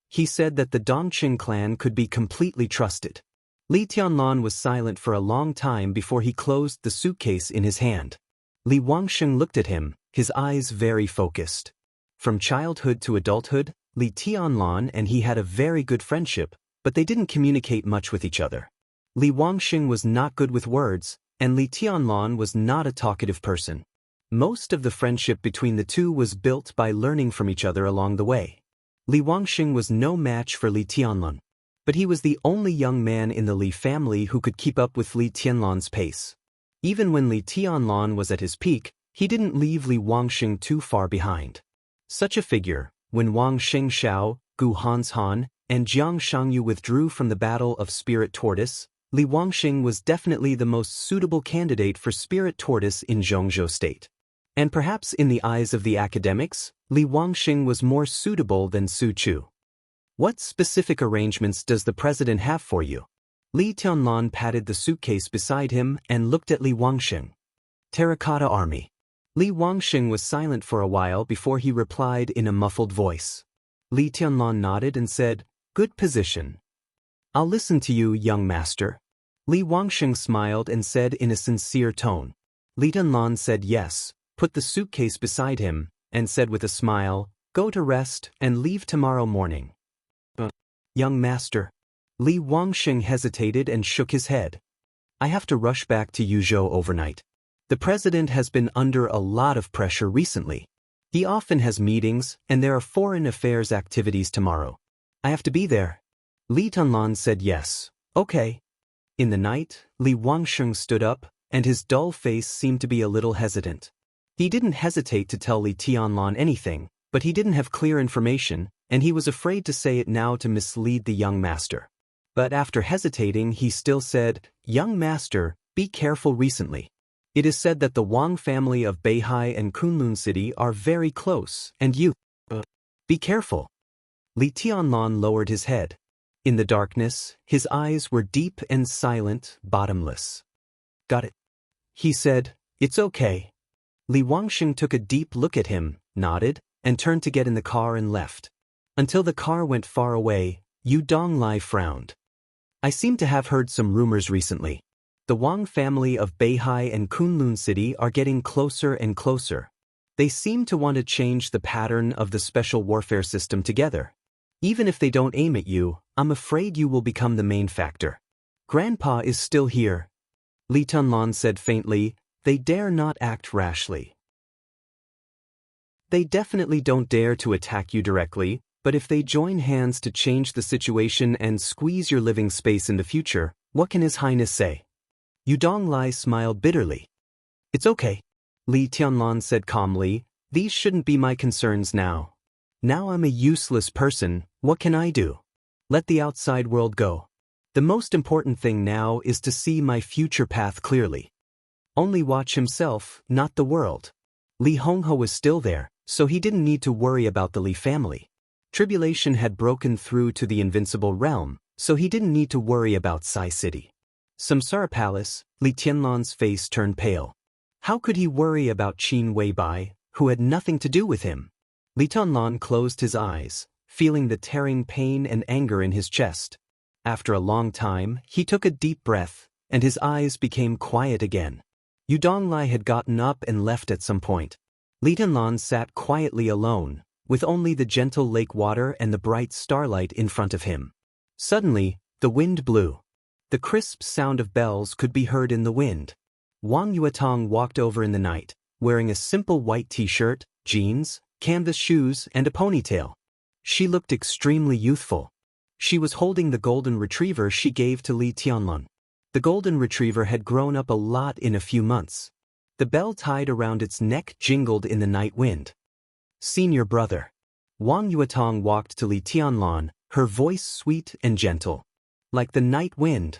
He said that the Dongqing clan could be completely trusted." Li Tianlan was silent for a long time before he closed the suitcase in his hand. Li Wangsheng looked at him, his eyes very focused. From childhood to adulthood, Li Tianlan and he had a very good friendship, but they didn't communicate much with each other. Li Wangsheng was not good with words, and Li Tianlan was not a talkative person. Most of the friendship between the two was built by learning from each other along the way. Li Wangsheng was no match for Li Tianlan, but he was the only young man in the Li family who could keep up with Li Tianlan's pace. Even when Li Tianlan was at his peak, he didn't leave Li Wangsheng too far behind. Such a figure, when Wang Shengshao, Gu Hanshan, and Jiang Shangyu withdrew from the Battle of Spirit Tortoise, Li Wangsheng was definitely the most suitable candidate for Spirit Tortoise in Zhongzhou State. And perhaps in the eyes of the academics, Li Wangsheng was more suitable than Su Chu. "What specific arrangements does the president have for you?" Li Tianlan patted the suitcase beside him and looked at Li Wangsheng. "Terracotta Army." Li Wangsheng was silent for a while before he replied in a muffled voice. Li Tianlan nodded and said, "Good position. I'll listen to you, young master." Li Wangsheng smiled and said in a sincere tone. Li Tianlan said yes, put the suitcase beside him, and said with a smile, "Go to rest and leave tomorrow morning." "Young master." Li Wangsheng hesitated and shook his head. "I have to rush back to Yuzhou overnight. The president has been under a lot of pressure recently. He often has meetings, and there are foreign affairs activities tomorrow. I have to be there." Li Tianlan said yes. "Okay." In the night, Li Wangsheng stood up, and his dull face seemed to be a little hesitant. He didn't hesitate to tell Li Tianlan anything, but he didn't have clear information, and he was afraid to say it now to mislead the young master. But after hesitating, he still said, "Young master, be careful recently. It is said that the Wang family of Beihai and Kunlun City are very close, and you be careful." Li Tianlan lowered his head. In the darkness, his eyes were deep and silent, bottomless. "Got it," he said, It's okay. Li Wangsheng took a deep look at him, nodded, and turned to get in the car and left. Until the car went far away, Yu Donglai frowned. I seem to have heard some rumors recently. The Wang family of Beihai and Kunlun City are getting closer and closer. They seem to want to change the pattern of the special warfare system together. Even if they don't aim at you, I'm afraid you will become the main factor. Grandpa is still here. Li Tunlan said faintly. They dare not act rashly. They definitely don't dare to attack you directly, but if they join hands to change the situation and squeeze your living space in the future, what can His Highness say? Yu Donglai smiled bitterly. It's okay. Li Tianlan said calmly, these shouldn't be my concerns now. Now I'm a useless person, what can I do? Let the outside world go. The most important thing now is to see my future path clearly. Only watch himself, not the world. Li Honghe was still there, so he didn't need to worry about the Li family. Tribulation had broken through to the invincible realm, so he didn't need to worry about Sai City. Samsara Palace, Li Tianlan's face turned pale. How could he worry about Qin Weibai, who had nothing to do with him? Li Tianlan closed his eyes, feeling the tearing pain and anger in his chest. After a long time, he took a deep breath, and his eyes became quiet again. Yu Donglai had gotten up and left at some point. Li Tianlan sat quietly alone, with only the gentle lake water and the bright starlight in front of him. Suddenly, the wind blew. The crisp sound of bells could be heard in the wind. Wang Yuetong walked over in the night, wearing a simple white t-shirt, jeans, canvas shoes, and a ponytail. She looked extremely youthful. She was holding the golden retriever she gave to Li Tianlan. The golden retriever had grown up a lot in a few months. The bell tied around its neck jingled in the night wind. Senior brother. Wang Yuetong walked to Li Tianlan, her voice sweet and gentle. Like the night wind.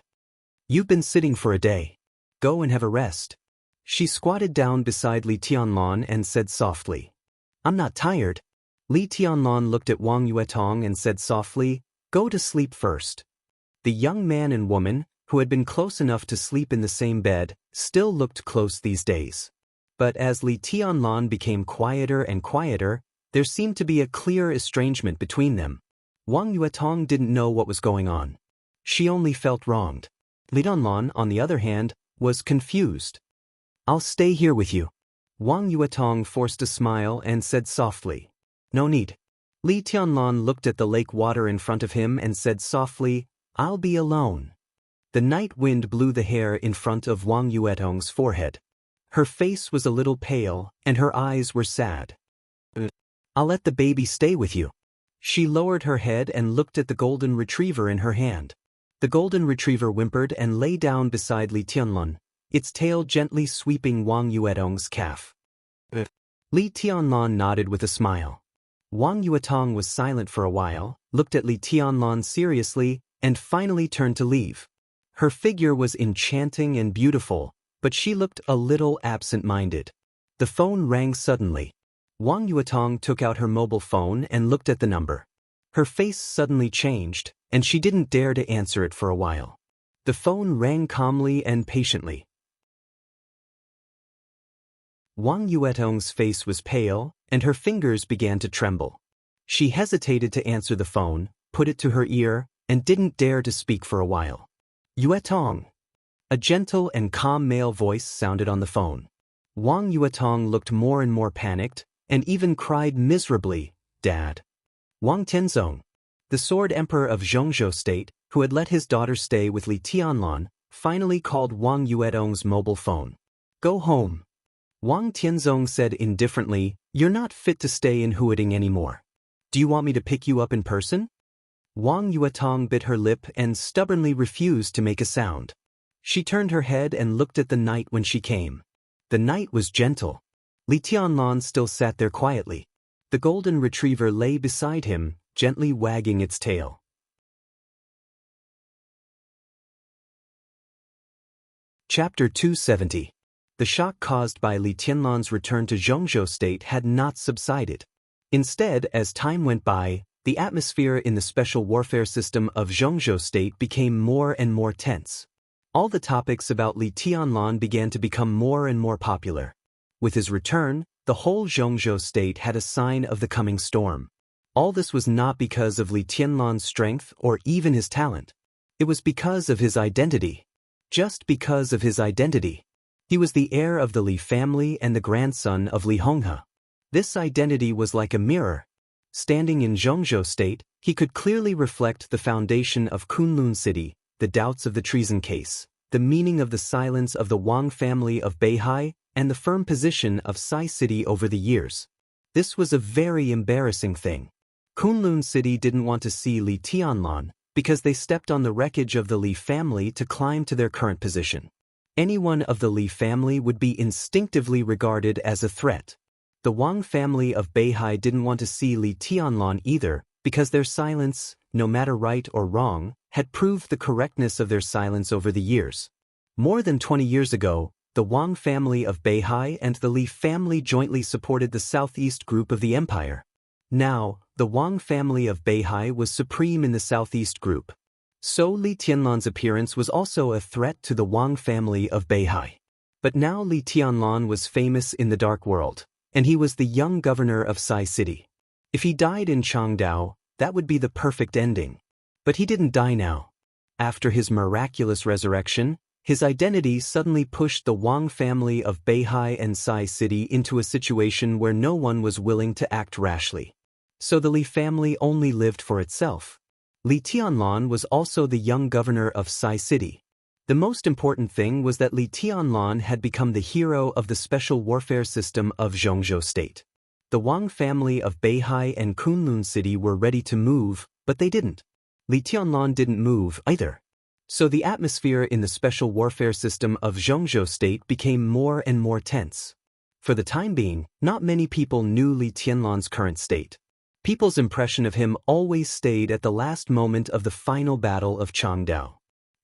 You've been sitting for a day. Go and have a rest. She squatted down beside Li Tianlan and said softly. I'm not tired. Li Tianlan looked at Wang Yuetong and said softly, go to sleep first. The young man and woman, who had been close enough to sleep in the same bed, still looked close these days. But as Li Tianlan became quieter and quieter, there seemed to be a clear estrangement between them. Wang Yuetong didn't know what was going on. She only felt wronged. Li Tianlan, on the other hand, was confused. I'll stay here with you. Wang Yuetong forced a smile and said softly. No need. Li Tianlan looked at the lake water in front of him and said softly, I'll be alone. The night wind blew the hair in front of Wang Yuetong's forehead. Her face was a little pale, and her eyes were sad. I'll let the baby stay with you. She lowered her head and looked at the golden retriever in her hand. The golden retriever whimpered and lay down beside Li Tianlan, its tail gently sweeping Wang Yuetong's calf. Li Tianlan nodded with a smile. Wang Yuetong was silent for a while, looked at Li Tianlan seriously, and finally turned to leave. Her figure was enchanting and beautiful, but she looked a little absent-minded. The phone rang suddenly. Wang Yuetong took out her mobile phone and looked at the number. Her face suddenly changed, and she didn't dare to answer it for a while. The phone rang calmly and patiently. Wang Yuetong's face was pale, and her fingers began to tremble. She hesitated to answer the phone, put it to her ear, and didn't dare to speak for a while. Yuetong. A gentle and calm male voice sounded on the phone. Wang Yuetong looked more and more panicked, and even cried miserably, Dad. Wang Tianzong, the sword emperor of Zhongzhou State, who had let his daughter stay with Li Tianlan, finally called Wang Yuetong's mobile phone. Go home. Wang Tianzong said indifferently, You're not fit to stay in Huading anymore. Do you want me to pick you up in person? Wang Yuetong bit her lip and stubbornly refused to make a sound. She turned her head and looked at the night when she came. The night was gentle. Li Tianlan still sat there quietly. The golden retriever lay beside him, gently wagging its tail. Chapter 270. The shock caused by Li Tianlan's return to Zhongzhou State had not subsided. Instead, as time went by, the atmosphere in the special warfare system of Zhongzhou State became more and more tense. All the topics about Li Tianlan began to become more and more popular. With his return, the whole Zhongzhou state had a sign of the coming storm. All this was not because of Li Tianlan's strength or even his talent. It was because of his identity. Just because of his identity. He was the heir of the Li family and the grandson of Li Honghe. This identity was like a mirror. Standing in Zhongzhou state, he could clearly reflect the foundation of Kunlun city, the doubts of the treason case, the meaning of the silence of the Wang family of Beihai, and the firm position of Sai city over the years. This was a very embarrassing thing. Kunlun city didn't want to see Li Tianlan because they stepped on the wreckage of the Li family to climb to their current position. Anyone of the Li family would be instinctively regarded as a threat. The Wang family of Beihai didn't want to see Li Tianlan either because their silence, no matter right or wrong, had proved the correctness of their silence over the years. More than 20 years ago, the Wang family of Beihai and the Li family jointly supported the southeast group of the empire. Now, the Wang family of Beihai was supreme in the southeast group. So Li Tianlan's appearance was also a threat to the Wang family of Beihai. But now Li Tianlan was famous in the dark world, and he was the young governor of Sai city. If he died in Changdao, that would be the perfect ending. But he didn't die now. After his miraculous resurrection, his identity suddenly pushed the Wang family of Beihai and Sai city into a situation where no one was willing to act rashly. So the Li family only lived for itself. Li Tianlan was also the young governor of Sai city. The most important thing was that Li Tianlan had become the hero of the special warfare system of Zhongzhou state. The Wang family of Beihai and Kunlun city were ready to move, but they didn't. Li Tianlan didn't move either. So the atmosphere in the special warfare system of Zhongzhou state became more and more tense. For the time being, not many people knew Li Tianlan's current state. People's impression of him always stayed at the last moment of the final battle of Changdao.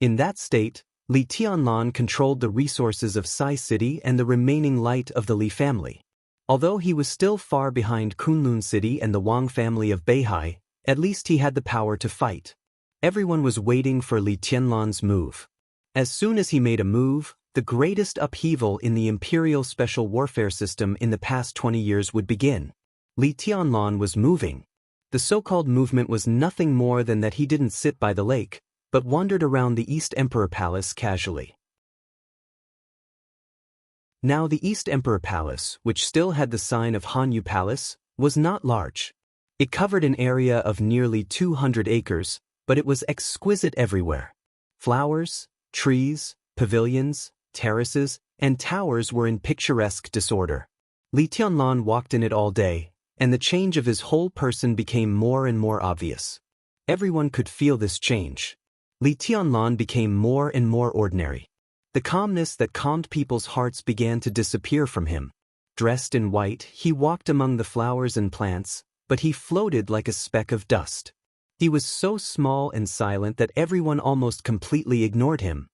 In that state, Li Tianlan controlled the resources of Sai city and the remaining light of the Li family. Although he was still far behind Kunlun city and the Wang family of Beihai, at least he had the power to fight. Everyone was waiting for Li Tianlan's move. As soon as he made a move, the greatest upheaval in the imperial special warfare system in the past 20 years would begin. Li Tianlan was moving. The so-called movement was nothing more than that he didn't sit by the lake, but wandered around the East Emperor Palace casually. Now the East Emperor Palace, which still had the sign of Hanyu Palace, was not large. It covered an area of nearly 200 acres, but it was exquisite everywhere. Flowers, trees, pavilions, terraces, and towers were in picturesque disorder. Li Tianlan walked in it all day, and the change of his whole person became more and more obvious. Everyone could feel this change. Li Tianlan became more and more ordinary. The calmness that calmed people's hearts began to disappear from him. Dressed in white, he walked among the flowers and plants, but he floated like a speck of dust. He was so small and silent that everyone almost completely ignored him.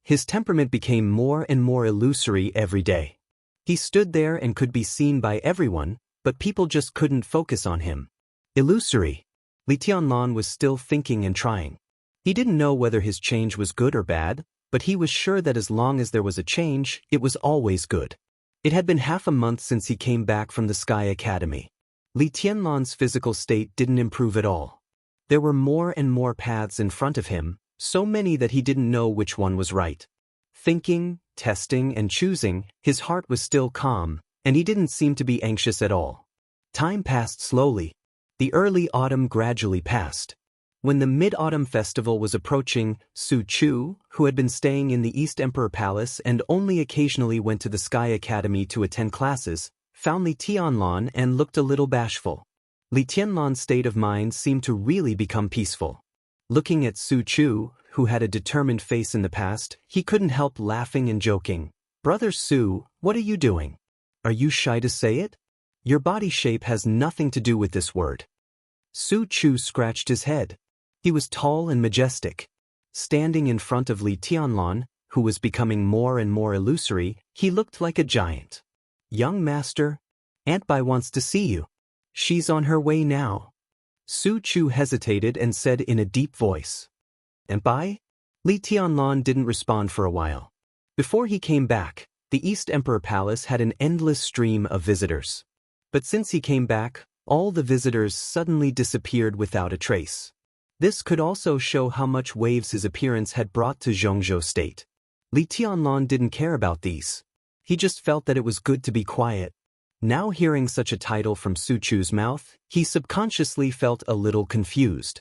His temperament became more and more illusory every day. He stood there and could be seen by everyone, but people just couldn't focus on him. Illusory. Li Tianlan was still thinking and trying. He didn't know whether his change was good or bad, but he was sure that as long as there was a change, it was always good. It had been half a month since he came back from the Sky Academy. Li Tianlan's physical state didn't improve at all. There were more and more paths in front of him, so many that he didn't know which one was right. Thinking, testing, and choosing, his heart was still calm, and he didn't seem to be anxious at all. Time passed slowly. The early autumn gradually passed. When the Mid-Autumn Festival was approaching, Su Chu, who had been staying in the East Emperor Palace and only occasionally went to the Sky Academy to attend classes, found Li Tianlan and looked a little bashful. Li Tianlan's state of mind seemed to really become peaceful. Looking at Su Chu, who had a determined face in the past, he couldn't help laughing and joking. "Brother Su, what are you doing? Are you shy to say it? Your body shape has nothing to do with this word." Su Chu scratched his head. He was tall and majestic. Standing in front of Li Tianlan, who was becoming more and more illusory, he looked like a giant. "Young master, Aunt Bai wants to see you. She's on her way now." Su Chu hesitated and said in a deep voice, "Aunt Bai? Li Tianlan didn't respond for a while. Before he came back, the East Emperor Palace had an endless stream of visitors. But since he came back, all the visitors suddenly disappeared without a trace. This could also show how much waves his appearance had brought to Zhongzhou State. Li Tianlan didn't care about these. He just felt that it was good to be quiet. Now hearing such a title from Su Chu's mouth, he subconsciously felt a little confused.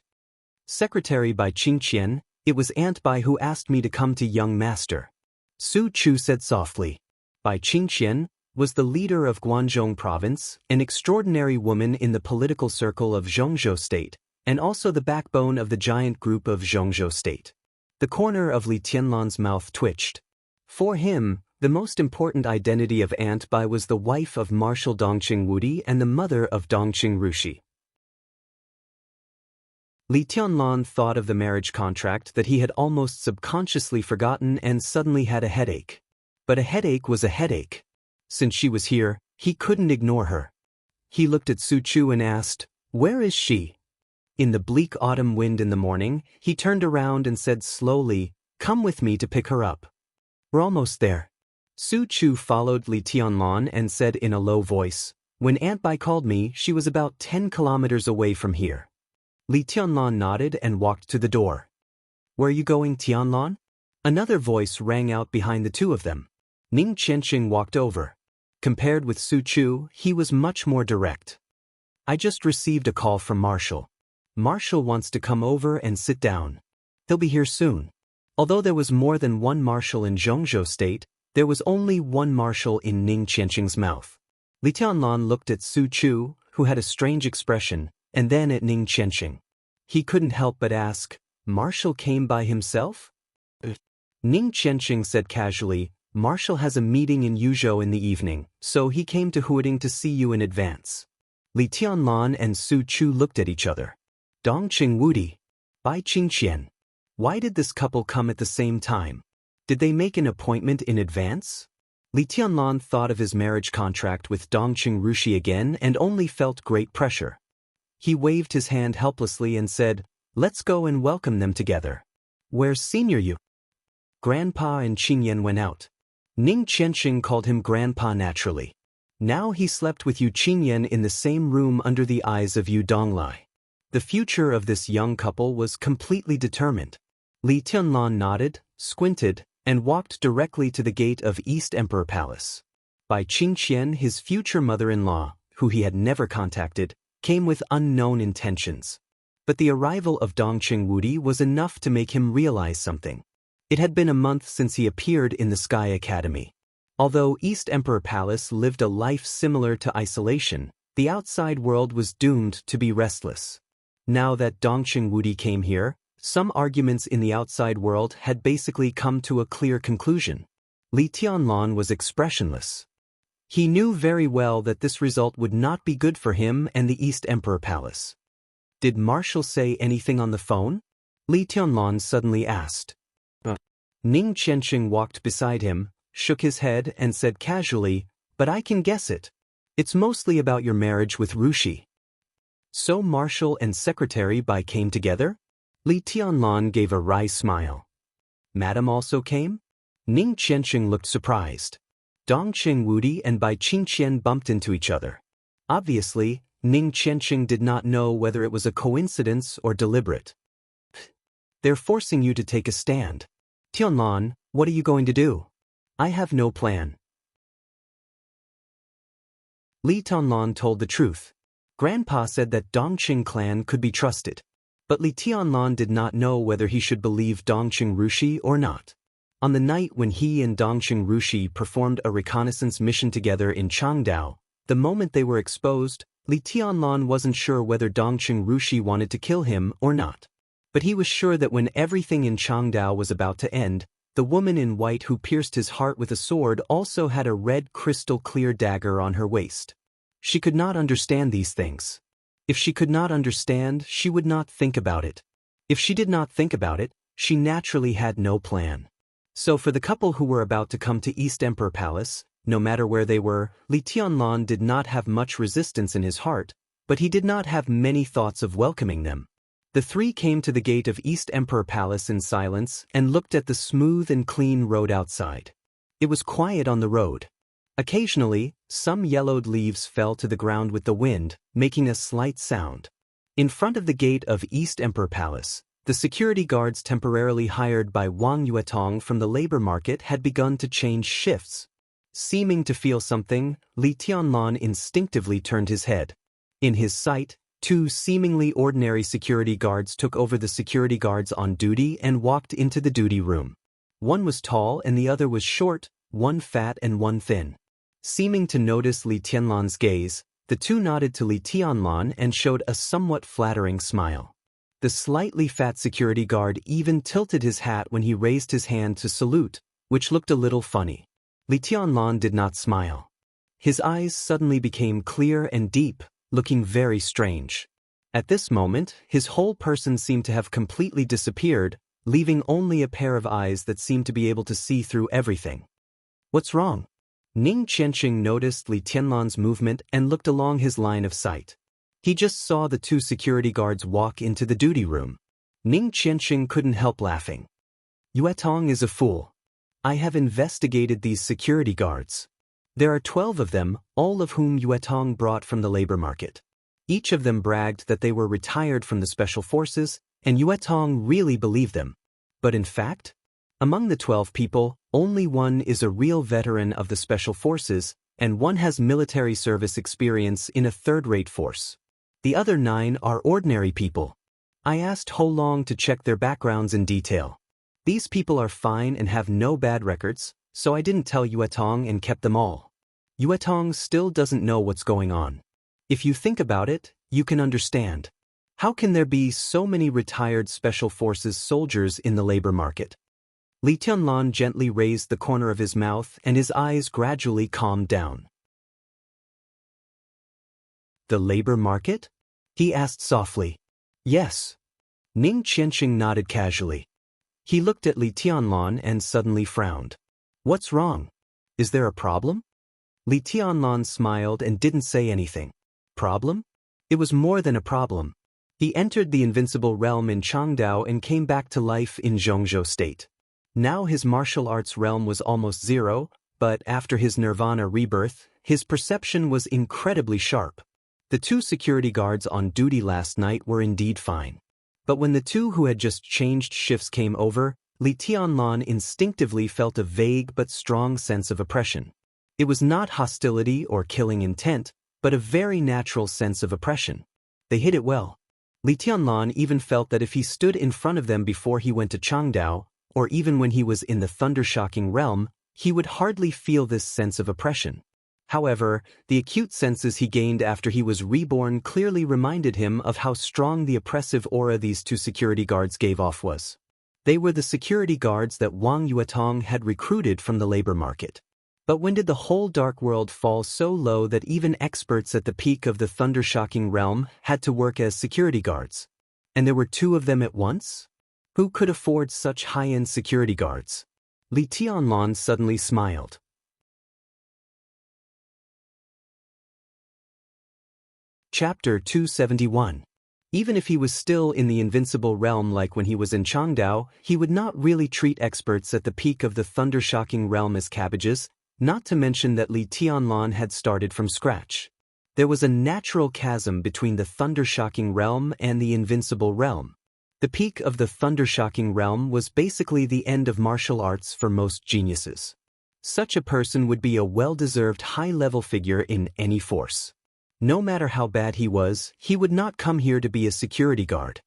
Secretary by Qingqian, it was Aunt Bai who asked me to come to young master. Su Chu said softly. Bai Qingqian was the leader of Guangdong province, an extraordinary woman in the political circle of Zhongzhou State, and also the backbone of the giant group of Zhongzhou State. The corner of Li Tianlan's mouth twitched. For him, the most important identity of Aunt Bai was the wife of Marshal Dongqing Wudi and the mother of Dongqing Rushi. Li Tianlan thought of the marriage contract that he had almost subconsciously forgotten and suddenly had a headache. But a headache was a headache. Since she was here, he couldn't ignore her. He looked at Su Chu and asked, "Where is she?" In the bleak autumn wind in the morning, he turned around and said slowly, "Come with me to pick her up." "We're almost there." Su Chu followed Li Tianlan and said in a low voice, "When Aunt Bai called me, she was about 10 kilometers away from here." Li Tianlan nodded and walked to the door. "Where are you going, Tianlan?" Another voice rang out behind the two of them. Ning Qianqing walked over. Compared with Su Chu, he was much more direct. "I just received a call from Marshal. Marshal wants to come over and sit down. He'll be here soon." Although there was more than one marshal in Zhongzhou State, there was only one marshal in Ning Qianqing's mouth. Li Tianlan looked at Su Chu, who had a strange expression, and then at Ning Qianqing. He couldn't help but ask, "Marshal came by himself?" Ning Qianqing said casually, "Marshal has a meeting in Yuzhou in the evening, so he came to Huading to see you in advance." Li Tianlan and Su Chu looked at each other. Dongqing Wudi, Bai Qingqian. Why did this couple come at the same time? Did they make an appointment in advance? Li Tianlan thought of his marriage contract with Dongqing Rushi again and only felt great pressure. He waved his hand helplessly and said, "Let's go and welcome them together." "Where's Senior Yu?" Grandpa and Qingyan went out. Ning Qianqing called him Grandpa naturally. Now he slept with Yu Qingyan in the same room under the eyes of Yu Donglai. The future of this young couple was completely determined. Li Tianlan nodded, squinted, and walked directly to the gate of East Emperor Palace. Bai Qingqian, his future mother-in-law, who he had never contacted, came with unknown intentions. But the arrival of Dongqing Wudi was enough to make him realize something. It had been a month since he appeared in the Sky Academy. Although East Emperor Palace lived a life similar to isolation, the outside world was doomed to be restless. Now that Dongqing Wudi came here, some arguments in the outside world had basically come to a clear conclusion. Li Tianlan was expressionless. He knew very well that this result would not be good for him and the East Emperor Palace. "Did Marshal say anything on the phone?" Li Tianlan suddenly asked. Ning Qianqing walked beside him, shook his head and said casually, "But I can guess it. It's mostly about your marriage with Rushi." "So Marshal and Secretary Bai came together?" Li Tianlan gave a wry smile. "Madam also came?" Ning Qianqing looked surprised. Dongqing Wudi and Bai Qingqian bumped into each other. Obviously, Ning Qianqing did not know whether it was a coincidence or deliberate. "They're forcing you to take a stand. Tianlan, what are you going to do?" "I have no plan." Li Tianlan told the truth. Grandpa said that Dongqing clan could be trusted. But Li Tianlan did not know whether he should believe Dongqing Rushi or not. On the night when he and Dongqing Rushi performed a reconnaissance mission together in Changdao, the moment they were exposed, Li Tianlan wasn't sure whether Dongqing Rushi wanted to kill him or not. But he was sure that when everything in Changdao was about to end, the woman in white who pierced his heart with a sword also had a red crystal-clear dagger on her waist. She could not understand these things. If she could not understand, she would not think about it. If she did not think about it, she naturally had no plan. So for the couple who were about to come to East Emperor Palace, no matter where they were, Li Tianlan did not have much resistance in his heart, but he did not have many thoughts of welcoming them. The three came to the gate of East Emperor Palace in silence and looked at the smooth and clean road outside. It was quiet on the road. Occasionally, some yellowed leaves fell to the ground with the wind, making a slight sound. In front of the gate of East Emperor Palace, the security guards temporarily hired by Wang Yuetong from the labor market had begun to change shifts. Seeming to feel something, Li Tianlan instinctively turned his head. In his sight, two seemingly ordinary security guards took over the security guards on duty and walked into the duty room. One was tall and the other was short, one fat and one thin. Seeming to notice Li Tianlan's gaze, the two nodded to Li Tianlan and showed a somewhat flattering smile. The slightly fat security guard even tilted his hat when he raised his hand to salute, which looked a little funny. Li Tianlan did not smile. His eyes suddenly became clear and deep, looking very strange. At this moment, his whole person seemed to have completely disappeared, leaving only a pair of eyes that seemed to be able to see through everything. "What's wrong?" Ning Qianxing noticed Li Tianlan's movement and looked along his line of sight. He just saw the two security guards walk into the duty room. Ning Qianxing couldn't help laughing. "Yuetong is a fool. I have investigated these security guards. There are 12 of them, all of whom Yuetong brought from the labor market. Each of them bragged that they were retired from the special forces, and Yuetong really believed them. But in fact, among the 12 people, only one is a real veteran of the special forces, and one has military service experience in a third-rate force. The other 9 are ordinary people. I asked Ho Long to check their backgrounds in detail. These people are fine and have no bad records, so I didn't tell Yuetong and kept them all. Yuetong still doesn't know what's going on. If you think about it, you can understand. How can there be so many retired special forces soldiers in the labor market?" Li Tianlan gently raised the corner of his mouth and his eyes gradually calmed down. "The labor market?" he asked softly. "Yes." Ning Qianxing nodded casually. He looked at Li Tianlan and suddenly frowned. "What's wrong? Is there a problem?" Li Tianlan smiled and didn't say anything. Problem? It was more than a problem. He entered the invincible realm in Changdao and came back to life in Zhongzhou State. Now his martial arts realm was almost zero, but after his nirvana rebirth, his perception was incredibly sharp. The two security guards on duty last night were indeed fine. But when the two who had just changed shifts came over, Li Tianlan instinctively felt a vague but strong sense of oppression. It was not hostility or killing intent, but a very natural sense of oppression. They hid it well. Li Tianlan even felt that if he stood in front of them before he went to Changdao, or even when he was in the thunder-shocking realm, he would hardly feel this sense of oppression. However, the acute senses he gained after he was reborn clearly reminded him of how strong the oppressive aura these two security guards gave off was. They were the security guards that Wang Yuetong had recruited from the labor market. But when did the whole dark world fall so low that even experts at the peak of the thunder-shocking realm had to work as security guards? And there were 2 of them at once? Who could afford such high-end security guards? Li Tianlan suddenly smiled. Chapter 271. Even if he was still in the invincible realm like when he was in Changdao, he would not really treat experts at the peak of the thunder-shocking realm as cabbages, not to mention that Li Tianlan had started from scratch. There was a natural chasm between the thunder-shocking realm and the invincible realm. The peak of the thunder-shocking realm was basically the end of martial arts for most geniuses. Such a person would be a well-deserved high-level figure in any force. No matter how bad he was, he would not come here to be a security guard.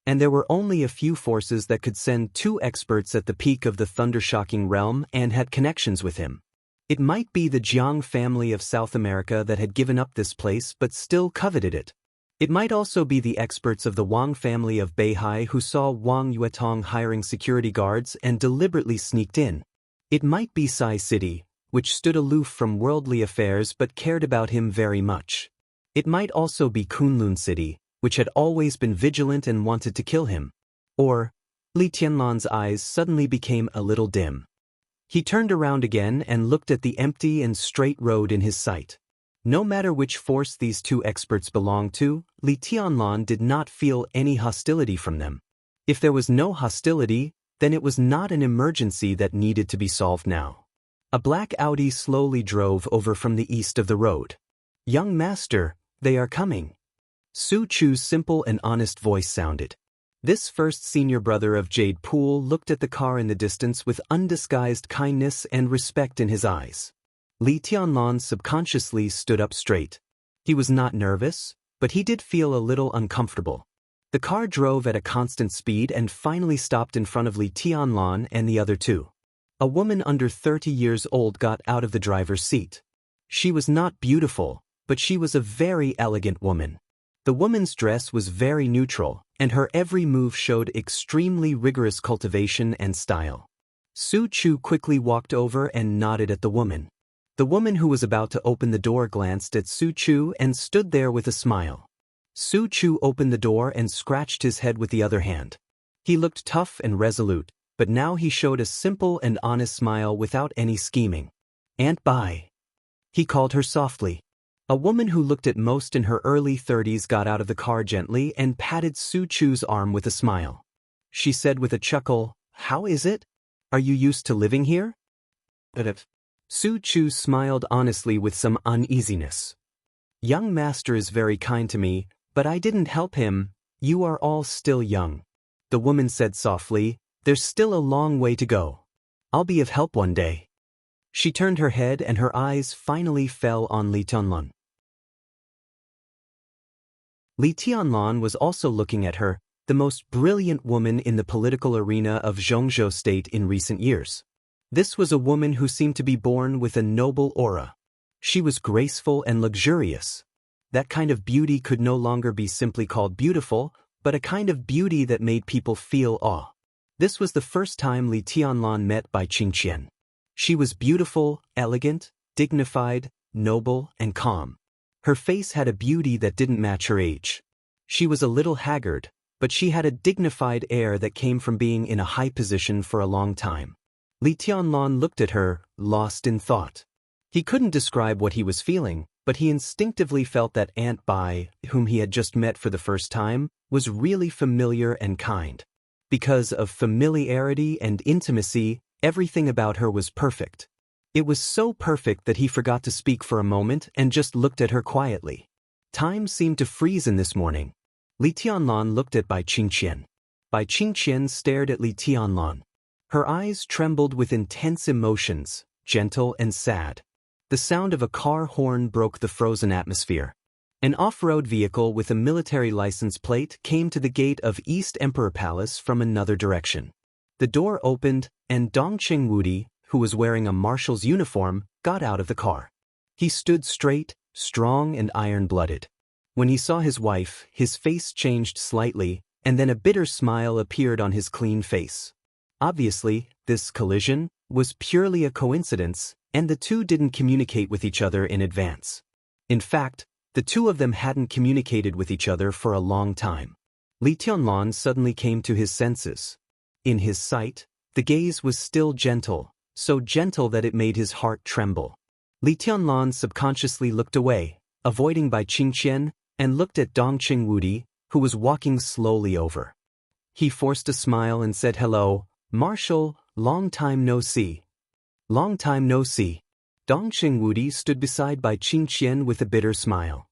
And there were only a few forces that could send 2 experts at the peak of the thunder-shocking realm and had connections with him. It might be the Jiang family of South America that had given up this place but still coveted it. It might also be the experts of the Wang family of Beihai who saw Wang Yuetong hiring security guards and deliberately sneaked in. It might be Sai City, which stood aloof from worldly affairs but cared about him very much. It might also be Kunlun City, which had always been vigilant and wanted to kill him. Or, Li Tianlan's eyes suddenly became a little dim. He turned around again and looked at the empty and straight road in his sight. No matter which force these two experts belonged to, Li Tianlan did not feel any hostility from them. If there was no hostility, then it was not an emergency that needed to be solved now. A black Audi slowly drove over from the east of the road. "Young master, they are coming." Su Chu's simple and honest voice sounded. This first senior brother of Jade Pool looked at the car in the distance with undisguised kindness and respect in his eyes. Li Tianlan subconsciously stood up straight. He was not nervous, but he did feel a little uncomfortable. The car drove at a constant speed and finally stopped in front of Li Tianlan and the other two. A woman under 30 years old got out of the driver's seat. She was not beautiful, but she was a very elegant woman. The woman's dress was very neutral, and her every move showed extremely rigorous cultivation and style. Su Chu quickly walked over and nodded at the woman. The woman who was about to open the door glanced at Su Chu and stood there with a smile. Su Chu opened the door and scratched his head with the other hand. He looked tough and resolute, but now he showed a simple and honest smile without any scheming. "Aunt Bai." He called her softly. A woman who looked at most in her early 30s got out of the car gently and patted Su Chu's arm with a smile. She said with a chuckle, "How is it? Are you used to living here?" Su Chu smiled honestly with some uneasiness. "Young master is very kind to me, but I didn't help him. You are all still young." The woman said softly, "There's still a long way to go. I'll be of help one day." She turned her head and her eyes finally fell on Li Tianlan. Li Tianlan was also looking at her, the most brilliant woman in the political arena of Zhongzhou State in recent years. This was a woman who seemed to be born with a noble aura. She was graceful and luxurious. That kind of beauty could no longer be simply called beautiful, but a kind of beauty that made people feel awe. This was the first time Li Tianlan met Bai Qingqian. She was beautiful, elegant, dignified, noble, and calm. Her face had a beauty that didn't match her age. She was a little haggard, but she had a dignified air that came from being in a high position for a long time. Li Tianlan looked at her, lost in thought. He couldn't describe what he was feeling, but he instinctively felt that Aunt Bai, whom he had just met for the first time, was really familiar and kind. Because of familiarity and intimacy, everything about her was perfect. It was so perfect that he forgot to speak for a moment and just looked at her quietly. Time seemed to freeze in this morning. Li Tianlan looked at Bai Qingqian. Bai Qingqian stared at Li Tianlan. Her eyes trembled with intense emotions, gentle and sad. The sound of a car horn broke the frozen atmosphere. An off-road vehicle with a military license plate came to the gate of East Emperor Palace from another direction. The door opened, and Dongqing Wudi, who was wearing a marshal's uniform, got out of the car. He stood straight, strong and iron-blooded. When he saw his wife, his face changed slightly, and then a bitter smile appeared on his clean face. Obviously, this collision was purely a coincidence, and the two didn't communicate with each other in advance. In fact, the two of them hadn't communicated with each other for a long time. Li Tianlan suddenly came to his senses. In his sight, the gaze was still gentle, so gentle that it made his heart tremble. Li Tianlan subconsciously looked away, avoiding Bai Qingqian, and looked at Dongqing Wudi, who was walking slowly over. He forced a smile and said, "Hello, Marshal, long time no see." "Long time no see." Dongqing Wudi stood beside Bai Qingqian with a bitter smile.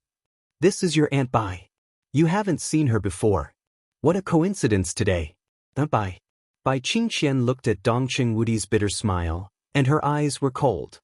"This is your Aunt Bai. You haven't seen her before. What a coincidence today." Bai. Bai Qingqian looked at Dongqing Wudi's bitter smile, and her eyes were cold.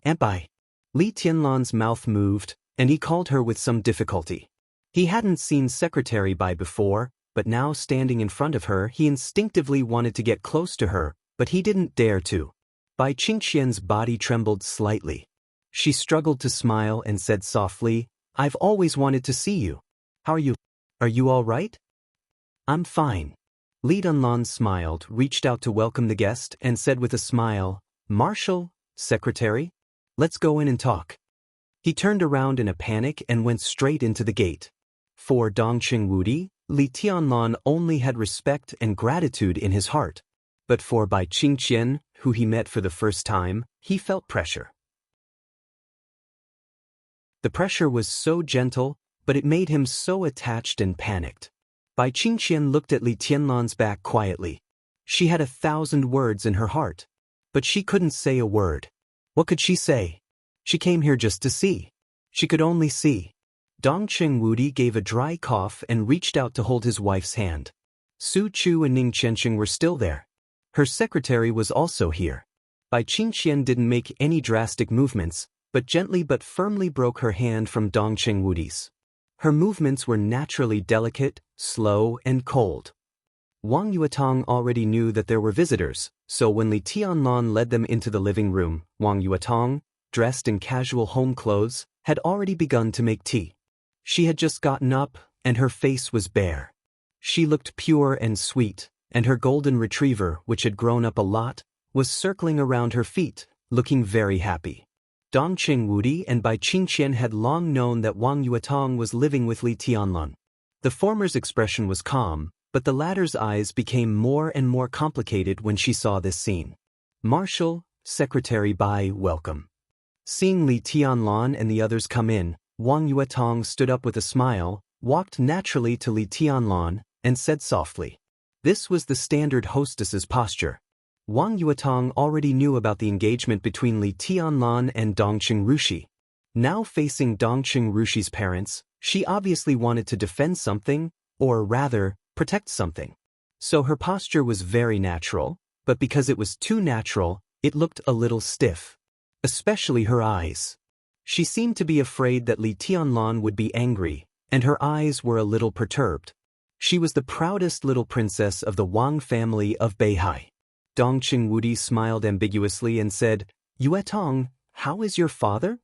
"Aunt Bai." Li Tianlan's mouth moved, and he called her with some difficulty. He hadn't seen Secretary Bai before, but now standing in front of her he instinctively wanted to get close to her, but he didn't dare to. Bai Qingqian's body trembled slightly. She struggled to smile and said softly, "I've always wanted to see you. How are you? Are you all right?" "I'm fine." Li Tianlan smiled, reached out to welcome the guest, and said with a smile, "Marshal, Secretary, let's go in and talk." He turned around in a panic and went straight into the gate. For Dongqing Wudi, Li Tianlan only had respect and gratitude in his heart. But for Bai Qingqian, who he met for the first time, he felt pressure. The pressure was so gentle, but it made him so attached and panicked. Bai Qingqian looked at Li Tianlan's back quietly. She had 1,000 words in her heart. But she couldn't say a word. What could she say? She came here just to see. She could only see. Dongqing Wudi gave a dry cough and reached out to hold his wife's hand. Su Chu and Ning Qianqing were still there. Her secretary was also here. Bai Qingqian didn't make any drastic movements, but gently but firmly broke her hand from Dongqing Wudi's. Her movements were naturally delicate, slow, and cold. Wang Yuetong already knew that there were visitors, so when Li Tianlan led them into the living room, Wang Yuetong, dressed in casual home clothes, had already begun to make tea. She had just gotten up, and her face was bare. She looked pure and sweet, and her golden retriever, which had grown up a lot, was circling around her feet, looking very happy. Dongqing Wudi and Bai Qingqian had long known that Wang Yuetong was living with Li Tianlan. The former's expression was calm, but the latter's eyes became more and more complicated when she saw this scene. Marshal, Secretary Bai, welcome. Seeing Li Tianlan and the others come in, Wang Yuetong stood up with a smile, walked naturally to Li Tianlan, and said softly. This was the standard hostess's posture. Wang Yuetong already knew about the engagement between Li Tianlan and Dongqing Rushi. Now facing Dongqing Rushi's parents, she obviously wanted to defend something, or rather, protect something. So her posture was very natural, but because it was too natural, it looked a little stiff. Especially her eyes. She seemed to be afraid that Li Tianlan would be angry, and her eyes were a little perturbed. She was the proudest little princess of the Wang family of Beihai. Dongqing Wudi smiled ambiguously and said, Yuetong, how is your father?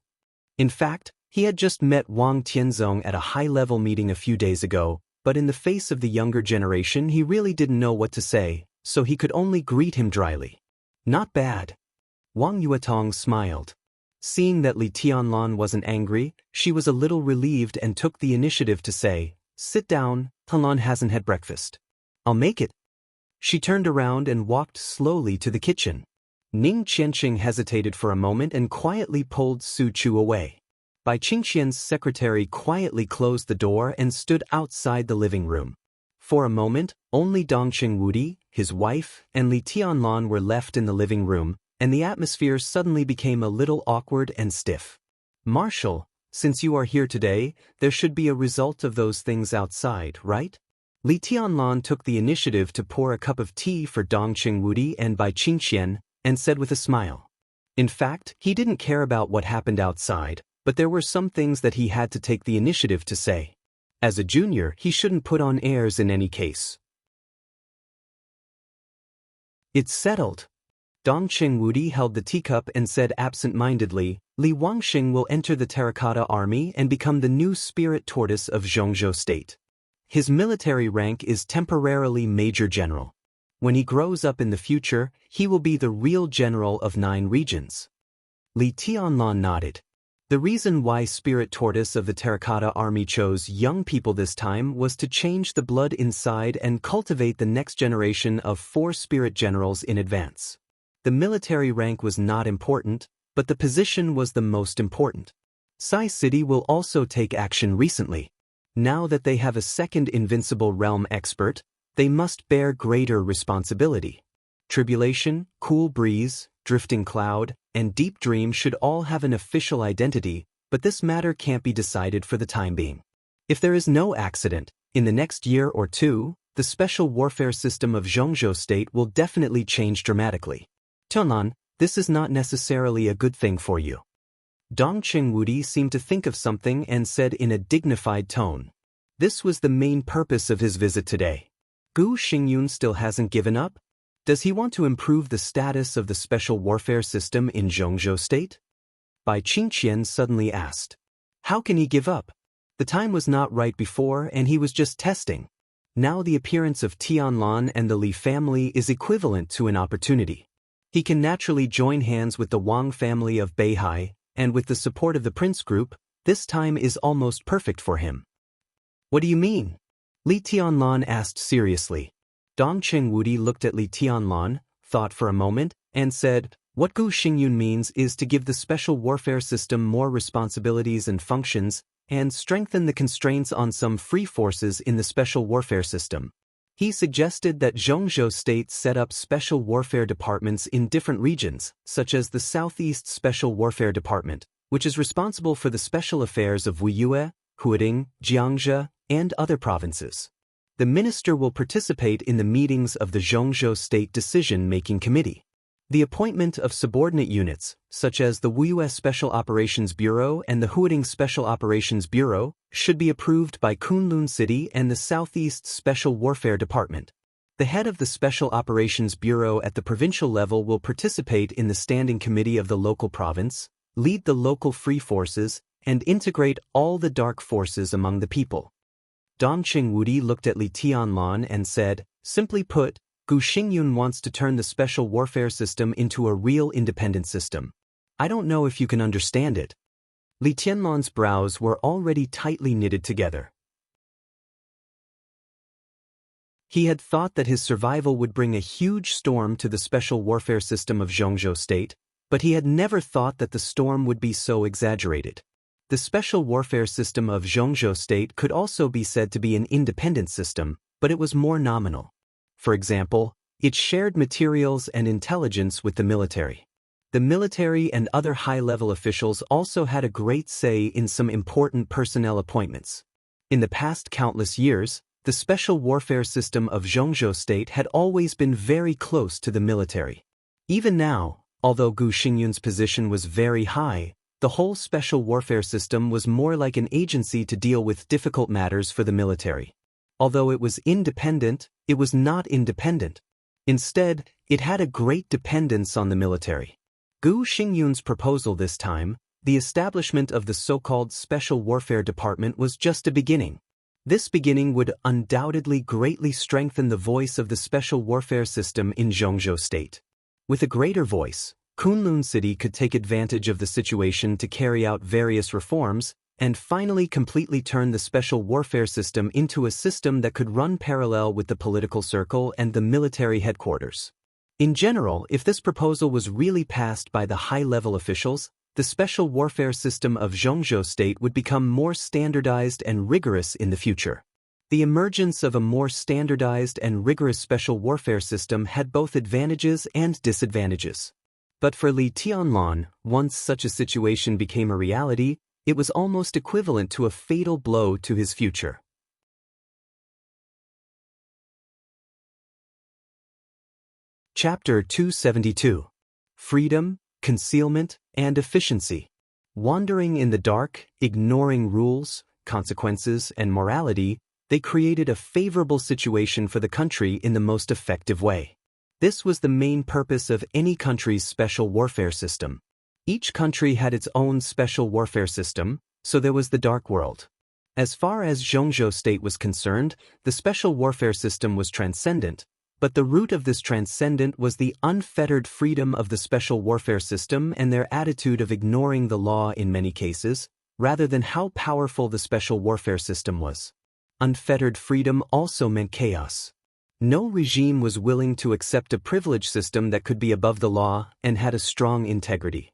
In fact, he had just met Wang Tianzong at a high-level meeting a few days ago, but in the face of the younger generation he really didn't know what to say, so he could only greet him dryly. Not bad. Wang Yuetong smiled. Seeing that Li Tianlan wasn't angry, she was a little relieved and took the initiative to say, Sit down, Tianlan hasn't had breakfast. I'll make it. She turned around and walked slowly to the kitchen. Ning Qianqing hesitated for a moment and quietly pulled Su Chu away. Bai Qingqian's secretary quietly closed the door and stood outside the living room. For a moment, only Dongqing Wudi, his wife, and Li Tianlan were left in the living room, and the atmosphere suddenly became a little awkward and stiff. Marshal, since you are here today, there should be a result of those things outside, right? Li Tianlan took the initiative to pour a cup of tea for Dongqing Wudi and Bai Qingqian, and said with a smile. In fact, he didn't care about what happened outside, but there were some things that he had to take the initiative to say. As a junior, he shouldn't put on airs in any case. It's settled. Dongqing Wudi held the teacup and said absent-mindedly, Li Wangxing will enter the Terracotta Army and become the new spirit tortoise of Zhongzhou State. His military rank is temporarily Major General. When he grows up in the future, he will be the real general of 9 regions. Li Tianlan nodded. The reason why Spirit Tortoise of the Terracotta Army chose young people this time was to change the blood inside and cultivate the next generation of 4 spirit generals in advance. The military rank was not important, but the position was the most important. Sai City will also take action recently. Now that they have a second invincible realm expert, they must bear greater responsibility. Tribulation, Cool Breeze, Drifting Cloud, and Deep Dream should all have an official identity, but this matter can't be decided for the time being. If there is no accident, in the next year or 2, the special warfare system of Zhongzhou State will definitely change dramatically. Tianlan, this is not necessarily a good thing for you. Dongqing Wudi seemed to think of something and said in a dignified tone. This was the main purpose of his visit today. Gu Xingyun still hasn't given up? Does he want to improve the status of the special warfare system in Zhongzhou State? Bai Qingqian suddenly asked. How can he give up? The time was not right before and he was just testing. Now the appearance of Tianlan and the Li family is equivalent to an opportunity. He can naturally join hands with the Wang family of Beihai, and with the support of the Prince Group, this time is almost perfect for him. What do you mean? Li Tianlan asked seriously. Dongqing Wudi looked at Li Tianlan, thought for a moment, and said, What Gu Xingyun means is to give the special warfare system more responsibilities and functions, and strengthen the constraints on some free forces in the special warfare system. He suggested that Zhongzhou State set up special warfare departments in different regions, such as the Southeast Special Warfare Department, which is responsible for the special affairs of Wuyue, Huading, Jiangxia, and other provinces. The minister will participate in the meetings of the Zhongzhou State Decision-Making Committee. The appointment of subordinate units, such as the Wuyue Special Operations Bureau and the Huading Special Operations Bureau, should be approved by Kunlun City and the Southeast Special Warfare Department. The head of the Special Operations Bureau at the provincial level will participate in the Standing Committee of the local province, lead the local free forces, and integrate all the dark forces among the people. Dong Qingwudi looked at Li Tianlan and said, "Simply put, Gu Xingyun wants to turn the special warfare system into a real independent system. I don't know if you can understand it." Li Tianlan's brows were already tightly knitted together. He had thought that his survival would bring a huge storm to the special warfare system of Zhongzhou State, but he had never thought that the storm would be so exaggerated. The special warfare system of Zhongzhou State could also be said to be an independent system, but it was more nominal. For example, it shared materials and intelligence with the military. The military and other high-level officials also had a great say in some important personnel appointments. In the past countless years, the special warfare system of Zhongzhou State had always been very close to the military. Even now, although Gu Xingyun's position was very high, the whole special warfare system was more like an agency to deal with difficult matters for the military. Although it was independent, it was not independent. Instead, it had a great dependence on the military. Gu Xingyun's proposal this time, the establishment of the so-called Special Warfare Department, was just a beginning. This beginning would undoubtedly greatly strengthen the voice of the special warfare system in Zhongzhou State. With a greater voice, Kunlun City could take advantage of the situation to carry out various reforms, and finally completely turn the special warfare system into a system that could run parallel with the political circle and the military headquarters. In general, if this proposal was really passed by the high-level officials, the special warfare system of Zhongzhou State would become more standardized and rigorous in the future. The emergence of a more standardized and rigorous special warfare system had both advantages and disadvantages. But for Li Tianlan, once such a situation became a reality, it was almost equivalent to a fatal blow to his future. Chapter 272. Freedom, Concealment, and Efficiency. Wandering in the dark, ignoring rules, consequences, and morality, they created a favorable situation for the country in the most effective way. This was the main purpose of any country's special warfare system. Each country had its own special warfare system, so there was the dark world. As far as Zhongzhou State was concerned, the special warfare system was transcendent, but the root of this transcendent was the unfettered freedom of the special warfare system and their attitude of ignoring the law in many cases, rather than how powerful the special warfare system was. Unfettered freedom also meant chaos. No regime was willing to accept a privilege system that could be above the law and had a strong integrity.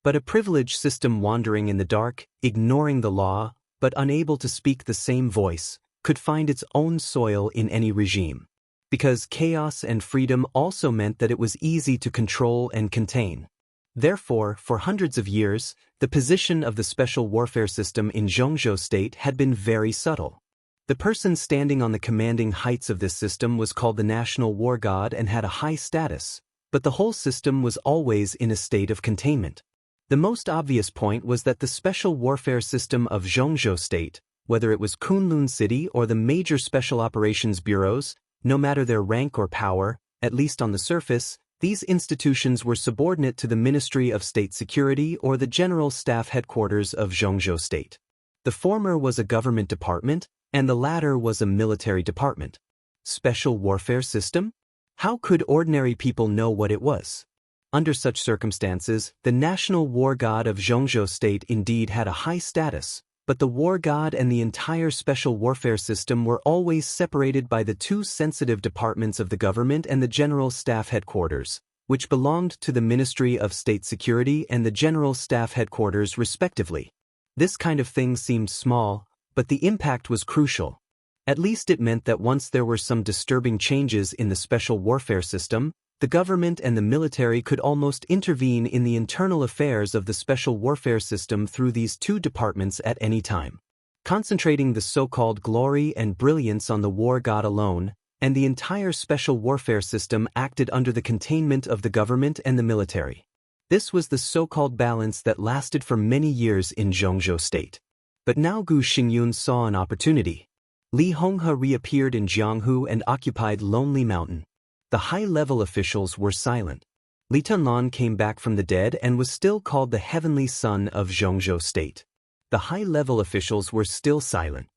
But a privileged system wandering in the dark, ignoring the law, but unable to speak the same voice, could find its own soil in any regime. Because chaos and freedom also meant that it was easy to control and contain. Therefore, for hundreds of years, the position of the special warfare system in Zhongzhou State had been very subtle. The person standing on the commanding heights of this system was called the national war god and had a high status, but the whole system was always in a state of containment. The most obvious point was that the special warfare system of Zhongzhou State, whether it was Kunlun City or the major special operations bureaus, no matter their rank or power, at least on the surface, these institutions were subordinate to the Ministry of State Security or the General Staff Headquarters of Zhongzhou State. The former was a government department, and the latter was a military department. Special warfare system? How could ordinary people know what it was? Under such circumstances, the national war god of Zhongzhou State indeed had a high status, but the war god and the entire special warfare system were always separated by the two sensitive departments of the government and the General Staff Headquarters, which belonged to the Ministry of State Security and the General Staff Headquarters respectively. This kind of thing seemed small, but the impact was crucial. At least it meant that once there were some disturbing changes in the special warfare system, the government and the military could almost intervene in the internal affairs of the special warfare system through these two departments at any time. Concentrating the so-called glory and brilliance on the war god alone, and the entire special warfare system acted under the containment of the government and the military. This was the so-called balance that lasted for many years in Zhongzhou state. But now Gu Xingyun saw an opportunity. Li Honghe reappeared in Jianghu and occupied Lonely Mountain. The high-level officials were silent. Li Tianlan came back from the dead and was still called the Heavenly Son of Zhongzhou state. The high-level officials were still silent.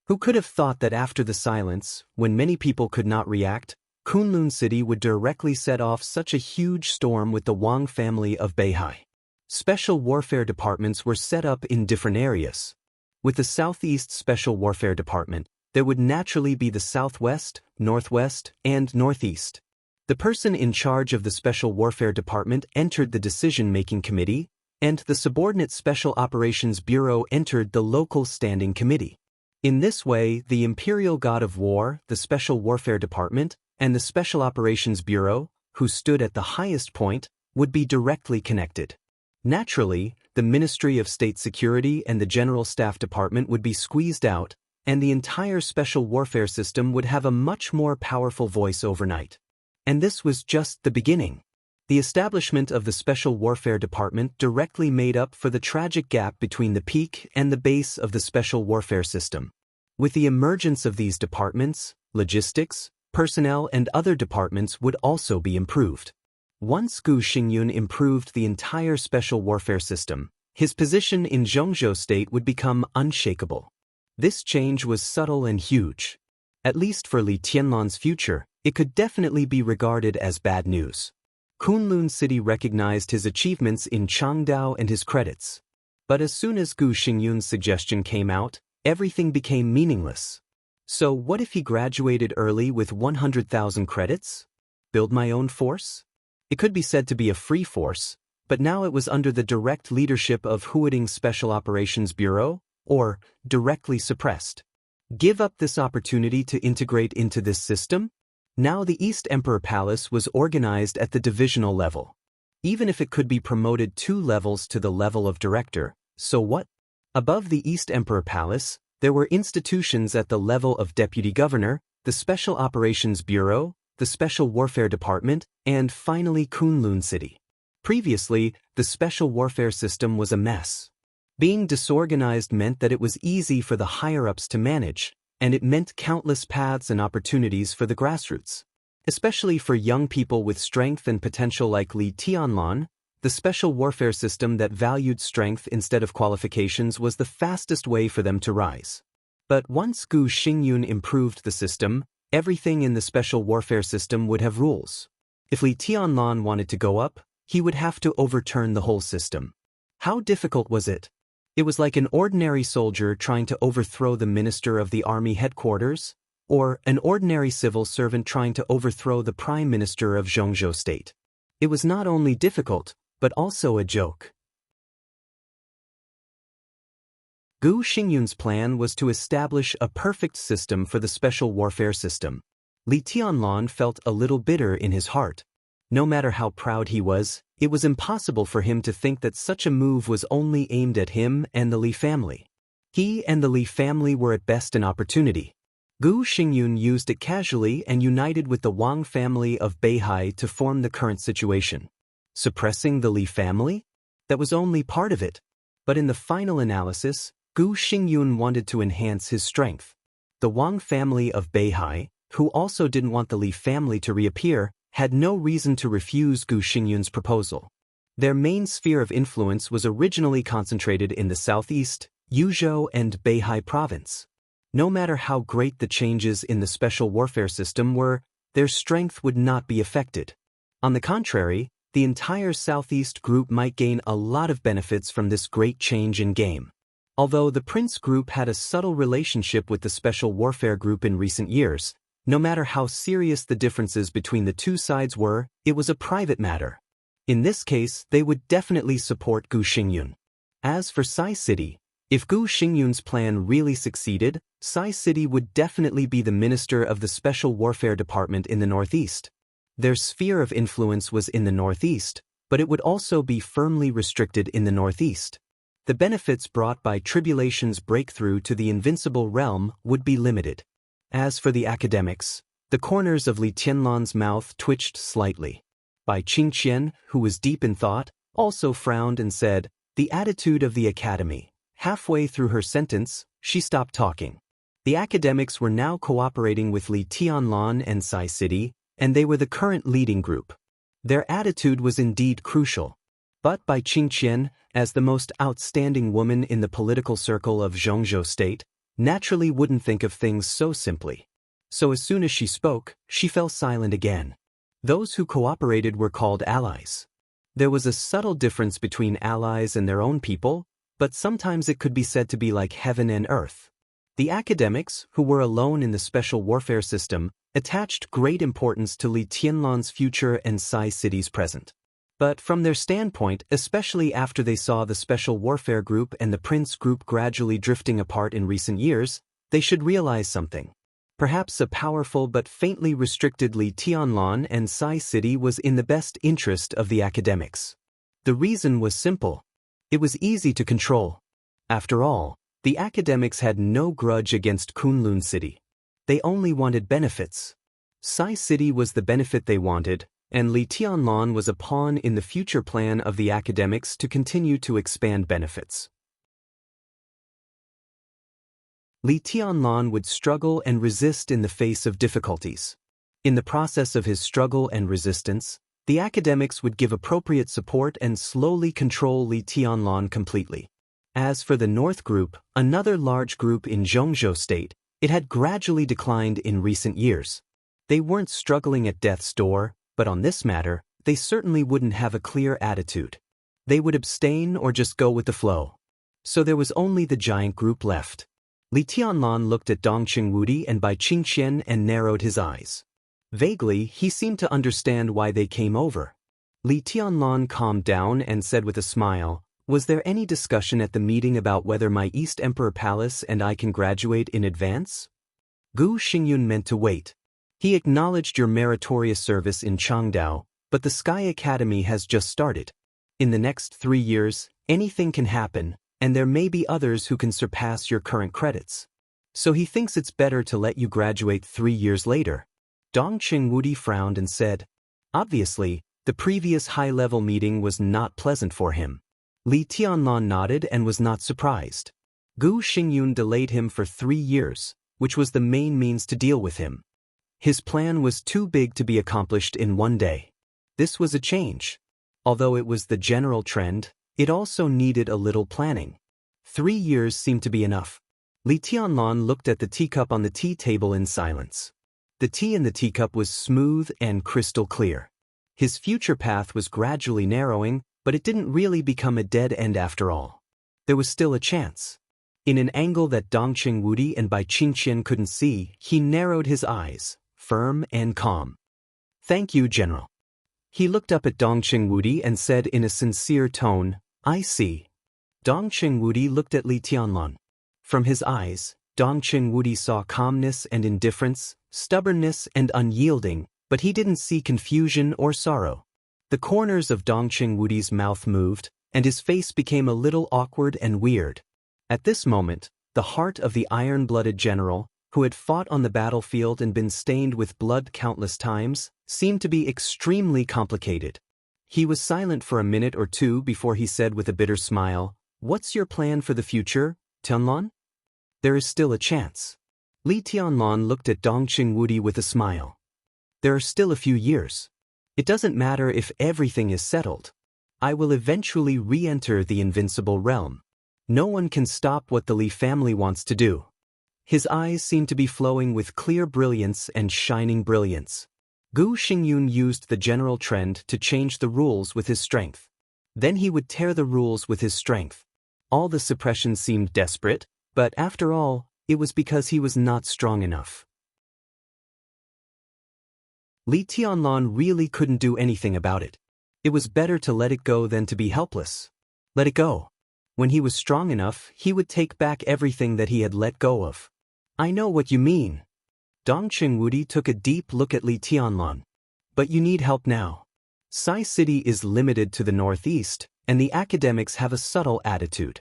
Who could have thought that after the silence, when many people could not react, Kunlun City would directly set off such a huge storm with the Wang family of Beihai? Special warfare departments were set up in different areas. With the Southeast Special Warfare Department, there would naturally be the Southwest, Northwest, and Northeast. The person in charge of the Special Warfare Department entered the Decision-Making Committee, and the subordinate Special Operations Bureau entered the Local Standing Committee. In this way, the Imperial God of War, the Special Warfare Department, and the Special Operations Bureau, who stood at the highest point, would be directly connected. Naturally, the Ministry of State Security and the General Staff Department would be squeezed out, and the entire special warfare system would have a much more powerful voice overnight. And this was just the beginning. The establishment of the Special Warfare Department directly made up for the tragic gap between the peak and the base of the special warfare system. With the emergence of these departments, logistics, personnel and other departments would also be improved. Once Gu Xingyun improved the entire special warfare system, his position in Zhongzhou state would become unshakable. This change was subtle and huge. At least for Li Tianlan's future, it could definitely be regarded as bad news. Kunlun City recognized his achievements in Changdao and his credits. But as soon as Gu Xingyun's suggestion came out, everything became meaningless. So what if he graduated early with 100,000 credits? Build my own force? It could be said to be a free force, but now it was under the direct leadership of Huading's Special Operations Bureau, or directly suppressed. Give up this opportunity to integrate into this system? Now the East Emperor Palace was organized at the divisional level. Even if it could be promoted 2 levels to the level of director, so what? Above the East Emperor Palace, there were institutions at the level of Deputy Governor, the Special Operations Bureau, the Special Warfare Department, and finally Kunlun City. Previously, the Special Warfare System was a mess. Being disorganized meant that it was easy for the higher-ups to manage, and it meant countless paths and opportunities for the grassroots. Especially for young people with strength and potential like Li Tianlan, the Special Warfare System that valued strength instead of qualifications was the fastest way for them to rise. But once Gu Xingyun improved the system, everything in the Special Warfare System would have rules. If Li Tianlan wanted to go up, he would have to overturn the whole system. How difficult was it? It was like an ordinary soldier trying to overthrow the minister of the army headquarters, or an ordinary civil servant trying to overthrow the prime minister of Zhongzhou state. It was not only difficult, but also a joke. Gu Xingyun's plan was to establish a perfect system for the special warfare system. Li Tianlan felt a little bitter in his heart. No matter how proud he was, it was impossible for him to think that such a move was only aimed at him and the Li family. He and the Li family were at best an opportunity. Gu Xingyun used it casually and united with the Wang family of Beihai to form the current situation. Suppressing the Li family? That was only part of it. But in the final analysis, Gu Xingyun wanted to enhance his strength. The Wang family of Beihai, who also didn't want the Li family to reappear, had no reason to refuse Gu Xingyun's proposal. Their main sphere of influence was originally concentrated in the southeast, Yuzhou and Beihai province. No matter how great the changes in the special warfare system were, their strength would not be affected. On the contrary, the entire southeast group might gain a lot of benefits from this great change in game. Although the Prince group had a subtle relationship with the special warfare group in recent years, No matter how serious the differences between the two sides were, it was a private matter. In this case, they would definitely support Gu Xingyun. As for Sai City, if Gu Xingyun's plan really succeeded, Sai City would definitely be the minister of the Special Warfare Department in the Northeast. Their sphere of influence was in the Northeast, but it would also be firmly restricted in the Northeast. The benefits brought by Tribulation's breakthrough to the invincible realm would be limited. As for the academics, the corners of Li Tianlan's mouth twitched slightly. Bai Qingqian, who was deep in thought, also frowned and said, "The attitude of the academy." Halfway through her sentence, she stopped talking. The academics were now cooperating with Li Tianlan and Sai City, and they were the current leading group. Their attitude was indeed crucial. But Bai Qingqian, as the most outstanding woman in the political circle of Zhongzhou State, naturally wouldn't think of things so simply. So as soon as she spoke, she fell silent again. Those who cooperated were called allies. There was a subtle difference between allies and their own people, but sometimes it could be said to be like heaven and earth. The academics, who were alone in the special warfare system, attached great importance to Li Tianlan's future and Sai City's present. But from their standpoint, especially after they saw the Special Warfare Group and the Prince Group gradually drifting apart in recent years, they should realize something. Perhaps a powerful but faintly restricted Li Tianlan and Sai City was in the best interest of the academics. The reason was simple. It was easy to control. After all, the academics had no grudge against Kunlun City. They only wanted benefits. Sai City was the benefit they wanted, and Li Tianlan was a pawn in the future plan of the academics to continue to expand benefits. Li Tianlan would struggle and resist in the face of difficulties. In the process of his struggle and resistance, the academics would give appropriate support and slowly control Li Tianlan completely. As for the North Group, another large group in Zhongzhou State, it had gradually declined in recent years. They weren't struggling at death's door, but on this matter, they certainly wouldn't have a clear attitude. They would abstain or just go with the flow. So there was only the giant group left. Li Tianlan looked at Dongqing Wudi and Bai Qingqian and narrowed his eyes. Vaguely, he seemed to understand why they came over. Li Tianlan calmed down and said with a smile, "Was there any discussion at the meeting about whether my East Emperor Palace and I can graduate in advance?" Gu Xingyun meant to wait. "He acknowledged your meritorious service in Changdao, but the Sky Academy has just started. In the next 3 years, anything can happen, and there may be others who can surpass your current credits. So he thinks it's better to let you graduate 3 years later." Dongqing Wudi frowned and said, "Obviously, the previous high-level meeting was not pleasant for him." Li Tianlan nodded and was not surprised. Gu Xingyun delayed him for 3 years, which was the main means to deal with him. His plan was too big to be accomplished in one day. This was a change. Although it was the general trend, it also needed a little planning. 3 years seemed to be enough. Li Tianlan looked at the teacup on the tea table in silence. The tea in the teacup was smooth and crystal clear. His future path was gradually narrowing, but it didn't really become a dead end after all. There was still a chance. In an angle that Dongqing Wudi and Bai Qingqian couldn't see, he narrowed his eyes, firm and calm. "Thank you, General." He looked up at Dongqing Wudi and said in a sincere tone, "I see." Dongqing Wudi looked at Li Tianlan. From his eyes, Dongqing Wudi saw calmness and indifference, stubbornness and unyielding, but he didn't see confusion or sorrow. The corners of Dongqing Wudi's mouth moved, and his face became a little awkward and weird. At this moment, the heart of the iron-blooded general, who had fought on the battlefield and been stained with blood countless times, seemed to be extremely complicated. He was silent for a minute or two before he said with a bitter smile, "What's your plan for the future, Tianlan?" "There is still a chance." Li Tianlan looked at Dongqing Wudi with a smile. "There are still a few years. It doesn't matter if everything is settled. I will eventually re-enter the invincible realm. No one can stop what the Li family wants to do." His eyes seemed to be flowing with clear brilliance and shining brilliance. Gu Xingyun used the general trend to change the rules with his strength. Then he would tear the rules with his strength. All the suppression seemed desperate, but after all, it was because he was not strong enough. Li Tianlan really couldn't do anything about it. It was better to let it go than to be helpless. Let it go. When he was strong enough, he would take back everything that he had let go of. I know what you mean. Dongqing Wudi took a deep look at Li Tianlan. But you need help now. Sai City is limited to the northeast, and the academics have a subtle attitude.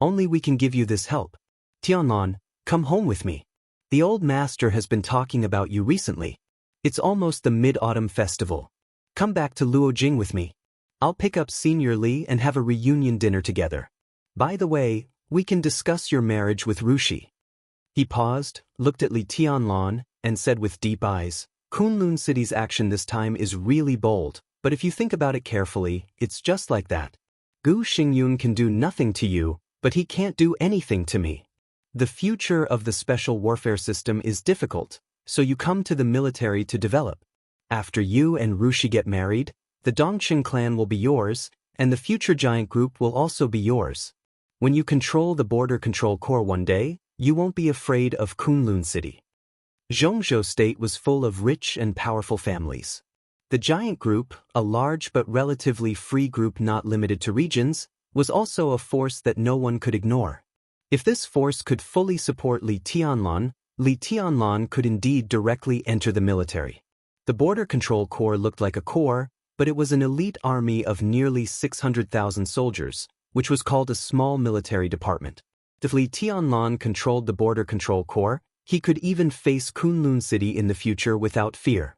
Only we can give you this help. Tianlan, come home with me. The old master has been talking about you recently. It's almost the Mid-Autumn Festival. Come back to Luojing with me. I'll pick up Senior Li and have a reunion dinner together. By the way, we can discuss your marriage with Rushi. He paused, looked at Li Tianlan, and said with deep eyes, Kunlun City's action this time is really bold, but if you think about it carefully, it's just like that. Gu Xingyun can do nothing to you, but he can't do anything to me. The future of the special warfare system is difficult, so you come to the military to develop. After you and Rushi get married, the Dongqing clan will be yours, and the future giant group will also be yours. When you control the Border Control Corps one day, you won't be afraid of Kunlun City. Zhongzhou State was full of rich and powerful families. The giant group, a large but relatively free group not limited to regions, was also a force that no one could ignore. If this force could fully support Li Tianlan could indeed directly enter the military. The Border Control Corps looked like a corps, but it was an elite army of nearly 600,000 soldiers, which was called a small military department. If Li Tianlan controlled the Border Control Corps, he could even face Kunlun City in the future without fear.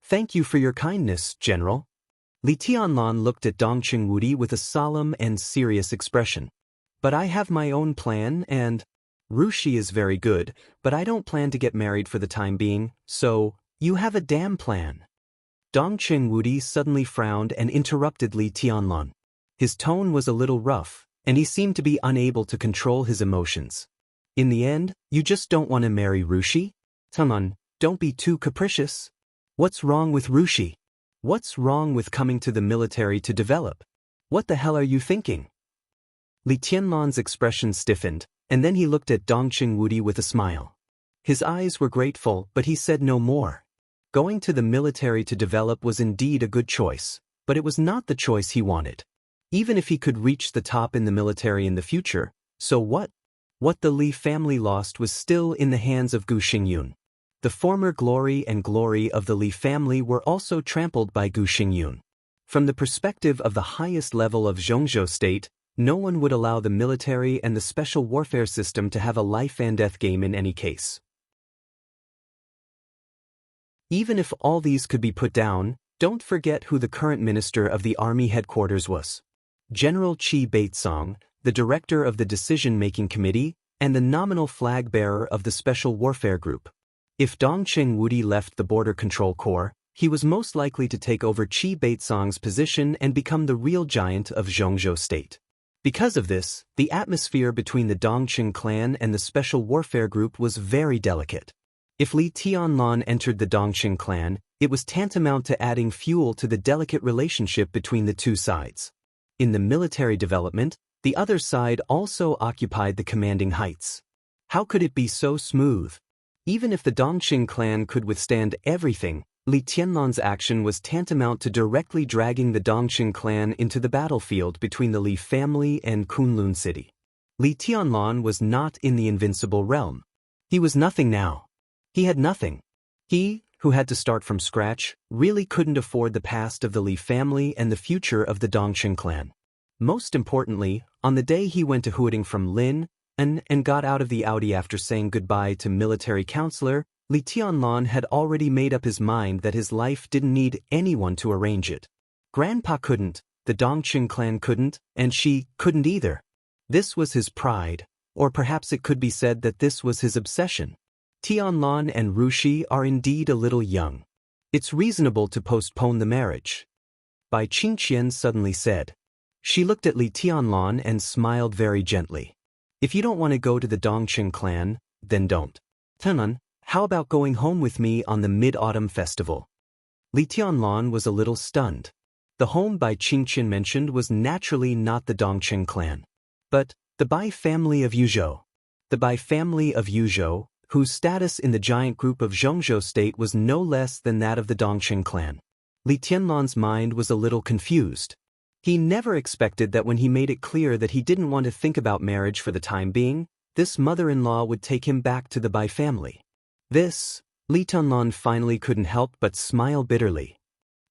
Thank you for your kindness, General. Li Tianlan looked at Dongqing Wudi with a solemn and serious expression. But I have my own plan and… Rushi is very good, but I don't plan to get married for the time being, so… You have a damn plan. Dongqing Wudi suddenly frowned and interrupted Li Tianlan. His tone was a little rough, and he seemed to be unable to control his emotions. In the end, you just don't want to marry Rushi? Tianlan, don't be too capricious. What's wrong with Rushi? What's wrong with coming to the military to develop? What the hell are you thinking? Li Tianlan's expression stiffened, and then he looked at Dongqing Wudi with a smile. His eyes were grateful, but he said no more. Going to the military to develop was indeed a good choice, but it was not the choice he wanted. Even if he could reach the top in the military in the future, so what? What the Li family lost was still in the hands of Gu Xingyun. The former glory of the Li family were also trampled by Gu Xingyun. From the perspective of the highest level of Zhongzhou State, no one would allow the military and the special warfare system to have a life-and-death game in any case. Even if all these could be put down, don't forget who the current minister of the army headquarters was. General Qi Baitsong, the director of the decision-making committee, and the nominal flag-bearer of the Special Warfare Group. If Dongqing Wudi left the Border Control Corps, he was most likely to take over Qi Baitsong's position and become the real giant of Zhongzhou State. Because of this, the atmosphere between the Dongqing clan and the Special Warfare Group was very delicate. If Li Tianlan entered the Dongqing clan, it was tantamount to adding fuel to the delicate relationship between the two sides. In the military development, the other side also occupied the commanding heights. How could it be so smooth? Even if the Dongqing clan could withstand everything, Li Tianlan's action was tantamount to directly dragging the Dongqing clan into the battlefield between the Li family and Kunlun City. Li Tianlan was not in the invincible realm. He was nothing now. He had nothing. He, who had to start from scratch, really couldn't afford the past of the Li family and the future of the Dongqing clan. Most importantly, on the day he went to Huading from Lin and got out of the Audi after saying goodbye to military counselor, Li Tianlan had already made up his mind that his life didn't need anyone to arrange it. Grandpa couldn't, the Dongqing clan couldn't, and she couldn't either. This was his pride, or perhaps it could be said that this was his obsession. Tianlan and Rushi are indeed a little young. It's reasonable to postpone the marriage. Bai Qingqian suddenly said. She looked at Li Tianlan and smiled very gently. If you don't want to go to the Dongqing clan, then don't. Tianlan, how about going home with me on the Mid-Autumn Festival? Li Tianlan was a little stunned. The home Bai Qingqian mentioned was naturally not the Dongqing clan, but the Bai family of Yuzhou. The Bai family of Yuzhou, whose status in the giant group of Zhongzhou state was no less than that of the Dongqing clan. Li Tianlan's mind was a little confused. He never expected that when he made it clear that he didn't want to think about marriage for the time being, this mother-in-law would take him back to the Bai family. Li Tianlan finally couldn't help but smile bitterly.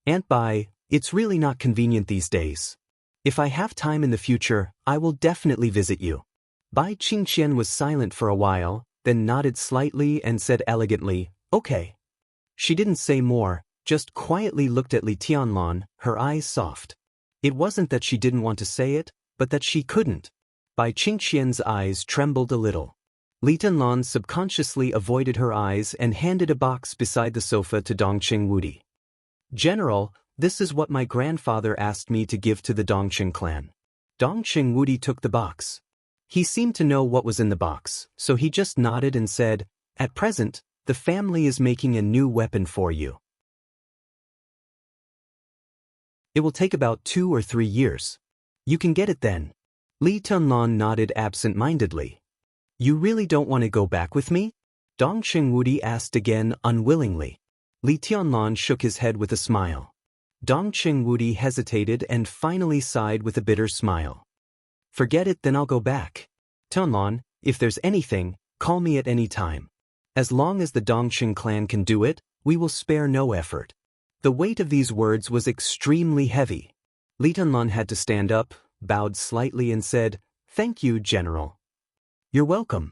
Aunt Bai, it's really not convenient these days. If I have time in the future, I will definitely visit you. Bai Qingqian was silent for a while, then nodded slightly and said elegantly, okay. She didn't say more, just quietly looked at Li Tianlan, her eyes soft. It wasn't that she didn't want to say it, but that she couldn't. Bai Qingqian's eyes trembled a little. Li Tianlan subconsciously avoided her eyes and handed a box beside the sofa to Dongqing Wudi. General, this is what my grandfather asked me to give to the Dongqing clan. Dongqing Wudi took the box. He seemed to know what was in the box, so he just nodded and said, at present, the family is making a new weapon for you. It will take about 2 or 3 years. You can get it then. Li Tianlan nodded absent-mindedly. You really don't want to go back with me? Dongqing Wudi asked again unwillingly. Li Tianlan shook his head with a smile. Dongqing Wudi hesitated and finally sighed with a bitter smile. Forget it, then I'll go back. Tianlan, if there's anything, call me at any time. As long as the Dongqing clan can do it, we will spare no effort. The weight of these words was extremely heavy. Li Tianlan had to stand up, bowed slightly and said, thank you, General. You're welcome.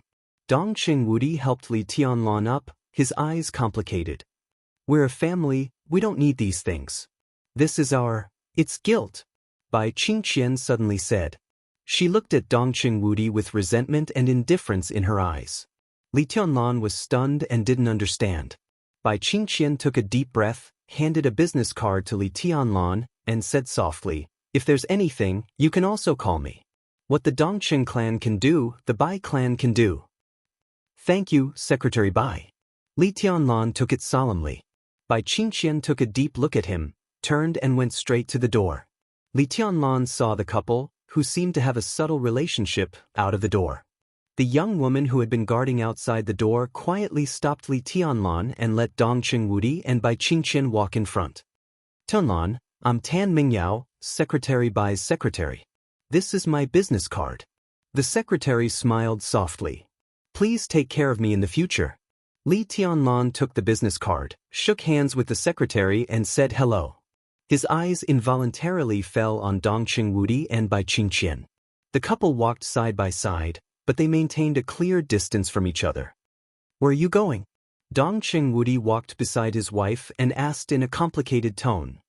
Dongqing Wudi helped Li Tianlan up, his eyes complicated. We're a family, we don't need these things. This is it's guilt. Bai Qingqian suddenly said. She looked at Dongqing Wudi with resentment and indifference in her eyes. Li Tianlan was stunned and didn't understand. Bai Qingqian took a deep breath, handed a business card to Li Tianlan, and said softly, if there's anything, you can also call me. What the Dongqing clan can do, the Bai clan can do. Thank you, Secretary Bai. Li Tianlan took it solemnly. Bai Qingqian took a deep look at him, turned and went straight to the door. Li Tianlan saw the couple, who seemed to have a subtle relationship, out of the door. The young woman who had been guarding outside the door quietly stopped Li Tianlan and let Dongqing Wudi and Bai Qingqian walk in front. Tianlan, I'm Tan Mingyao, Secretary Bai's secretary. This is my business card. The secretary smiled softly. Please take care of me in the future. Li Tianlan took the business card, shook hands with the secretary and said hello. His eyes involuntarily fell on Dongqing Wudi and Bai Qingqian. The couple walked side by side, but they maintained a clear distance from each other. Where are you going? Dongqing Wudi walked beside his wife and asked in a complicated tone.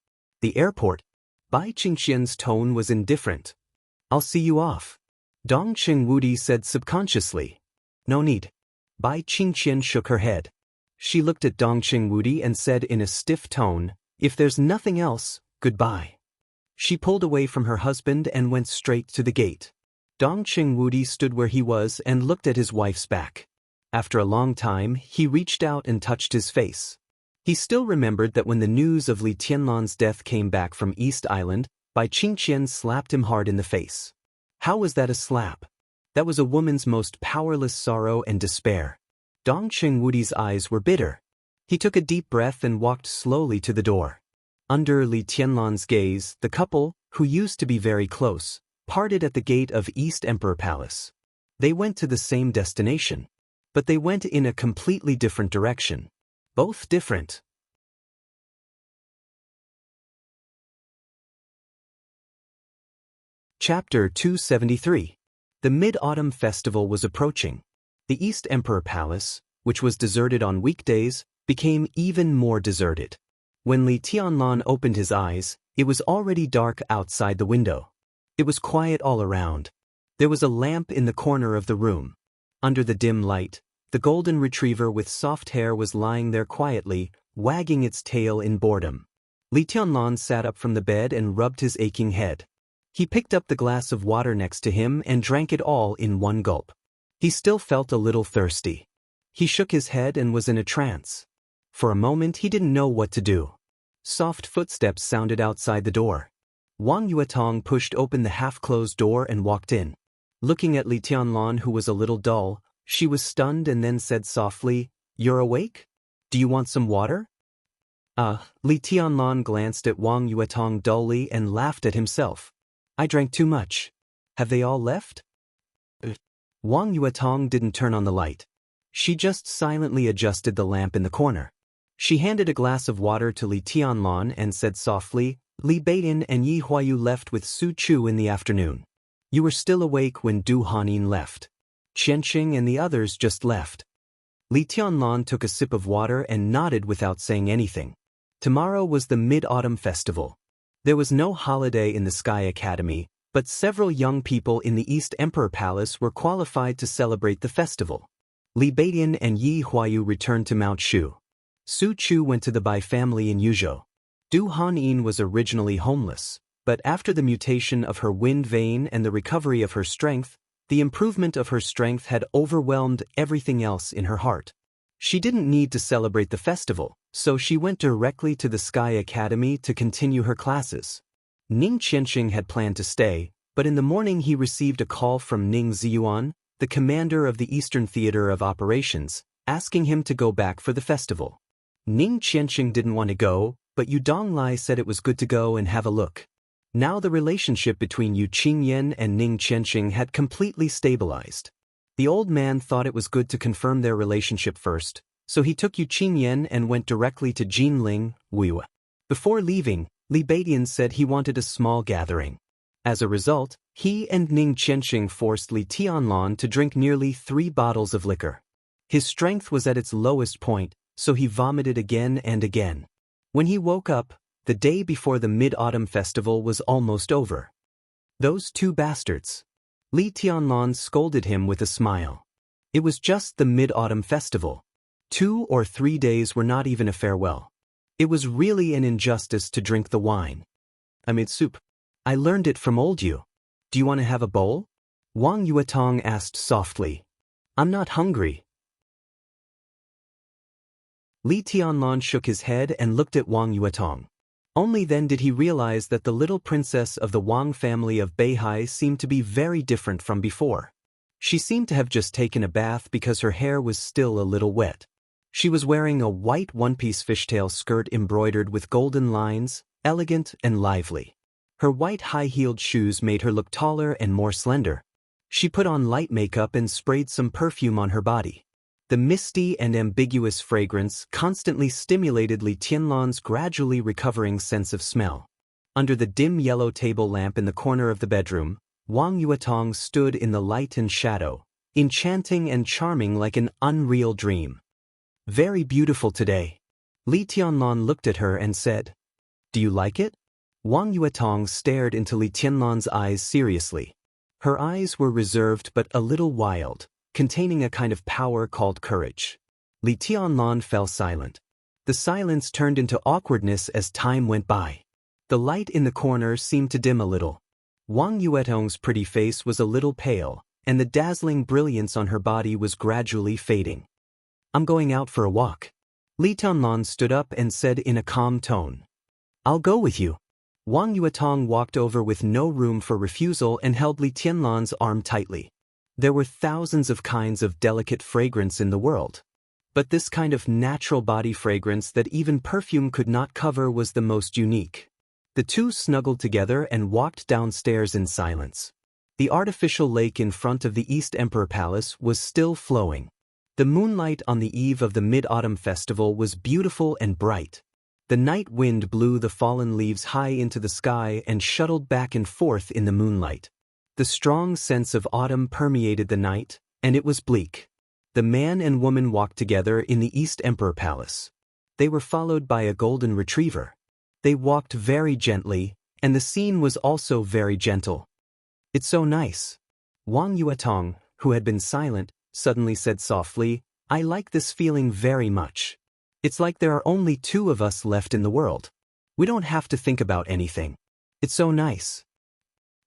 The airport. Bai Qingqian's tone was indifferent. I'll see you off. Dongqing Wudi said subconsciously. No need. Bai Qingqian shook her head. She looked at Dongqing Wudi and said in a stiff tone, if there's nothing else, goodbye. She pulled away from her husband and went straight to the gate. Dongqing Wudi stood where he was and looked at his wife's back. After a long time, he reached out and touched his face. He still remembered that when the news of Li Tianlan's death came back from East Island, Bai Qingqian slapped him hard in the face. How was that a slap? That was a woman's most powerless sorrow and despair. Dongqing Wudi's eyes were bitter. He took a deep breath and walked slowly to the door. Under Li Tianlan's gaze, the couple, who used to be very close, parted at the gate of East Emperor Palace. They went to the same destination, but they went in a completely different direction. Both different. Chapter 273. The Mid-Autumn Festival was approaching. The East Emperor Palace, which was deserted on weekdays, became even more deserted. When Li Tianlan opened his eyes, it was already dark outside the window. It was quiet all around. There was a lamp in the corner of the room. Under the dim light, the golden retriever with soft hair was lying there quietly, wagging its tail in boredom. Li Tianlan sat up from the bed and rubbed his aching head. He picked up the glass of water next to him and drank it all in one gulp. He still felt a little thirsty. He shook his head and was in a trance. For a moment he didn't know what to do. Soft footsteps sounded outside the door. Wang Yuetong pushed open the half-closed door and walked in. Looking at Li Tianlan, who was a little dull, She was stunned and then said softly, "You're awake? Do you want some water?" Li Tianlan glanced at Wang Yuetong dully and laughed at himself. "I drank too much. Have they all left?" Wang Yuetong didn't turn on the light. She just silently adjusted the lamp in the corner. She handed a glass of water to Li Tianlan and said softly, "Li Beitin and Yi Huayu left with Su Chu in the afternoon. You were still awake when Du Hanin left. Qianqing and the others just left." Li Tianlan took a sip of water and nodded without saying anything. Tomorrow was the Mid-Autumn Festival. There was no holiday in the Sky Academy, but several young people in the East Emperor Palace were qualified to celebrate the festival. Li Beitin and Yi Huayu returned to Mount Shu. Su Chu went to the Bai family in Yuzhou. Du Hanin was originally homeless, but after the mutation of her wind vein and the recovery of her strength, the improvement of her strength had overwhelmed everything else in her heart. She didn't need to celebrate the festival, so she went directly to the Sky Academy to continue her classes. Ning Qianqing had planned to stay, but in the morning he received a call from Ning Ziyuan, the commander of the Eastern Theater of Operations, asking him to go back for the festival. Ning Qianqing didn't want to go, but Yu Donglai said it was good to go and have a look. Now the relationship between Yu Qingyan and Ning Qianqing had completely stabilized. The old man thought it was good to confirm their relationship first, so he took Yu Qingyan and went directly to Jinling, Wuya. Before leaving, Li Beitin said he wanted a small gathering. As a result, he and Ning Qianqing forced Li Tianlan to drink nearly 3 bottles of liquor. His strength was at its lowest point, so he vomited again and again. When he woke up, the day before the Mid-Autumn Festival was almost over. "Those 2 bastards." Li Tianlan scolded him with a smile. It was just the Mid-Autumn Festival. 2 or 3 days were not even a farewell. It was really an injustice to drink the wine. "I made soup. I learned it from old Yu. Do you want to have a bowl?" Wang Yuetong asked softly. "I'm not hungry." Li Tianlan shook his head and looked at Wang Yuetong. Only then did he realize that the little princess of the Wang family of Beihai seemed to be very different from before. She seemed to have just taken a bath because her hair was still a little wet. She was wearing a white one-piece fishtail skirt embroidered with golden lines, elegant and lively. Her white high-heeled shoes made her look taller and more slender. She put on light makeup and sprayed some perfume on her body. The misty and ambiguous fragrance constantly stimulated Li Tianlan's gradually recovering sense of smell. Under the dim yellow table lamp in the corner of the bedroom, Wang Yuetong stood in the light and shadow, enchanting and charming like an unreal dream. "Very beautiful today." Li Tianlan looked at her and said, "Do you like it?" Wang Yuetong stared into Li Tianlan's eyes seriously. Her eyes were reserved but a little wild, containing a kind of power called courage. Li Tianlan fell silent. The silence turned into awkwardness as time went by. The light in the corner seemed to dim a little. Wang Yuetong's pretty face was a little pale, and the dazzling brilliance on her body was gradually fading. "I'm going out for a walk." Li Tianlan stood up and said in a calm tone, "I'll go with you." Wang Yuetong walked over with no room for refusal and held Li Tianlan's arm tightly. There were thousands of kinds of delicate fragrance in the world, but this kind of natural body fragrance that even perfume could not cover was the most unique. The two snuggled together and walked downstairs in silence. The artificial lake in front of the East Emperor Palace was still flowing. The moonlight on the eve of the Mid-Autumn Festival was beautiful and bright. The night wind blew the fallen leaves high into the sky and shuttled back and forth in the moonlight. The strong sense of autumn permeated the night, and it was bleak. The man and woman walked together in the East Emperor Palace. They were followed by a golden retriever. They walked very gently, and the scene was also very gentle. "It's so nice." Wang Yuetong, who had been silent, suddenly said softly, "I like this feeling very much. It's like there are only 2 of us left in the world. We don't have to think about anything. It's so nice.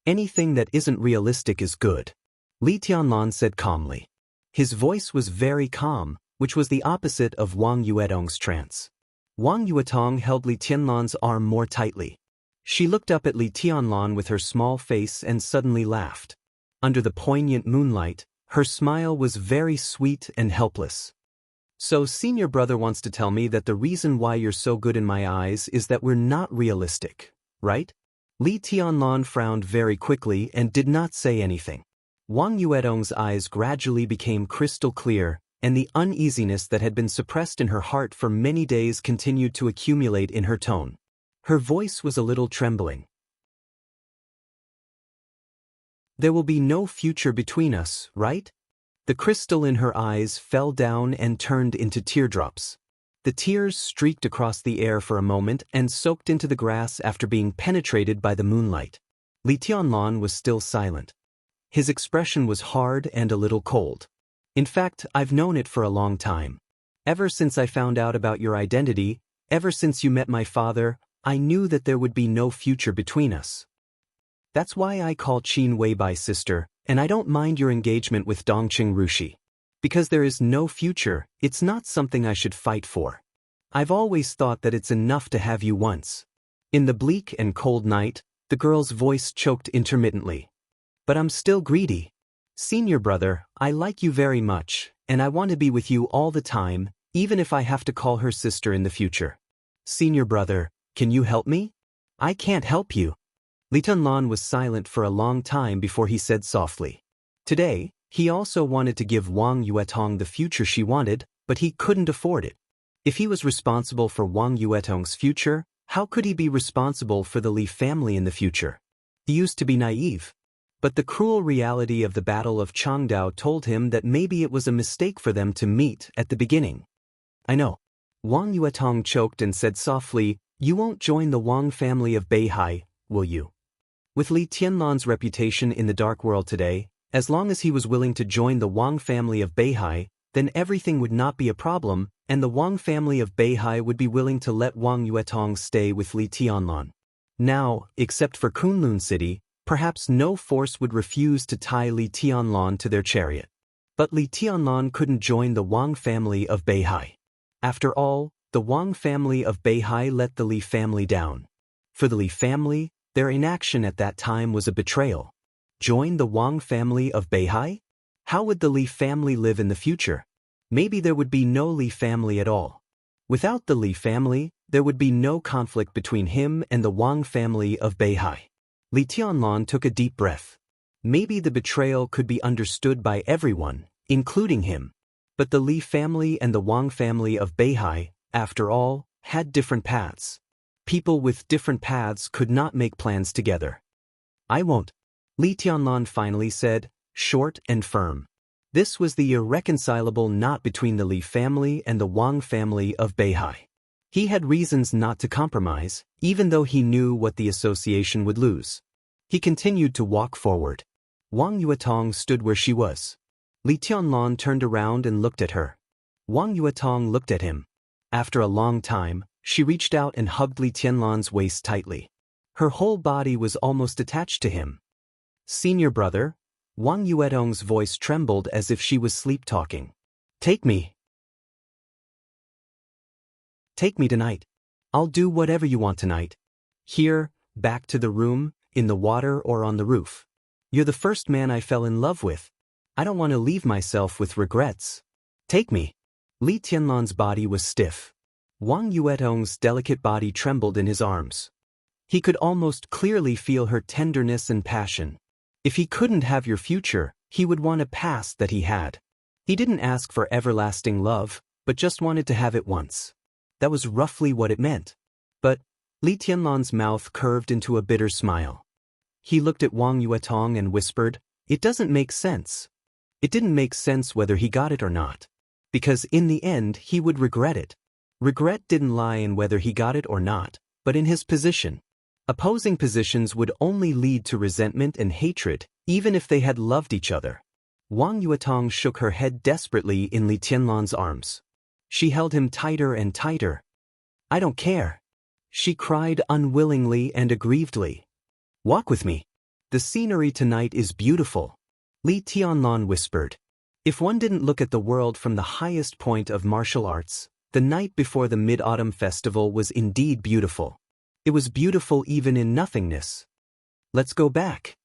Anything that isn't realistic is good." Li Tianlan said calmly. His voice was very calm, which was the opposite of Wang Yuetong's trance. Wang Yuetong held Li Tianlan's arm more tightly. She looked up at Li Tianlan with her small face and suddenly laughed. Under the poignant moonlight, Her smile was very sweet and helpless. So senior brother wants to tell me that the reason why you're so good in my eyes is that we're not realistic, right? Li Tianlan frowned very quickly and did not say anything. Wang Yuetong's eyes gradually became crystal clear, and the uneasiness that had been suppressed in her heart for many days continued to accumulate in her tone. Her voice was a little trembling. There will be no future between us, right? The crystal in her eyes fell down and turned into teardrops. The tears streaked across the air for a moment and soaked into the grass after being penetrated by the moonlight. Li Tianlan was still silent. His expression was hard and a little cold. In fact, I've known it for a long time. Ever since I found out about your identity, ever since you met my father, I knew that there would be no future between us. That's why I call Qin Weibai sister, and I don't mind your engagement with Dongqing Rushi. Because there is no future, it's not something I should fight for. I've always thought that it's enough to have you once. In the bleak and cold night, the girl's voice choked intermittently. But I'm still greedy. Senior brother, I like you very much, and I want to be with you all the time, even if I have to call her sister in the future. Senior brother, can you help me? I can't help you. Li Tianlan was silent for a long time before he said softly. Today, he also wanted to give Wang Yuetong the future she wanted, but he couldn't afford it. If he was responsible for Wang Yuetong's future, how could he be responsible for the Li family in the future? He used to be naive. But the cruel reality of the Battle of Changdao told him that maybe it was a mistake for them to meet at the beginning. I know. Wang Yuetong choked and said softly, you won't join the Wang family of Beihai, will you? With Li Tianlan's reputation in the dark world today, as long as he was willing to join the Wang family of Beihai, then everything would not be a problem, and the Wang family of Beihai would be willing to let Wang Yuetong stay with Li Tianlan. Now, except for Kunlun City, perhaps no force would refuse to tie Li Tianlan to their chariot. But Li Tianlan couldn't join the Wang family of Beihai. After all, the Wang family of Beihai let the Li family down. For the Li family, their inaction at that time was a betrayal. Join the Wang family of Beihai? How would the Li family live in the future? Maybe there would be no Li family at all. Without the Li family, there would be no conflict between him and the Wang family of Beihai. Li Tianlan took a deep breath. Maybe the betrayal could be understood by everyone, including him. But the Li family and the Wang family of Beihai, after all, had different paths. People with different paths could not make plans together. I won't. Li Tianlan finally said, short and firm. This was the irreconcilable knot between the Li family and the Wang family of Beihai. He had reasons not to compromise, even though he knew what the association would lose. He continued to walk forward. Wang Yuetong stood where she was. Li Tianlan turned around and looked at her. Wang Yuetong looked at him. After a long time, she reached out and hugged Li Tianlan's waist tightly. Her whole body was almost attached to him. Senior brother, Wang Yuetong's voice trembled as if she was sleep-talking. Take me. Take me tonight. I'll do whatever you want tonight. Here, back to the room, in the water or on the roof. You're the first man I fell in love with. I don't want to leave myself with regrets. Take me. Li Tianlan's body was stiff. Wang Yuetong's delicate body trembled in his arms. He could almost clearly feel her tenderness and passion. If he couldn't have your future, he would want a past that he had. He didn't ask for everlasting love, but just wanted to have it once. That was roughly what it meant. But Li Tianlan's mouth curved into a bitter smile. He looked at Wang Yuetong and whispered, it doesn't make sense. It didn't make sense whether he got it or not. Because in the end he would regret it. Regret didn't lie in whether he got it or not, but in his position. Opposing positions would only lead to resentment and hatred, even if they had loved each other. Wang Yuetong shook her head desperately in Li Tianlan's arms. She held him tighter and tighter. I don't care. She cried unwillingly and aggrievedly. Walk with me. The scenery tonight is beautiful. Li Tianlan whispered. If one didn't look at the world from the highest point of martial arts, the night before the Mid-Autumn Festival was indeed beautiful. It was beautiful even in nothingness. Let's go back.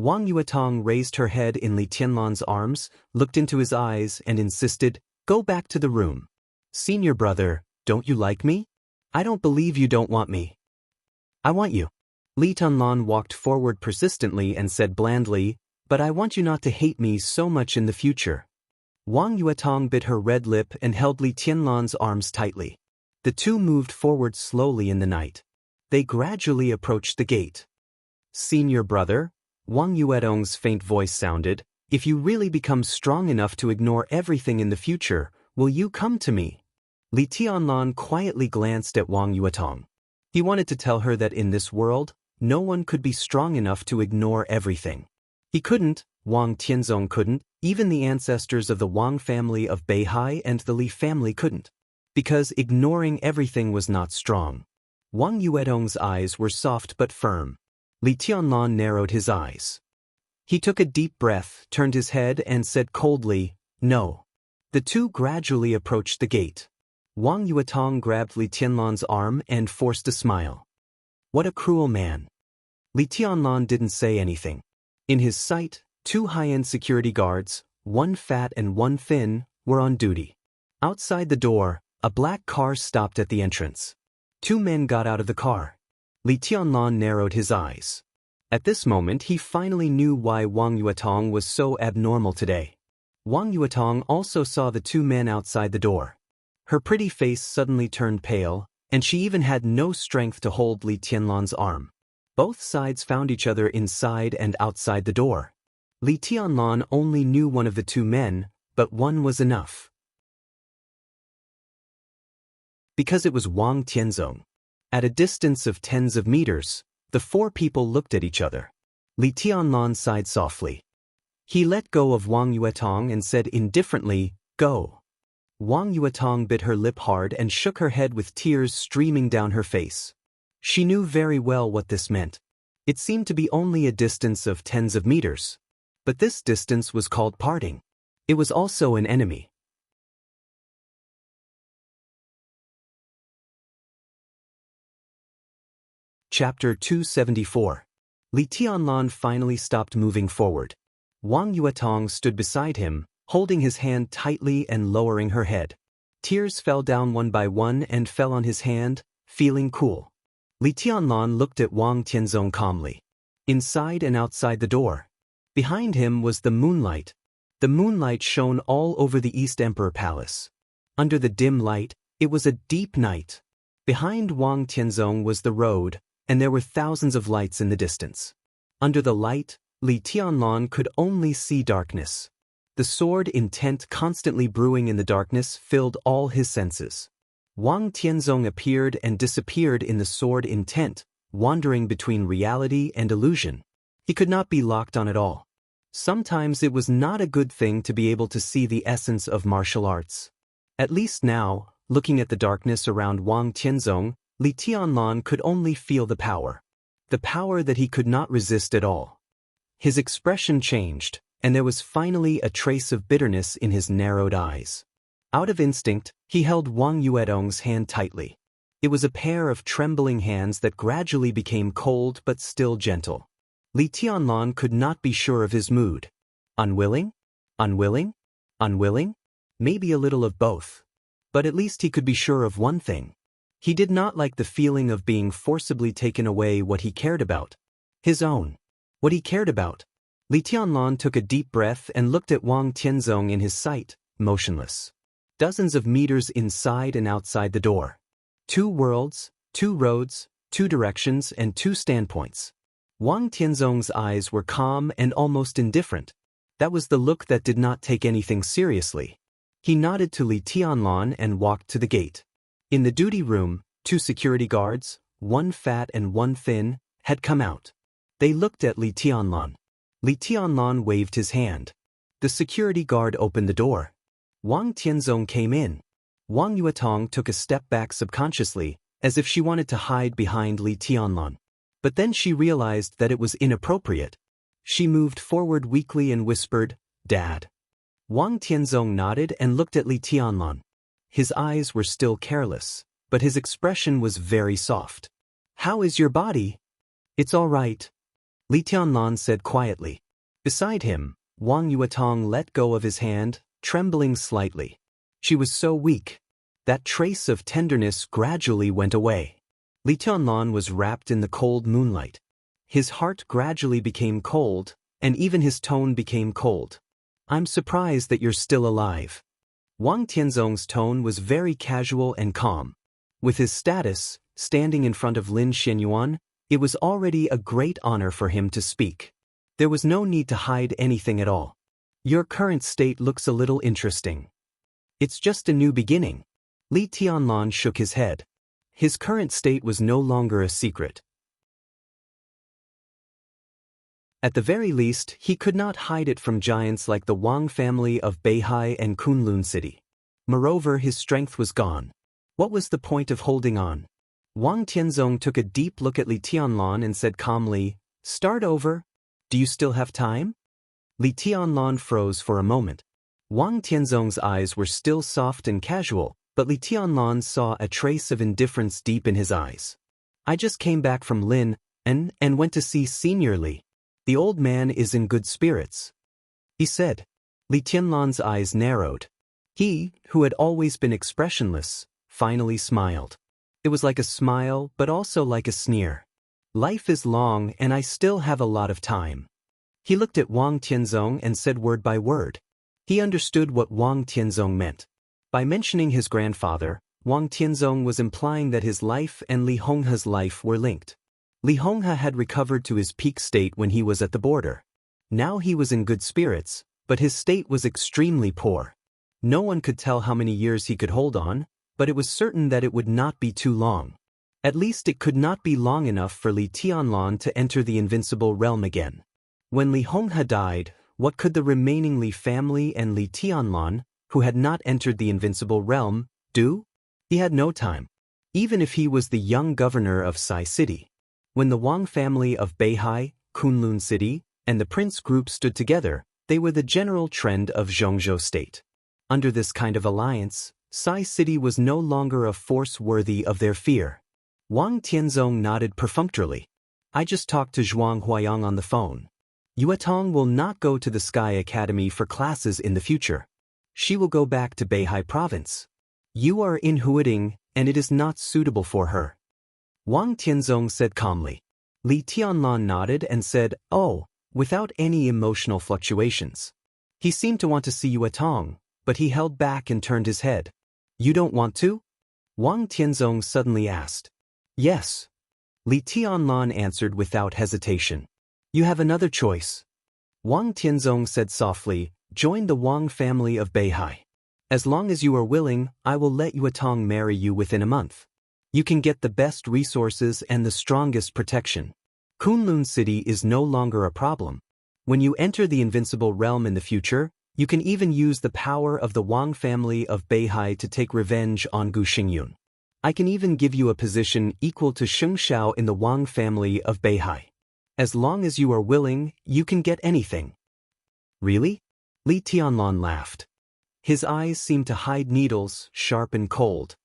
Wang Yuetong raised her head in Li Tianlan's arms, looked into his eyes and insisted, "Go back to the room. Senior brother, don't you like me? I don't believe you don't want me. I want you." Li Tianlan walked forward persistently and said blandly, "But I want you not to hate me so much in the future." Wang Yuetong bit her red lip and held Li Tianlan's arms tightly. The two moved forward slowly in the night. They gradually approached the gate. "Senior brother," Wang Yuetong's faint voice sounded, "if you really become strong enough to ignore everything in the future, will you come to me?" Li Tianlan quietly glanced at Wang Yuetong. He wanted to tell her that in this world, no one could be strong enough to ignore everything. He couldn't, Wang Tianzong couldn't, even the ancestors of the Wang family of Beihai and the Li family couldn't. Because ignoring everything was not strong. Wang Yuetong's eyes were soft but firm. Li Tianlan narrowed his eyes. He took a deep breath, turned his head and said coldly, "No." The two gradually approached the gate. Wang Yuetong grabbed Li Tianlan's arm and forced a smile. What a cruel man. Li Tianlan didn't say anything. In his sight, two high-end security guards, one fat and one thin, were on duty. Outside the door, a black car stopped at the entrance. Two men got out of the car. Li Tianlan narrowed his eyes. At this moment he finally knew why Wang Yuetong was so abnormal today. Wang Yuetong also saw the two men outside the door. Her pretty face suddenly turned pale, and she even had no strength to hold Li Tianlan's arm. Both sides found each other inside and outside the door. Li Tianlan only knew one of the two men, but one was enough. Because it was Wang Tianzong. At a distance of tens of meters, the four people looked at each other. Li Tianlan sighed softly. He let go of Wang Yuetong and said indifferently, "Go." Wang Yuetong bit her lip hard and shook her head with tears streaming down her face. She knew very well what this meant. It seemed to be only a distance of tens of meters. But this distance was called parting. It was also an enemy. Chapter 274. Li Tianlan finally stopped moving forward. Wang Yuetong stood beside him, holding his hand tightly and lowering her head. Tears fell down one by one and fell on his hand, feeling cool. Li Tianlan looked at Wang Tianzong calmly. Inside and outside the door. Behind him was the moonlight. The moonlight shone all over the East Emperor Palace. Under the dim light, it was a deep night. Behind Wang Tianzong was the road, and there were thousands of lights in the distance. Under the light, Li Tianlan could only see darkness. The sword intent constantly brewing in the darkness filled all his senses. Wang Tianzong appeared and disappeared in the sword intent, wandering between reality and illusion. He could not be locked on at all. Sometimes it was not a good thing to be able to see the essence of martial arts. At least now, looking at the darkness around Wang Tianzong, Li Tianlan could only feel the power that he could not resist at all. His expression changed, and there was finally a trace of bitterness in his narrowed eyes. Out of instinct, he held Wang Yuetong's hand tightly. It was a pair of trembling hands that gradually became cold but still gentle. Li Tianlan could not be sure of his mood. Unwilling? Unwilling? Unwilling? Maybe a little of both. But at least he could be sure of one thing. He did not like the feeling of being forcibly taken away what he cared about. His own. What he cared about. Li Tianlan took a deep breath and looked at Wang Tianzong in his sight, motionless. Dozens of meters inside and outside the door. 2 worlds, 2 roads, 2 directions, and 2 standpoints. Wang Tianzong's eyes were calm and almost indifferent. That was the look that did not take anything seriously. He nodded to Li Tianlan and walked to the gate. In the duty room, 2 security guards, one fat and one thin, had come out. They looked at Li Tianlan. Li Tianlan waved his hand. The security guard opened the door. Wang Tianzong came in. Wang Yuetong took a step back subconsciously, as if she wanted to hide behind Li Tianlan. But then she realized that it was inappropriate. She moved forward weakly and whispered, "Dad." Wang Tianzong nodded and looked at Li Tianlan. His eyes were still careless, but his expression was very soft. "How is your body?" "It's all right." Li Tianlan said quietly. Beside him, Wang Yuetong let go of his hand, trembling slightly. She was so weak. That trace of tenderness gradually went away. Li Tianlan was wrapped in the cold moonlight. His heart gradually became cold, and even his tone became cold. I'm surprised that you're still alive. Wang Tianzong's tone was very casual and calm. With his status, standing in front of Lin Xianyuan, it was already a great honor for him to speak. There was no need to hide anything at all. Your current state looks a little interesting. It's just a new beginning. Li Tianlan shook his head. His current state was no longer a secret. At the very least, he could not hide it from giants like the Wang family of Beihai and Kunlun City. Moreover, his strength was gone. What was the point of holding on? Wang Tianzong took a deep look at Li Tianlan and said calmly, "Start over. Do you still have time?" Li Tianlan froze for a moment. Wang Tianzong's eyes were still soft and casual, but Li Tianlan saw a trace of indifference deep in his eyes. "I just came back from Lin and went to see Senior Li. The old man is in good spirits," he said. Li Tianlan's eyes narrowed. He, who had always been expressionless, finally smiled. It was like a smile, but also like a sneer. "Life is long and I still have a lot of time." He looked at Wang Tianzong and said word by word. He understood what Wang Tianzong meant. By mentioning his grandfather, Wang Tianzong was implying that his life and Li Honghe's life were linked. Li Honghe had recovered to his peak state when he was at the border. Now he was in good spirits, but his state was extremely poor. No one could tell how many years he could hold on, but it was certain that it would not be too long. At least it could not be long enough for Li Tianlan to enter the invincible realm again. When Li Honghe died, what could the remaining Li family and Li Tianlan, who had not entered the invincible realm, do? He had no time. Even if he was the young governor of Sai City. When the Wang family of Beihai, Kunlun City, and the Prince Group stood together, they were the general trend of Zhongzhou State. Under this kind of alliance, Sai City was no longer a force worthy of their fear. Wang Tianzong nodded perfunctorily. "I just talked to Zhuang Huayang on the phone. Yuetong will not go to the Sky Academy for classes in the future. She will go back to Beihai Province. You are in Huading, and it is not suitable for her." Wang Tianzong said calmly. Li Tianlan nodded and said, "Oh," without any emotional fluctuations. He seemed to want to see Yuetong, but he held back and turned his head. "You don't want to?" Wang Tianzong suddenly asked. "Yes." Li Tianlan answered without hesitation. "You have another choice." Wang Tianzong said softly, "Join the Wang family of Beihai. As long as you are willing, I will let Yuetong marry you within a month. You can get the best resources and the strongest protection. Kunlun City is no longer a problem. When you enter the invincible realm in the future, you can even use the power of the Wang family of Beihai to take revenge on Gu Xingyun. I can even give you a position equal to Sheng Xiao in the Wang family of Beihai. As long as you are willing, you can get anything." "Really?" Li Tianlan laughed. His eyes seemed to hide needles, sharp and cold.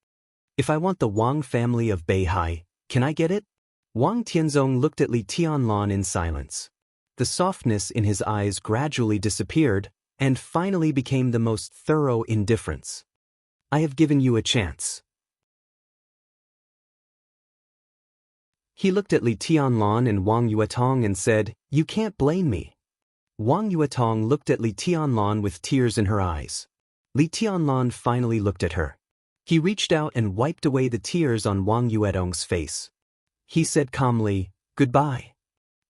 "If I want the Wang family of Beihai, can I get it?" Wang Tianzong looked at Li Tianlan in silence. The softness in his eyes gradually disappeared, and finally became the most thorough indifference. "I have given you a chance." He looked at Li Tianlan and Wang Yuetong and said, "You can't blame me." Wang Yuetong looked at Li Tianlan with tears in her eyes. Li Tianlan finally looked at her. He reached out and wiped away the tears on Wang Yuetong's face. He said calmly, "Goodbye."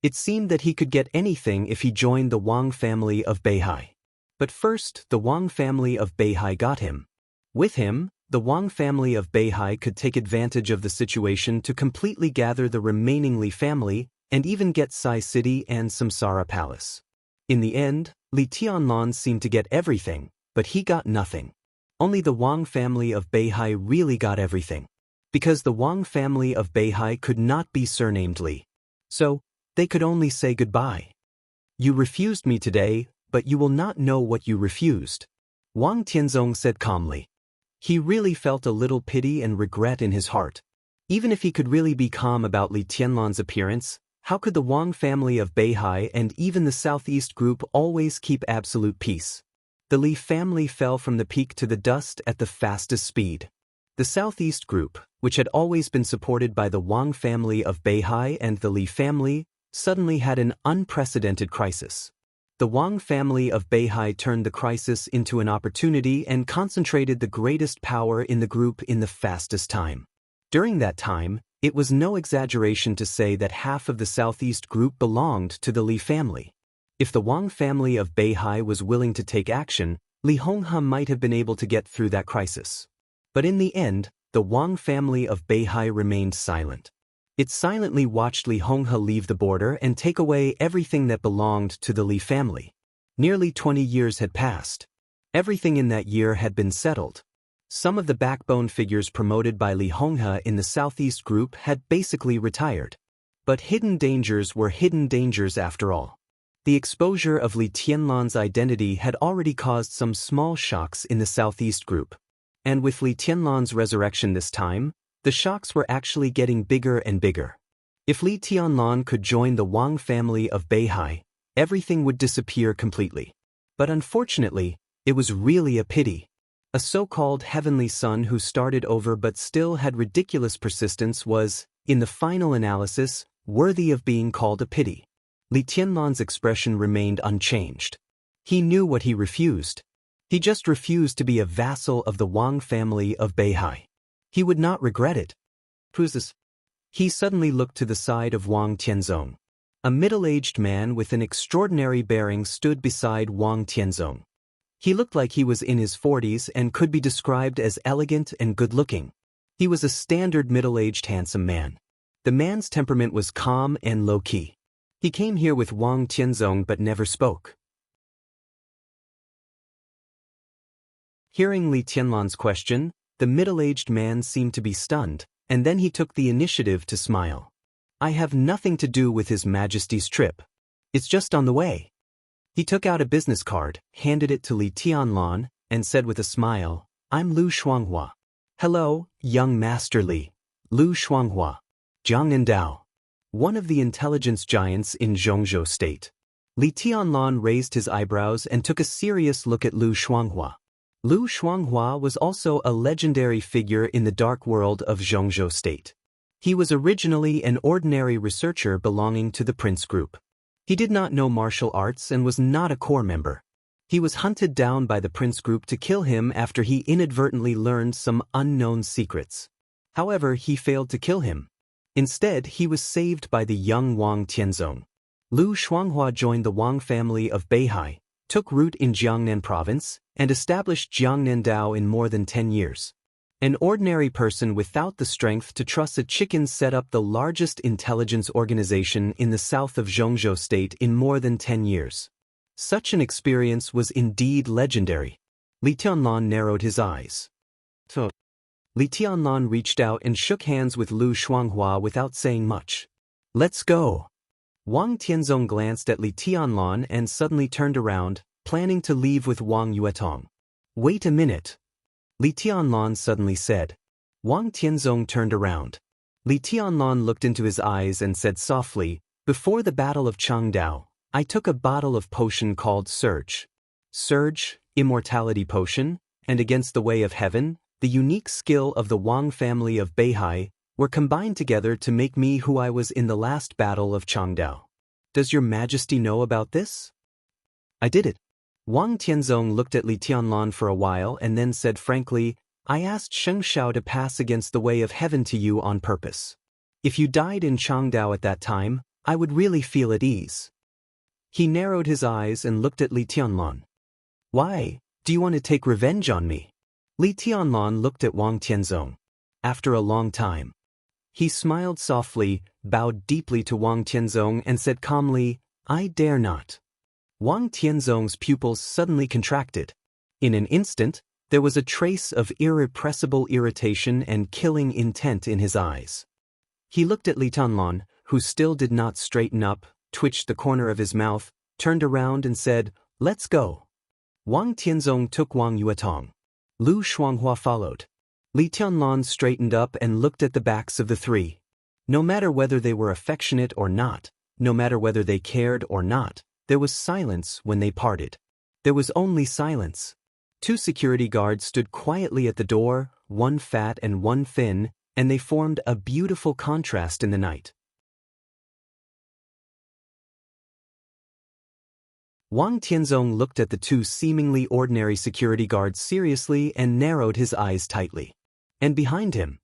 It seemed that he could get anything if he joined the Wang family of Beihai. But first, the Wang family of Beihai got him. With him, the Wang family of Beihai could take advantage of the situation to completely gather the remaining Li family and even get Sai City and Samsara Palace. In the end, Li Tianlan seemed to get everything, but he got nothing. Only the Wang family of Beihai really got everything. Because the Wang family of Beihai could not be surnamed Li. So, they could only say goodbye. "You refused me today, but you will not know what you refused," Wang Tianzong said calmly. He really felt a little pity and regret in his heart. Even if he could really be calm about Li Tianlan's appearance, How could the Wang family of Beihai and even the Southeast Group always keep absolute peace? The Li family fell from the peak to the dust at the fastest speed. The Southeast Group, which had always been supported by the Wang family of Beihai and the Li family, suddenly had an unprecedented crisis. The Wang family of Beihai turned the crisis into an opportunity and concentrated the greatest power in the group in the fastest time. During that time, it was no exaggeration to say that half of the Southeast Group belonged to the Li family. If the Wang family of Beihai was willing to take action, Li Honghe might have been able to get through that crisis. But in the end, the Wang family of Beihai remained silent. It silently watched Li Honghe leave the border and take away everything that belonged to the Li family. Nearly 20 years had passed. Everything in that year had been settled. Some of the backbone figures promoted by Li Honghe in the Southeast Group had basically retired. But hidden dangers were hidden dangers after all. The exposure of Li Tianlan's identity had already caused some small shocks in the Southeast Group. And with Li Tianlan's resurrection this time, the shocks were actually getting bigger and bigger. If Li Tianlan could join the Wang family of Beihai, everything would disappear completely. But unfortunately, it was really a pity. A so-called heavenly son who started over but still had ridiculous persistence was, in the final analysis, worthy of being called a pity. Li Tianlan's expression remained unchanged. He knew what he refused. He just refused to be a vassal of the Wang family of Beihai. He would not regret it. Who's this? He suddenly looked to the side of Wang Tianzong. A middle-aged man with an extraordinary bearing stood beside Wang Tianzong. He looked like he was in his 40s and could be described as elegant and good-looking. He was a standard middle-aged handsome man. The man's temperament was calm and low-key. He came here with Wang Tianzong but never spoke. Hearing Li Tianlan's question, the middle-aged man seemed to be stunned, and then he took the initiative to smile. I have nothing to do with His Majesty's trip. It's just on the way. He took out a business card, handed it to Li Tianlan, and said with a smile, I'm Lu Shuanghua. Hello, young Master Li. Lu Shuanghua. Zhang Nendao. One of the intelligence giants in Zhongzhou State. Li Tianlan raised his eyebrows and took a serious look at Lu Shuanghua. Lu Shuanghua was also a legendary figure in the dark world of Zhongzhou State. He was originally an ordinary researcher belonging to the Prince Group. He did not know martial arts and was not a core member. He was hunted down by the Prince Group to kill him after he inadvertently learned some unknown secrets. However, he failed to kill him. Instead, he was saved by the young Wang Tianzong. Lu Shuanghua joined the Wang family of Beihai, took root in Jiangnan province, and established Jiangnandao in more than 10 years. An ordinary person without the strength to truss a chicken set up the largest intelligence organization in the south of Zhongzhou State in more than 10 years. Such an experience was indeed legendary. Li Tianlan narrowed his eyes. So, Li Tianlan reached out and shook hands with Lu Shuanghua without saying much. Let's go. Wang Tianzong glanced at Li Tianlan and suddenly turned around, planning to leave with Wang Yuetong. Wait a minute. Li Tianlan suddenly said. Wang Tianzong turned around. Li Tianlan looked into his eyes and said softly, before the Battle of Changdao, I took a bottle of potion called Surge. Surge, immortality potion, and against the way of heaven, the unique skill of the Wang family of Beihai, were combined together to make me who I was in the last battle of Changdao. Does your Majesty know about this? I did it. Wang Tianzong looked at Li Tianlan for a while and then said frankly, I asked Sheng Shao to pass against the way of heaven to you on purpose. If you died in Changdao at that time, I would really feel at ease. He narrowed his eyes and looked at Li Tianlan. Why, do you want to take revenge on me? Li Tianlan looked at Wang Tianzong. After a long time. He smiled softly, bowed deeply to Wang Tianzong and said calmly, I dare not. Wang Tianzong's pupils suddenly contracted. In an instant, there was a trace of irrepressible irritation and killing intent in his eyes. He looked at Li Tianlan, who still did not straighten up, twitched the corner of his mouth, turned around and said, Let's go. Wang Tianzong took Wang Yuetong. Lu Shuanghua followed. Li Tianlan straightened up and looked at the backs of the three. No matter whether they were affectionate or not, No matter whether they cared or not, there was silence when they parted. There was only silence. Two security guards stood quietly at the door, one fat and one thin, and they formed a beautiful contrast in the night. Wang Tianzong looked at the two seemingly ordinary security guards seriously and narrowed his eyes tightly. And behind him,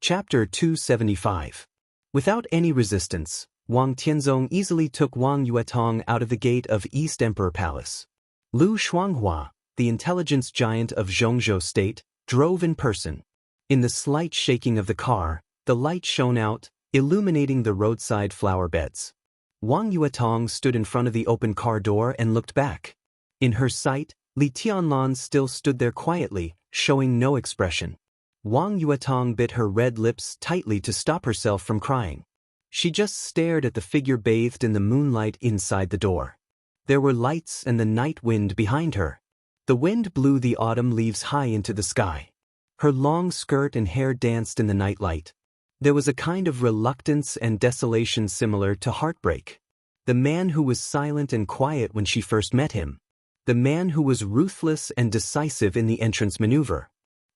Chapter 275. Without any resistance, Wang Tianzong easily took Wang Yuetong out of the gate of East Emperor Palace. Lu Shuanghua, the intelligence giant of Zhongzhou State, drove in person. In the slight shaking of the car, the light shone out, illuminating the roadside flower beds. Wang Yuetong stood in front of the open car door and looked back. In her sight, Li Tianlan still stood there quietly, showing no expression. Wang Yuetong bit her red lips tightly to stop herself from crying. She just stared at the figure bathed in the moonlight inside the door. There were lights and the night wind behind her. The wind blew the autumn leaves high into the sky. Her long skirt and hair danced in the night light. There was a kind of reluctance and desolation similar to heartbreak. The man who was silent and quiet when she first met him. The man who was ruthless and decisive in the entrance maneuver.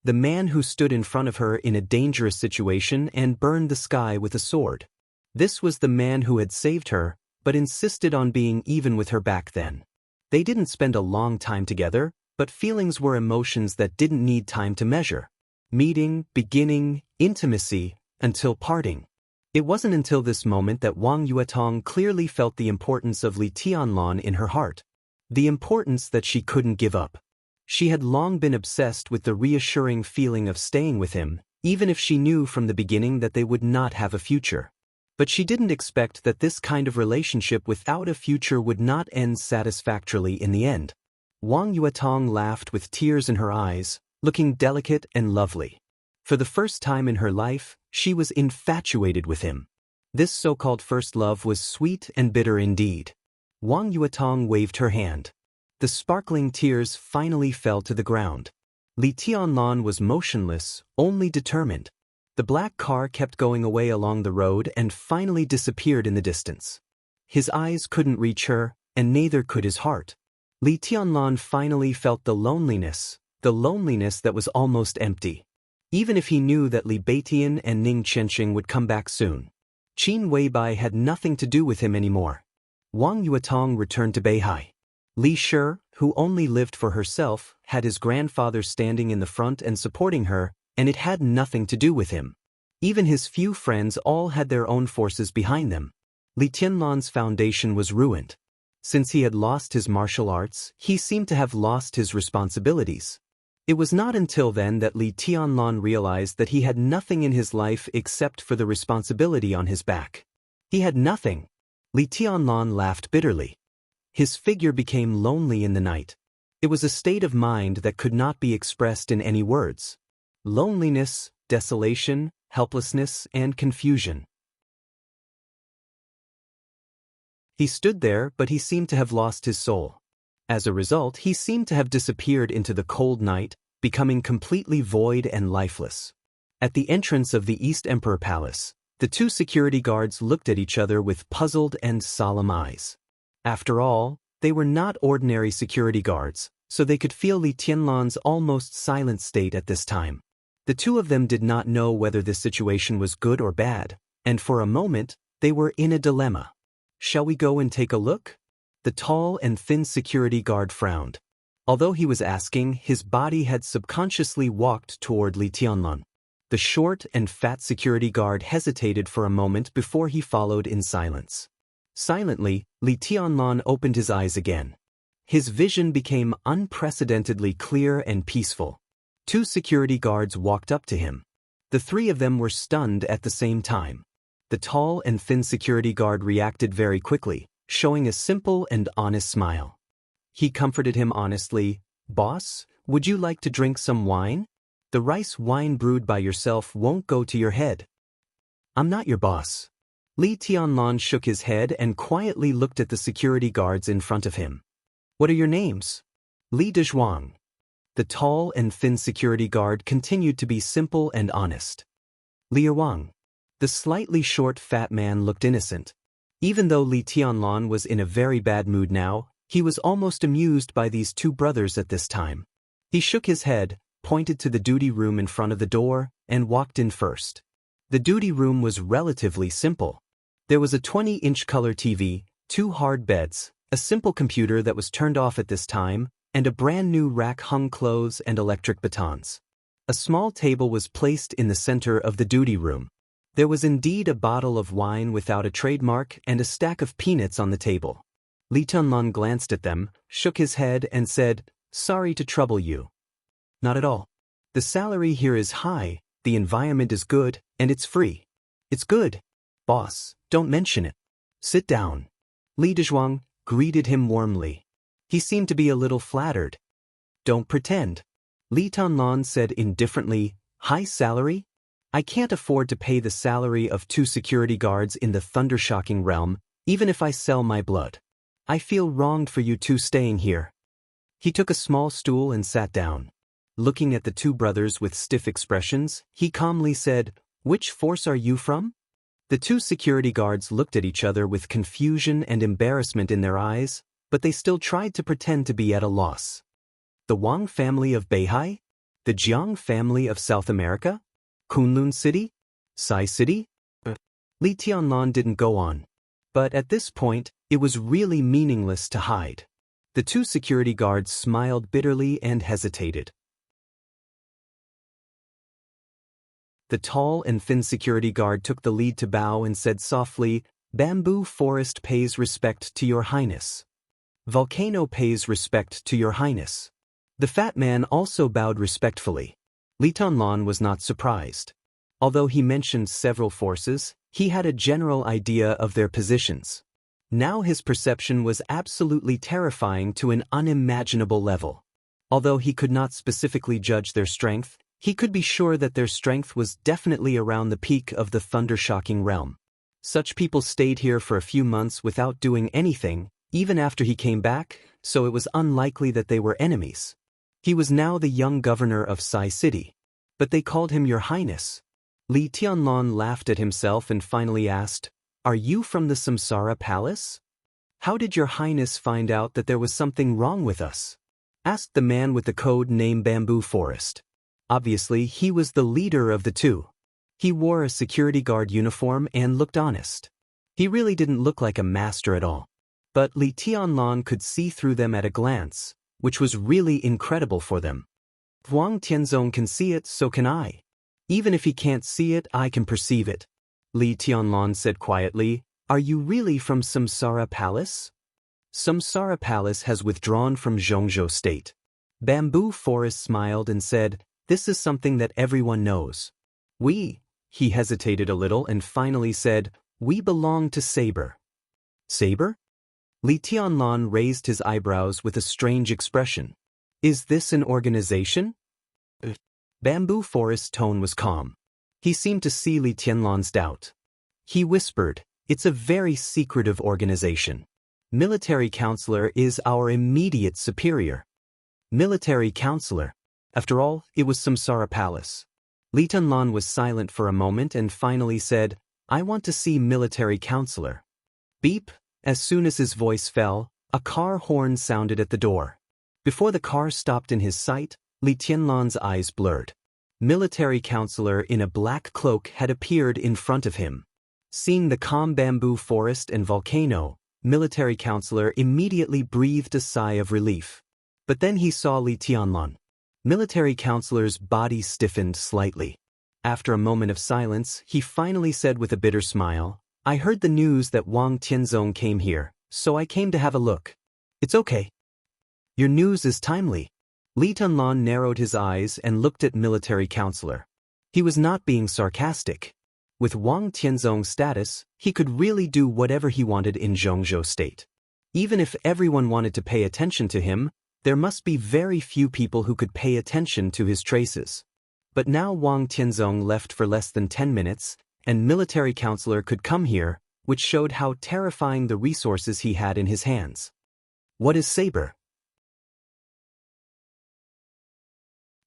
The man who stood in front of her in a dangerous situation and burned the sky with a sword. This was the man who had saved her, but insisted on being even with her back then. They didn't spend a long time together, but feelings were emotions that didn't need time to measure. Meeting, beginning, intimacy, until parting. It wasn't until this moment that Wang Yuetong clearly felt the importance of Li Tianlan in her heart. The importance that she couldn't give up. She had long been obsessed with the reassuring feeling of staying with him, even if she knew from the beginning that they would not have a future. But she didn't expect that this kind of relationship without a future would not end satisfactorily in the end. Wang Yuetong laughed with tears in her eyes, looking delicate and lovely. For the first time in her life, she was infatuated with him. This so-called first love was sweet and bitter indeed. Wang Yuetong waved her hand. The sparkling tears finally fell to the ground. Li Tianlan was motionless, only determined. The black car kept going away along the road and finally disappeared in the distance. His eyes couldn't reach her, and neither could his heart. Li Tianlan finally felt the loneliness that was almost empty. Even if he knew that Li Beitian and Ning Chenxing would come back soon. Qin Weibai had nothing to do with him anymore. Wang Yuetong returned to Beihai. Li Shi, who only lived for herself, had his grandfather standing in the front and supporting her, and it had nothing to do with him. Even his few friends all had their own forces behind them. Li Tianlan's foundation was ruined. Since he had lost his martial arts, he seemed to have lost his responsibilities. It was not until then that Li Tianlan realized that he had nothing in his life except for the responsibility on his back. He had nothing. Li Tianlan laughed bitterly. His figure became lonely in the night. It was a state of mind that could not be expressed in any words. Loneliness, desolation, helplessness, and confusion. He stood there, but he seemed to have lost his soul. As a result, he seemed to have disappeared into the cold night, becoming completely void and lifeless. At the entrance of the East Emperor Palace, the two security guards looked at each other with puzzled and solemn eyes. After all, they were not ordinary security guards, so they could feel Li Tianlan's almost silent state at this time. The two of them did not know whether this situation was good or bad, and for a moment, they were in a dilemma. Shall we go and take a look? The tall and thin security guard frowned. Although he was asking, his body had subconsciously walked toward Li Tianlan. The short and fat security guard hesitated for a moment before he followed in silence. Silently, Li Tianlan opened his eyes again. His vision became unprecedentedly clear and peaceful. Two security guards walked up to him. The three of them were stunned at the same time. The tall and thin security guard reacted very quickly, showing a simple and honest smile. He comforted him honestly. "Boss, would you like to drink some wine? The rice wine brewed by yourself won't go to your head." "I'm not your boss." Li Tianlan shook his head and quietly looked at the security guards in front of him. "What are your names?" "Li Dezhuang." The tall and thin security guard continued to be simple and honest. Li Wang. The slightly short fat man looked innocent. Even though Li Tianlan was in a very bad mood now, he was almost amused by these two brothers at this time. He shook his head, pointed to the duty room in front of the door, and walked in first. The duty room was relatively simple. There was a 20-inch color TV, 2 hard beds, a simple computer that was turned off at this time, and a brand new rack hung clothes and electric batons. A small table was placed in the center of the duty room. There was indeed a bottle of wine without a trademark and a stack of peanuts on the table. Li Tianlan glanced at them, shook his head and said, "Sorry to trouble you." "Not at all. The salary here is high, the environment is good, and it's free." "It's good. Boss, don't mention it. Sit down." Li Dezhuang greeted him warmly. He seemed to be a little flattered. "Don't pretend." Li Tianlan said indifferently, "High salary? I can't afford to pay the salary of 2 security guards in the thundershocking realm, even if I sell my blood. I feel wronged for you two staying here." He took a small stool and sat down. Looking at the two brothers with stiff expressions, he calmly said, "Which force are you from?" The 2 security guards looked at each other with confusion and embarrassment in their eyes, but they still tried to pretend to be at a loss. "The Wang family of Beihai? The Jiang family of South America? Kunlun City? Sai City?" Li Tianlan didn't go on. But at this point, it was really meaningless to hide. The 2 security guards smiled bitterly and hesitated. The tall and thin security guard took the lead to bow and said softly, "Bamboo Forest pays respect to your highness. Volcano pays respect to your highness." The fat man also bowed respectfully. Li Tianlan was not surprised. Although he mentioned several forces, he had a general idea of their positions. Now his perception was absolutely terrifying to an unimaginable level. Although he could not specifically judge their strength, he could be sure that their strength was definitely around the peak of the thundershocking realm. Such people stayed here for a few months without doing anything, even after he came back, so it was unlikely that they were enemies. He was now the young governor of Sai City. But they called him Your Highness. Li Tianlan laughed at himself and finally asked, "Are you from the Samsara Palace? How did Your Highness find out that there was something wrong with us?" asked the man with the code name Bamboo Forest. Obviously, he was the leader of the 2. He wore a security guard uniform and looked honest. He really didn't look like a master at all. But Li Tianlan could see through them at a glance, which was really incredible for them. "Huang Tianzong can see it, so can I. Even if he can't see it, I can perceive it." Li Tianlan said quietly, "Are you really from Samsara Palace?" "Samsara Palace has withdrawn from Zhongzhou State." Bamboo Forest smiled and said, "This is something that everyone knows. He hesitated a little and finally said, "We belong to Saber." "Saber?" Li Tianlan raised his eyebrows with a strange expression. "Is this an organization?" Bamboo Forest's tone was calm. He seemed to see Li Tianlan's doubt. He whispered, "It's a very secretive organization. Military Counselor is our immediate superior." Military Counselor. After all, it was Samsara Palace. Li Tianlan was silent for a moment and finally said, "I want to see Military Counselor." Beep. As soon as his voice fell, a car horn sounded at the door. Before the car stopped in his sight, Li Tianlan's eyes blurred. Military Counselor in a black cloak had appeared in front of him. Seeing the calm Bamboo Forest and volcano, Military Counselor immediately breathed a sigh of relief. But then he saw Li Tianlan. Military Counselor's body stiffened slightly. After a moment of silence, he finally said with a bitter smile, "I heard the news that Wang Tianzong came here, so I came to have a look." "It's okay. Your news is timely." Li Tianlan narrowed his eyes and looked at Military Counselor. He was not being sarcastic. With Wang Tianzong's status, he could really do whatever he wanted in Zhongzhou State. Even if everyone wanted to pay attention to him, there must be very few people who could pay attention to his traces. But now Wang Tianzong left for less than 10 minutes, and Military Counselor could come here, which showed how terrifying the resources he had in his hands. What is Saber?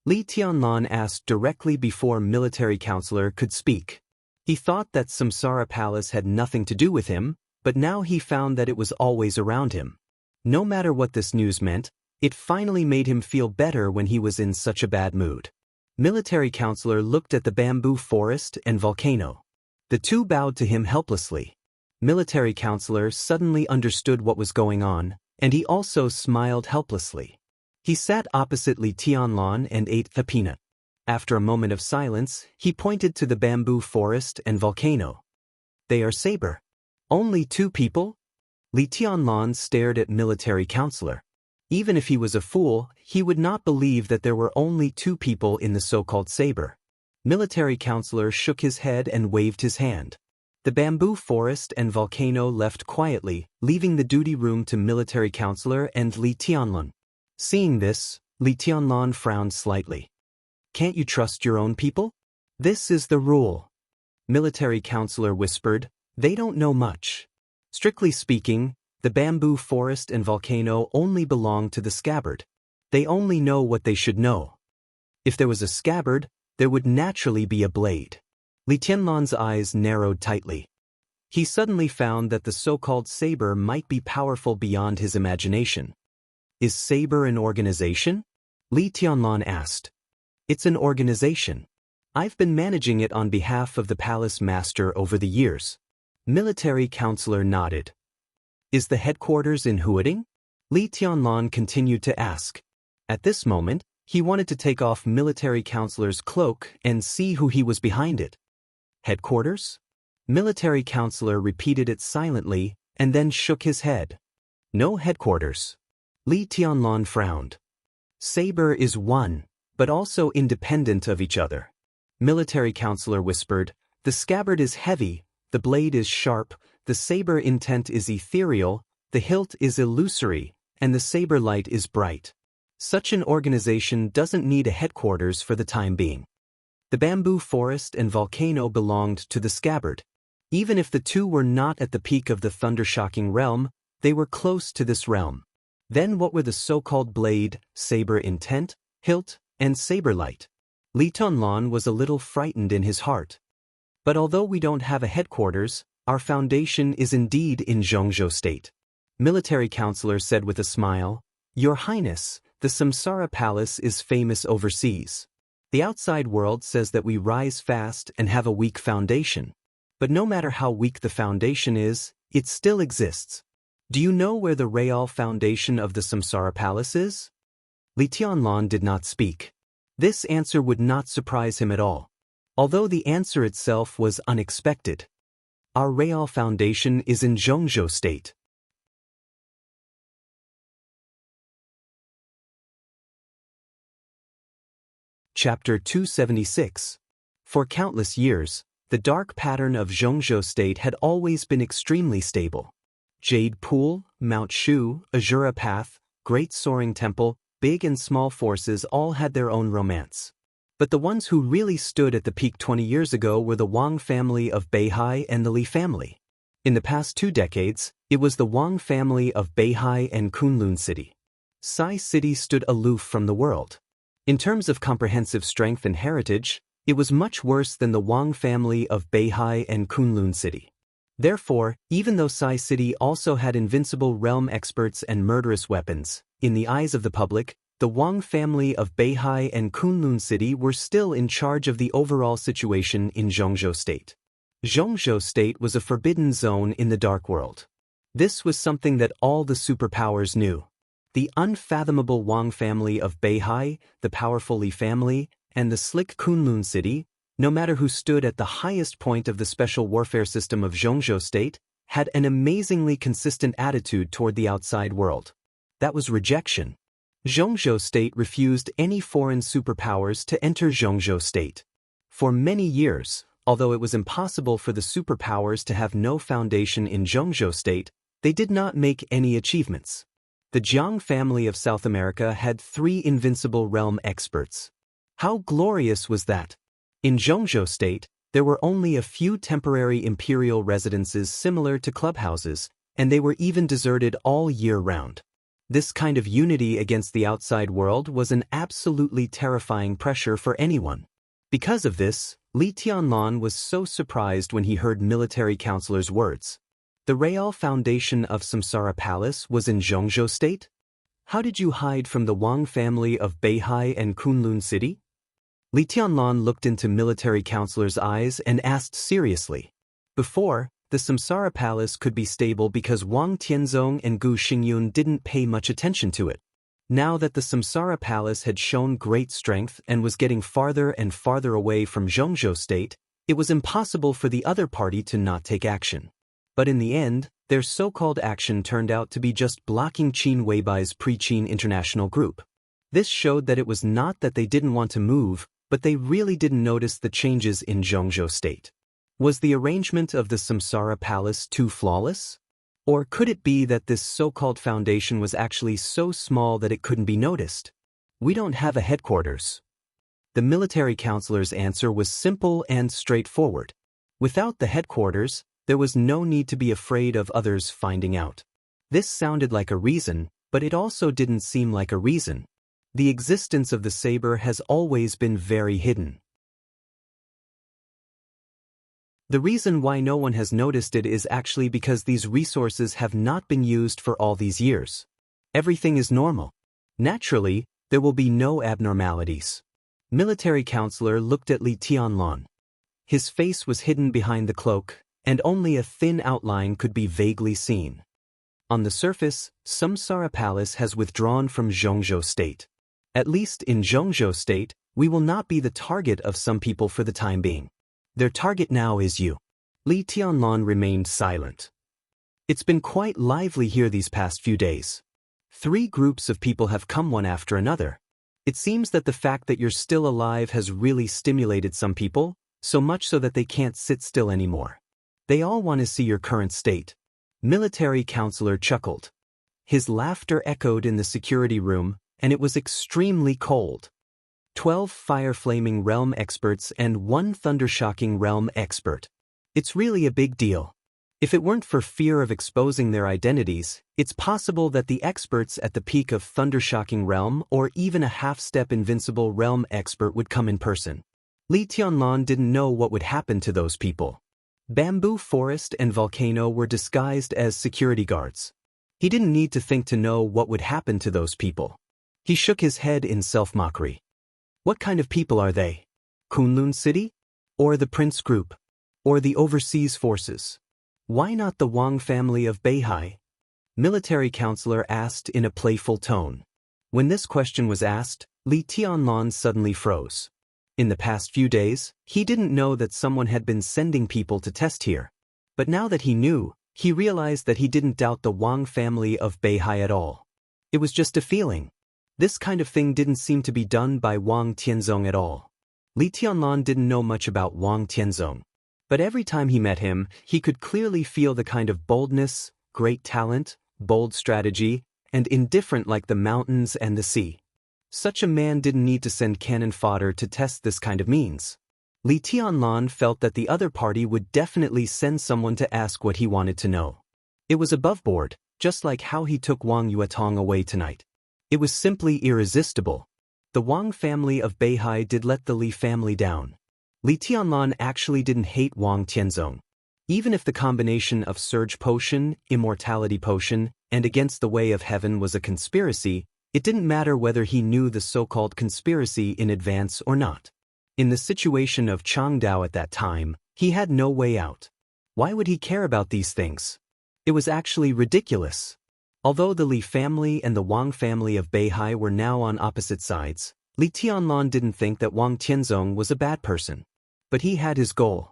Li Tianlan asked directly before military counselor could speak. He thought that Samsara Palace had nothing to do with him, but now he found that it was always around him. No matter what this news meant, it finally made him feel better when he was in such a bad mood. Military counselor looked at the bamboo forest and volcano. The two bowed to him helplessly. Military counselor suddenly understood what was going on, and he also smiled helplessly. He sat opposite Li Tianlan and ate a peanut. After a moment of silence, he pointed to the bamboo forest and volcano. They are saber. Only two people? Li Tianlan stared at military counselor. Even if he was a fool, he would not believe that there were only two people in the so-called saber. Military counselor shook his head and waved his hand. The bamboo forest and volcano left quietly, leaving the duty room to military counselor and Li Tianlan. Seeing this, Li Tianlan frowned slightly. Can't you trust your own people? This is the rule. Military counselor whispered, they don't know much. Strictly speaking, the bamboo forest and volcano only belong to the scabbard. They only know what they should know. If there was a scabbard, there would naturally be a blade. Li Tianlan's eyes narrowed tightly. He suddenly found that the so-called saber might be powerful beyond his imagination. Is saber an organization? Li Tianlan asked. It's an organization. I've been managing it on behalf of the palace master over the years. Military counselor nodded. Is the headquarters in Huading? Li Tianlan continued to ask. At this moment, he wanted to take off military counselor's cloak and see who he was behind it. Headquarters? Military counselor repeated it silently and then shook his head. No headquarters. Li Tianlan frowned. Saber is one, but also independent of each other. Military counselor whispered, the scabbard is heavy, the blade is sharp, the saber intent is ethereal, the hilt is illusory, and the saber light is bright. Such an organization doesn't need a headquarters for the time being. The bamboo forest and volcano belonged to the scabbard. Even if the two were not at the peak of the thunder-shocking realm, they were close to this realm. Then what were the so-called blade, saber intent, hilt, and saber light? Li Tianlan was a little frightened in his heart. But although we don't have a headquarters, our foundation is indeed in Zhongzhou State. Military counselor said with a smile, Your Highness, the Samsara Palace is famous overseas. The outside world says that we rise fast and have a weak foundation. But no matter how weak the foundation is, it still exists. Do you know where the real foundation of the Samsara Palace is? Li Tianlan did not speak. This answer would not surprise him at all. Although the answer itself was unexpected. Our real foundation is in Zhongzhou State. Chapter 276. For countless years, the dark pattern of Zhongzhou State had always been extremely stable. Jade Pool, Mount Shu, Azura Path, Great Soaring Temple, big and small forces all had their own romance. But the ones who really stood at the peak 20 years ago were the Wang family of Beihai and the Li family. In the past 2 decades, it was the Wang family of Beihai and Kunlun City. Sai City stood aloof from the world. In terms of comprehensive strength and heritage, it was much worse than the Wang family of Beihai and Kunlun City. Therefore, even though Sai City also had invincible realm experts and murderous weapons, in the eyes of the public, the Wang family of Beihai and Kunlun City were still in charge of the overall situation in Zhongzhou State. Zhongzhou State was a forbidden zone in the dark world. This was something that all the superpowers knew. The unfathomable Wang family of Beihai, the powerful Li family, and the slick Kunlun City, no matter who stood at the highest point of the special warfare system of Zhongzhou State, had an amazingly consistent attitude toward the outside world. That was rejection. Zhongzhou State refused any foreign superpowers to enter Zhongzhou State. For many years, although it was impossible for the superpowers to have no foundation in Zhongzhou State, they did not make any achievements. The Jiang family of South America had 3 invincible realm experts. How glorious was that! In Zhongzhou State, there were only a few temporary imperial residences similar to clubhouses, and they were even deserted all year round. This kind of unity against the outside world was an absolutely terrifying pressure for anyone. Because of this, Li Tianlan was so surprised when he heard military counselor's words. The Real Foundation of Samsara Palace was in Zhongzhou State? How did you hide from the Wang family of Beihai and Kunlun City? Li Tianlan looked into military counselor's eyes and asked seriously. Before, the Samsara Palace could be stable because Wang Tianzong and Gu Xingyun didn't pay much attention to it. Now that the Samsara Palace had shown great strength and was getting farther and farther away from Zhongzhou State, it was impossible for the other party to not take action. But in the end, their so-called action turned out to be just blocking Qin Weibai's pre-Qin international group. This showed that it was not that they didn't want to move, but they really didn't notice the changes in Zhongzhou State. Was the arrangement of the Samsara Palace too flawless? Or could it be that this so-called foundation was actually so small that it couldn't be noticed? We don't have a headquarters. The military counselor's answer was simple and straightforward. Without the headquarters, there was no need to be afraid of others finding out. This sounded like a reason, but it also didn't seem like a reason. The existence of the saber has always been very hidden. The reason why no one has noticed it is actually because these resources have not been used for all these years. Everything is normal. Naturally, there will be no abnormalities. Military counselor looked at Li Tianlan. His face was hidden behind the cloak, and only a thin outline could be vaguely seen. On the surface, Samsara Palace has withdrawn from Zhongzhou State. At least in Zhongzhou State, we will not be the target of some people for the time being. Their target now is you. Li Tianlan remained silent. It's been quite lively here these past few days. 3 groups of people have come one after another. It seems that the fact that you're still alive has really stimulated some people, so much so that they can't sit still anymore. They all want to see your current state. Military counselor chuckled. His laughter echoed in the security room, and it was extremely cold. 12 fire-flaming realm experts and 1 thunder-shocking realm expert. It's really a big deal. If it weren't for fear of exposing their identities, it's possible that the experts at the peak of thunder-shocking realm or even a half-step invincible realm expert would come in person. Li Tianlan didn't know what would happen to those people. Bamboo forest and volcano were disguised as security guards. He didn't need to think to know what would happen to those people. He shook his head in self-mockery. What kind of people are they? Kunlun City? Or the Prince Group? Or the overseas forces? Why not the Wang family of Beihai? Military counselor asked in a playful tone. When this question was asked, Li Tianlan suddenly froze. In the past few days, he didn't know that someone had been sending people to test here. But now that he knew, he realized that he didn't doubt the Wang family of Beihai at all. It was just a feeling. This kind of thing didn't seem to be done by Wang Tianzong at all. Li Tianlan didn't know much about Wang Tianzong. But every time he met him, he could clearly feel the kind of boldness, great talent, bold strategy, and indifferent like the mountains and the sea. Such a man didn't need to send cannon fodder to test this kind of means. Li Tianlan felt that the other party would definitely send someone to ask what he wanted to know. It was above board, just like how he took Wang Yuetong away tonight. It was simply irresistible. The Wang family of Beihai did let the Li family down. Li Tianlan actually didn't hate Wang Tianzong. Even if the combination of Surge Potion, Immortality Potion, and Against the Way of Heaven was a conspiracy, it didn't matter whether he knew the so-called conspiracy in advance or not. In the situation of Changdao at that time, he had no way out. Why would he care about these things? It was actually ridiculous. Although the Li family and the Wang family of Beihai were now on opposite sides, Li Tianlan didn't think that Wang Tianzong was a bad person. But he had his goal.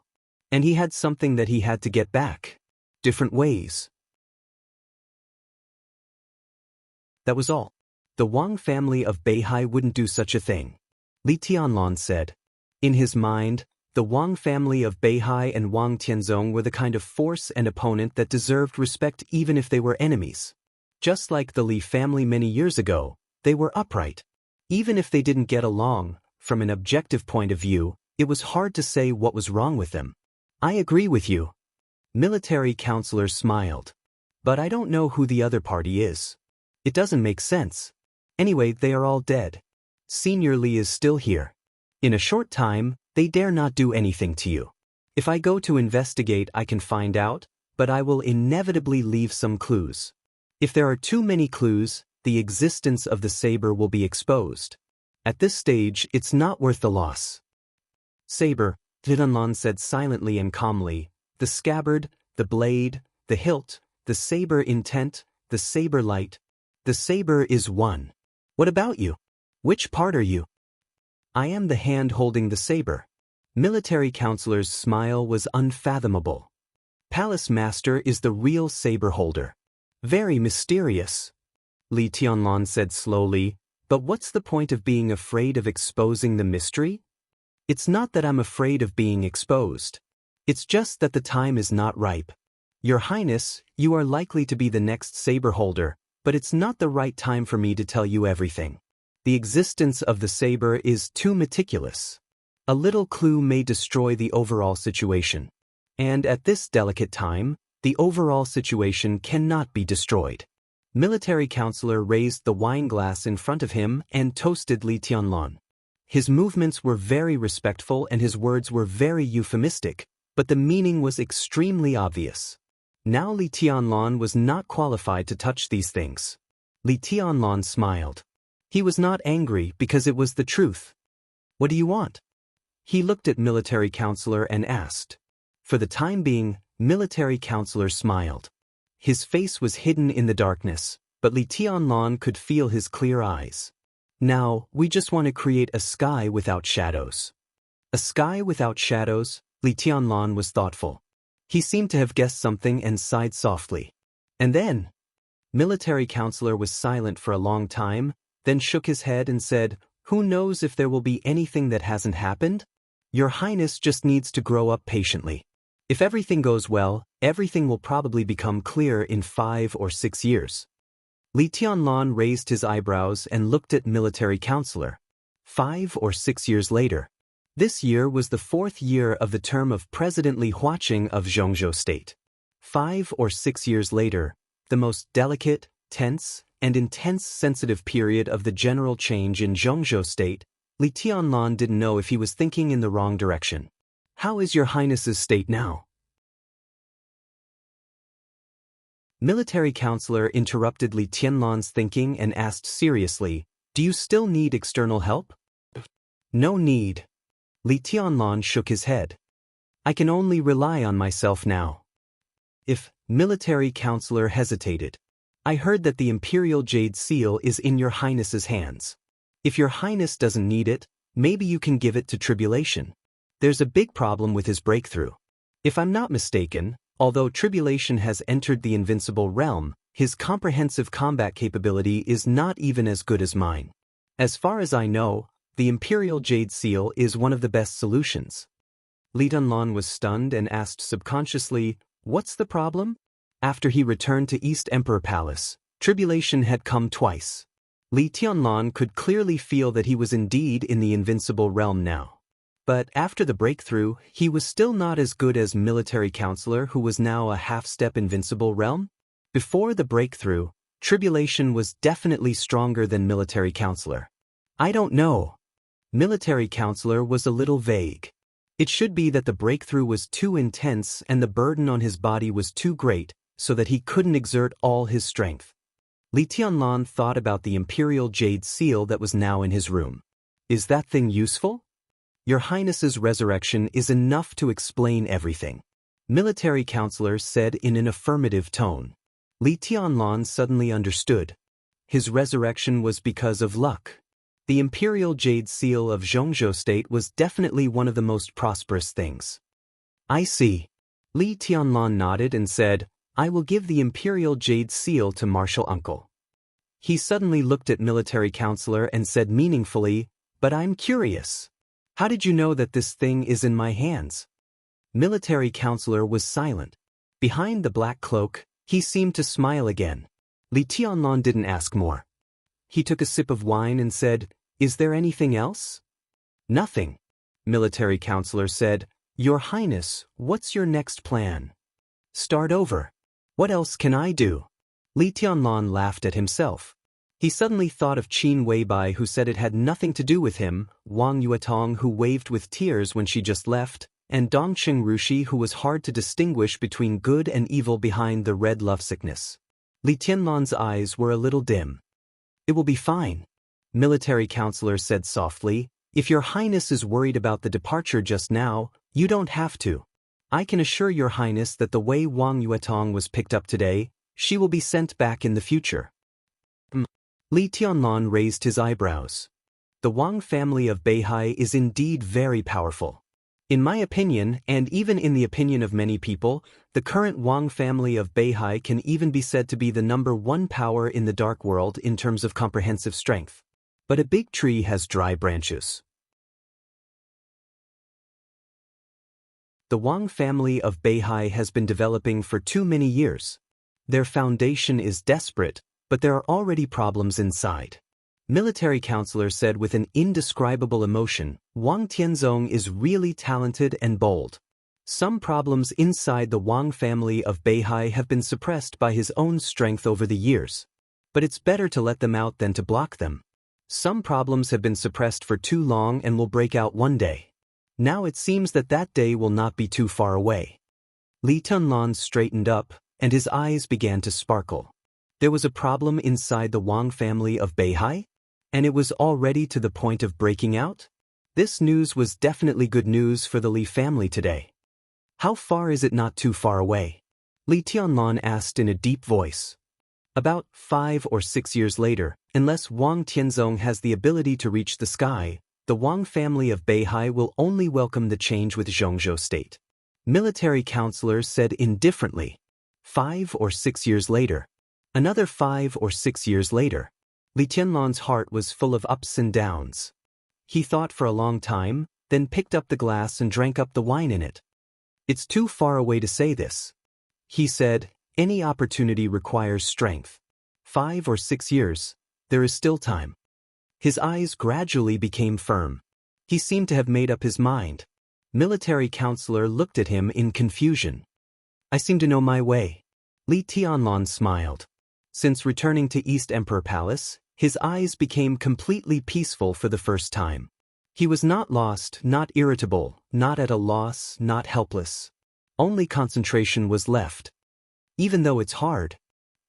And he had something that he had to get back. Different ways. That was all. The Wang family of Beihai wouldn't do such a thing. Li Tianlan said. In his mind, the Wang family of Beihai and Wang Tianzong were the kind of force and opponent that deserved respect even if they were enemies. Just like the Li family many years ago, they were upright. Even if they didn't get along, from an objective point of view, it was hard to say what was wrong with them. I agree with you. Military counselor smiled. But I don't know who the other party is. It doesn't make sense. Anyway, they are all dead. Senior Li is still here. In a short time, they dare not do anything to you. If I go to investigate, I can find out, but I will inevitably leave some clues. If there are too many clues, the existence of the saber will be exposed. At this stage, it's not worth the loss. Saber, Tianlan said silently and calmly, the scabbard, the blade, the hilt, the saber intent, the saber light. The saber is one. What about you? Which part are you? I am the hand holding the saber. Military Counselor's smile was unfathomable. Palace Master is the real saber holder. Very mysterious. Li Tianlan said slowly, but what's the point of being afraid of exposing the mystery? It's not that I'm afraid of being exposed. It's just that the time is not ripe. Your Highness, you are likely to be the next saber holder, but it's not the right time for me to tell you everything. The existence of the saber is too meticulous. A little clue may destroy the overall situation. And at this delicate time, the overall situation cannot be destroyed. Military Counselor raised the wine glass in front of him and toasted Li Tianlan. His movements were very respectful and his words were very euphemistic, but the meaning was extremely obvious. Now Li Tianlan was not qualified to touch these things. Li Tianlan smiled. He was not angry because it was the truth. What do you want? He looked at Military Counselor and asked. For the time being, Military Counselor smiled. His face was hidden in the darkness, but Li Tianlan could feel his clear eyes. Now, we just want to create a sky without shadows. A sky without shadows? Li Tianlan was thoughtful. He seemed to have guessed something and sighed softly. And then? Military Counselor was silent for a long time, then shook his head and said, who knows if there will be anything that hasn't happened? Your Highness just needs to grow up patiently. If everything goes well, everything will probably become clear in 5 or 6 years. Li Tianlan raised his eyebrows and looked at Military Counselor. 5 or 6 years later. This year was the 4th year of the term of President Li Huaqing of Zhongzhou State. 5 or 6 years later, the most delicate, tense, and intense sensitive period of the general change in Zhongzhou State, Li Tianlan didn't know if he was thinking in the wrong direction. How is your Highness's state now? Military Counselor interrupted Li Tianlan's thinking and asked seriously, do you still need external help? No need. Li Tianlan shook his head. I can only rely on myself now. If Military Counselor hesitated. I heard that the Imperial Jade Seal is in your Highness's hands. If your Highness doesn't need it, maybe you can give it to Tribulation. There's a big problem with his breakthrough. If I'm not mistaken, although Tribulation has entered the invincible realm, his comprehensive combat capability is not even as good as mine. As far as I know, the Imperial Jade Seal is one of the best solutions. Li Tianlan was stunned and asked subconsciously, what's the problem? After he returned to East Emperor Palace, Tribulation had come twice. Li Tianlan could clearly feel that he was indeed in the invincible realm now. But after the breakthrough, he was still not as good as Military Counselor who was now a half-step invincible realm. Before the breakthrough, Tribulation was definitely stronger than Military Counselor. I don't know. Military Counselor was a little vague. It should be that the breakthrough was too intense and the burden on his body was too great, so that he couldn't exert all his strength. Li Tianlan thought about the Imperial Jade Seal that was now in his room. Is that thing useful? Your Highness's resurrection is enough to explain everything. Military Counselor said in an affirmative tone. Li Tianlan suddenly understood. His resurrection was because of luck. The Imperial Jade Seal of Zhongzhou State was definitely one of the most prosperous things. I see. Li Tianlan nodded and said, I will give the Imperial Jade Seal to Martial Uncle. He suddenly looked at Military Counselor and said meaningfully, but I'm curious. How did you know that this thing is in my hands? Military Counselor was silent. Behind the black cloak, he seemed to smile again. Li Tianlan didn't ask more. He took a sip of wine and said, is there anything else? Nothing. Military Counselor said, Your Highness, what's your next plan? Start over. What else can I do? Li Tianlan laughed at himself. He suddenly thought of Qin Weibai, who said it had nothing to do with him, Wang Yuetong, who waved with tears when she just left, and Dongqing Rushi, who was hard to distinguish between good and evil behind the red lovesickness. Li Tianlan's eyes were a little dim. "It will be fine," military counselor said softly. "If your highness is worried about the departure just now, you don't have to. I can assure your highness that the way Wang Yuetong was picked up today, she will be sent back in the future." Li Tianlan raised his eyebrows. The Wang family of Beihai is indeed very powerful. In my opinion, and even in the opinion of many people, the current Wang family of Beihai can even be said to be the #1 power in the dark world in terms of comprehensive strength. But a big tree has dry branches. The Wang family of Beihai has been developing for too many years. Their foundation is desperate, but there are already problems inside. Military counselor said with an indescribable emotion, "Wang Tianzong is really talented and bold. Some problems inside the Wang family of Beihai have been suppressed by his own strength over the years. But it's better to let them out than to block them. Some problems have been suppressed for too long and will break out one day. Now it seems that that day will not be too far away." Li Tianlan straightened up, and his eyes began to sparkle. There was a problem inside the Wang family of Beihai? And it was already to the point of breaking out? This news was definitely good news for the Li family today. "How far is it not too far away?" Li Tianlan asked in a deep voice. "About 5 or 6 years later, unless Wang Tianzong has the ability to reach the sky, the Wang family of Beihai will only welcome the change with Zhongzhou state." Military counselors said indifferently. 5 or 6 years later. Another 5 or 6 years later. Li Tianlan's heart was full of ups and downs. He thought for a long time, then picked up the glass and drank up the wine in it. "It's too far away to say this," he said. "Any opportunity requires strength. 5 or 6 years, there is still time." His eyes gradually became firm. He seemed to have made up his mind. Military counselor looked at him in confusion. "I seem to know my way." Li Tianlan smiled. Since returning to East Emperor Palace, his eyes became completely peaceful for the first time. He was not lost, not irritable, not at a loss, not helpless. Only concentration was left. "Even though it's hard."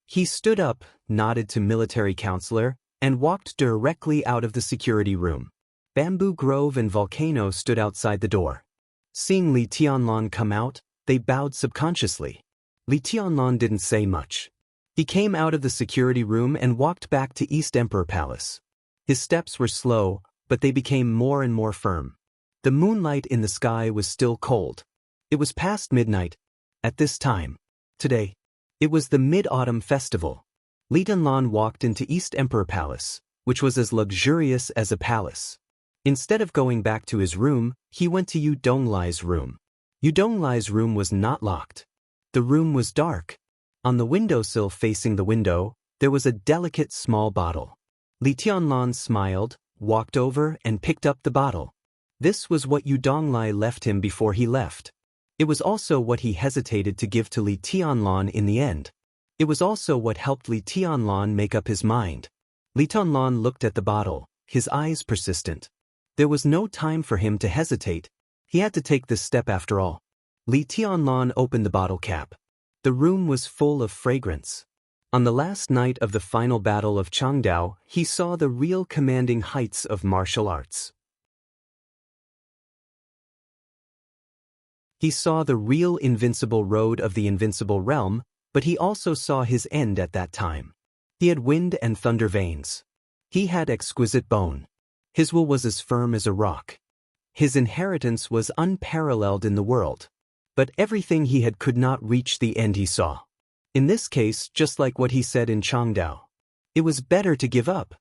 He stood up, nodded to military counselor, and walked directly out of the security room. Bamboo Grove and Volcano stood outside the door. Seeing Li Tianlan come out, they bowed subconsciously. Li Tianlan didn't say much. He came out of the security room and walked back to East Emperor Palace. His steps were slow, but they became more and more firm. The moonlight in the sky was still cold. It was past midnight. At this time, today, it was the Mid-Autumn Festival. Li Tianlan walked into East Emperor Palace, which was as luxurious as a palace. Instead of going back to his room, he went to Yu Donglai's room. Yu Donglai's room was not locked. The room was dark. On the windowsill facing the window, there was a delicate small bottle. Li Tianlan smiled, walked over and picked up the bottle. This was what Yu Donglai left him before he left. It was also what he hesitated to give to Li Tianlan in the end. It was also what helped Li Tianlan make up his mind. Li Tianlan looked at the bottle, his eyes persistent. There was no time for him to hesitate. He had to take this step after all. Li Tianlan opened the bottle cap. The room was full of fragrance. On the last night of the final battle of Changdao, he saw the real commanding heights of martial arts. He saw the real invincible road of the invincible realm, but he also saw his end at that time. He had wind and thunder veins. He had exquisite bone. His will was as firm as a rock. His inheritance was unparalleled in the world. But everything he had could not reach the end he saw. In this case, just like what he said in Changdao. It was better to give up.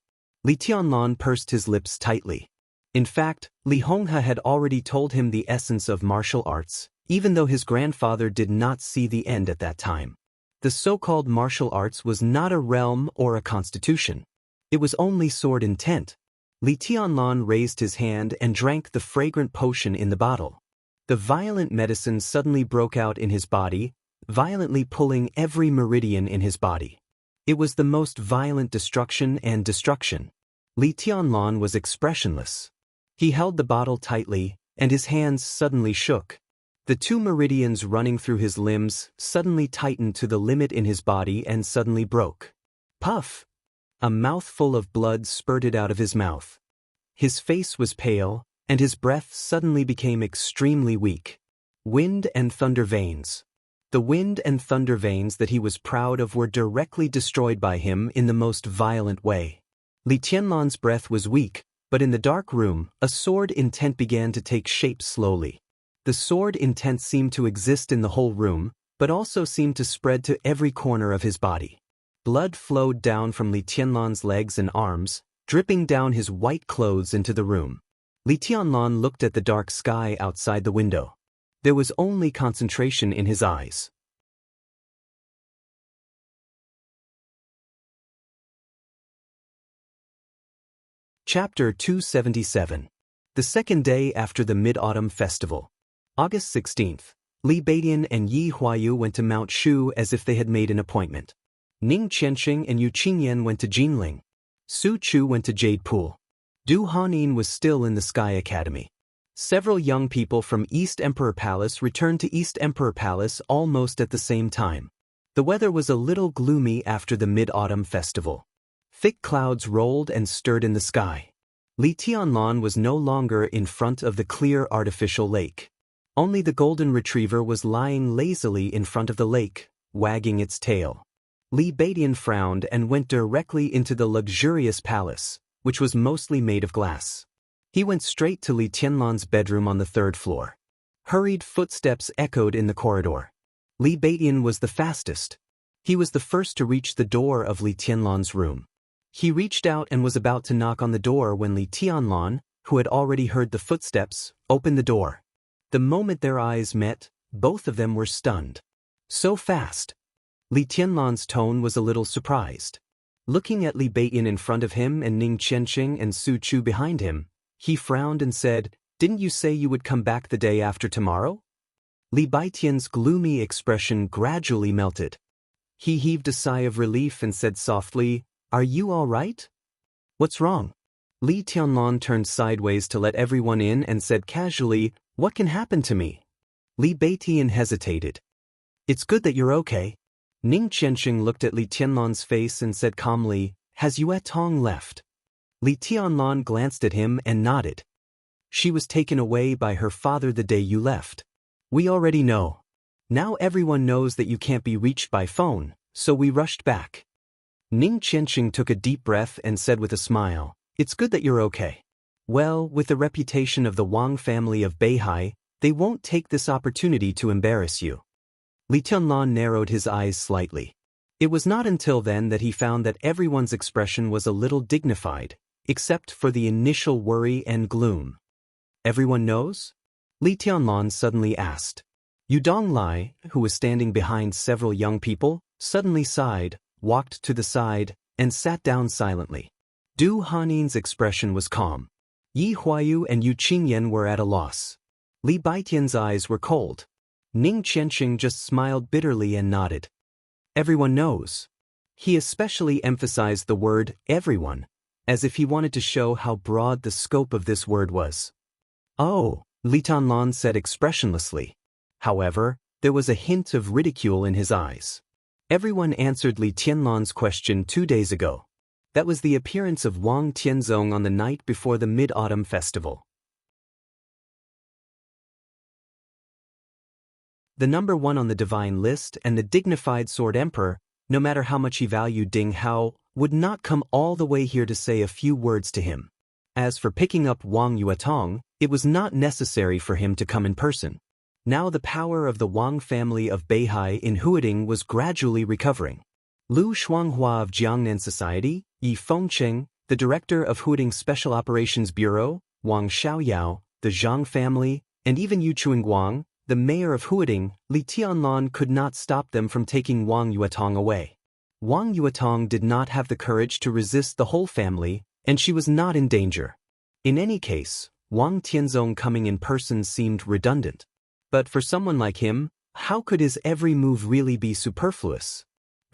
Li Tianlan pursed his lips tightly. In fact, Li Honghe had already told him the essence of martial arts, even though his grandfather did not see the end at that time. The so-called martial arts was not a realm or a constitution. It was only sword intent. Li Tianlan raised his hand and drank the fragrant potion in the bottle. The violent medicine suddenly broke out in his body, violently pulling every meridian in his body. It was the most violent destruction and destruction. Li Tianlan was expressionless. He held the bottle tightly, and his hands suddenly shook. The 2 meridians running through his limbs suddenly tightened to the limit in his body and suddenly broke. Puff! A mouthful of blood spurted out of his mouth. His face was pale, and his breath suddenly became extremely weak. Wind and thunder veins. The wind and thunder veins that he was proud of were directly destroyed by him in the most violent way. Li Tianlan's breath was weak, but in the dark room, a sword intent began to take shape slowly. The sword intent seemed to exist in the whole room, but also seemed to spread to every corner of his body. Blood flowed down from Li Tianlan's legs and arms, dripping down his white clothes into the room. Li Tianlan looked at the dark sky outside the window. There was only concentration in his eyes. Chapter 277. The second day after the Mid-Autumn Festival. August 16th. Li Beidian and Yi Huayu went to Mount Shu as if they had made an appointment. Ning Qianxing and Yu Qingyan went to Jinling. Su Chu went to Jade Pool. Du Hanin was still in the Sky Academy. Several young people from East Emperor Palace returned to East Emperor Palace almost at the same time. The weather was a little gloomy after the Mid-Autumn Festival. Thick clouds rolled and stirred in the sky. Li Tianlan was no longer in front of the clear artificial lake. Only the golden retriever was lying lazily in front of the lake, wagging its tail. Li Beidian frowned and went directly into the luxurious palace, which was mostly made of glass. He went straight to Li Tianlan's bedroom on the 3rd floor. Hurried footsteps echoed in the corridor. Li Beidian was the fastest. He was the first to reach the door of Li Tianlan's room. He reached out and was about to knock on the door when Li Tianlan, who had already heard the footsteps, opened the door. The moment their eyes met, both of them were stunned. So fast! Li Tianlan's tone was a little surprised. Looking at Li Beidian in front of him and Ning Qianxing and Su Chu behind him, he frowned and said, "Didn't you say you would come back the day after tomorrow?" Li Beidian's gloomy expression gradually melted. He heaved a sigh of relief and said softly, "Are you all right?" "What's wrong?" Li Tianlan turned sideways to let everyone in and said casually, "What can happen to me?" Li Beidian hesitated. "It's good that you're okay." Ning Qianxing looked at Li Tianlan's face and said calmly, "Has Yue Tong left?" Li Tianlan glanced at him and nodded. "She was taken away by her father the day you left. We already know. Now everyone knows that you can't be reached by phone, so we rushed back." Ning Qianxing took a deep breath and said with a smile, "It's good that you're okay. Well, with the reputation of the Wang family of Beihai, they won't take this opportunity to embarrass you." Li Tianlan narrowed his eyes slightly. It was not until then that he found that everyone's expression was a little dignified, except for the initial worry and gloom. "Everyone knows?" Li Tianlan suddenly asked. Yu Donglai, who was standing behind several young people, suddenly sighed, walked to the side, and sat down silently. Du Hanin's expression was calm. Yi Huayu and Yu Qingyan were at a loss. Li Beidian's eyes were cold. Ning Qianxing just smiled bitterly and nodded. "Everyone knows." He especially emphasized the word everyone, as if he wanted to show how broad the scope of this word was. "Oh," Li Tianlan said expressionlessly. However, there was a hint of ridicule in his eyes. Everyone answered Li Tianlan's question 2 days ago. That was the appearance of Wang Tianzong on the night before the Mid-Autumn Festival. The number 1 on the divine list and the dignified sword emperor, no matter how much he valued Ding Hao, would not come all the way here to say a few words to him. As for picking up Wang Yuetong, it was not necessary for him to come in person. Now the power of the Wang family of Beihai in Huading was gradually recovering. Lu Shuanghua of Jiangnan Society, Yi Fengcheng, the director of Huading Special Operations Bureau, Wang Xiaoyao, the Zhang family, and even Yu Chuingguang, the mayor of Huading, Li Tianlan could not stop them from taking Wang Yuetong away. Wang Yuetong did not have the courage to resist the whole family, and she was not in danger. In any case, Wang Tianzong coming in person seemed redundant. But for someone like him, how could his every move really be superfluous?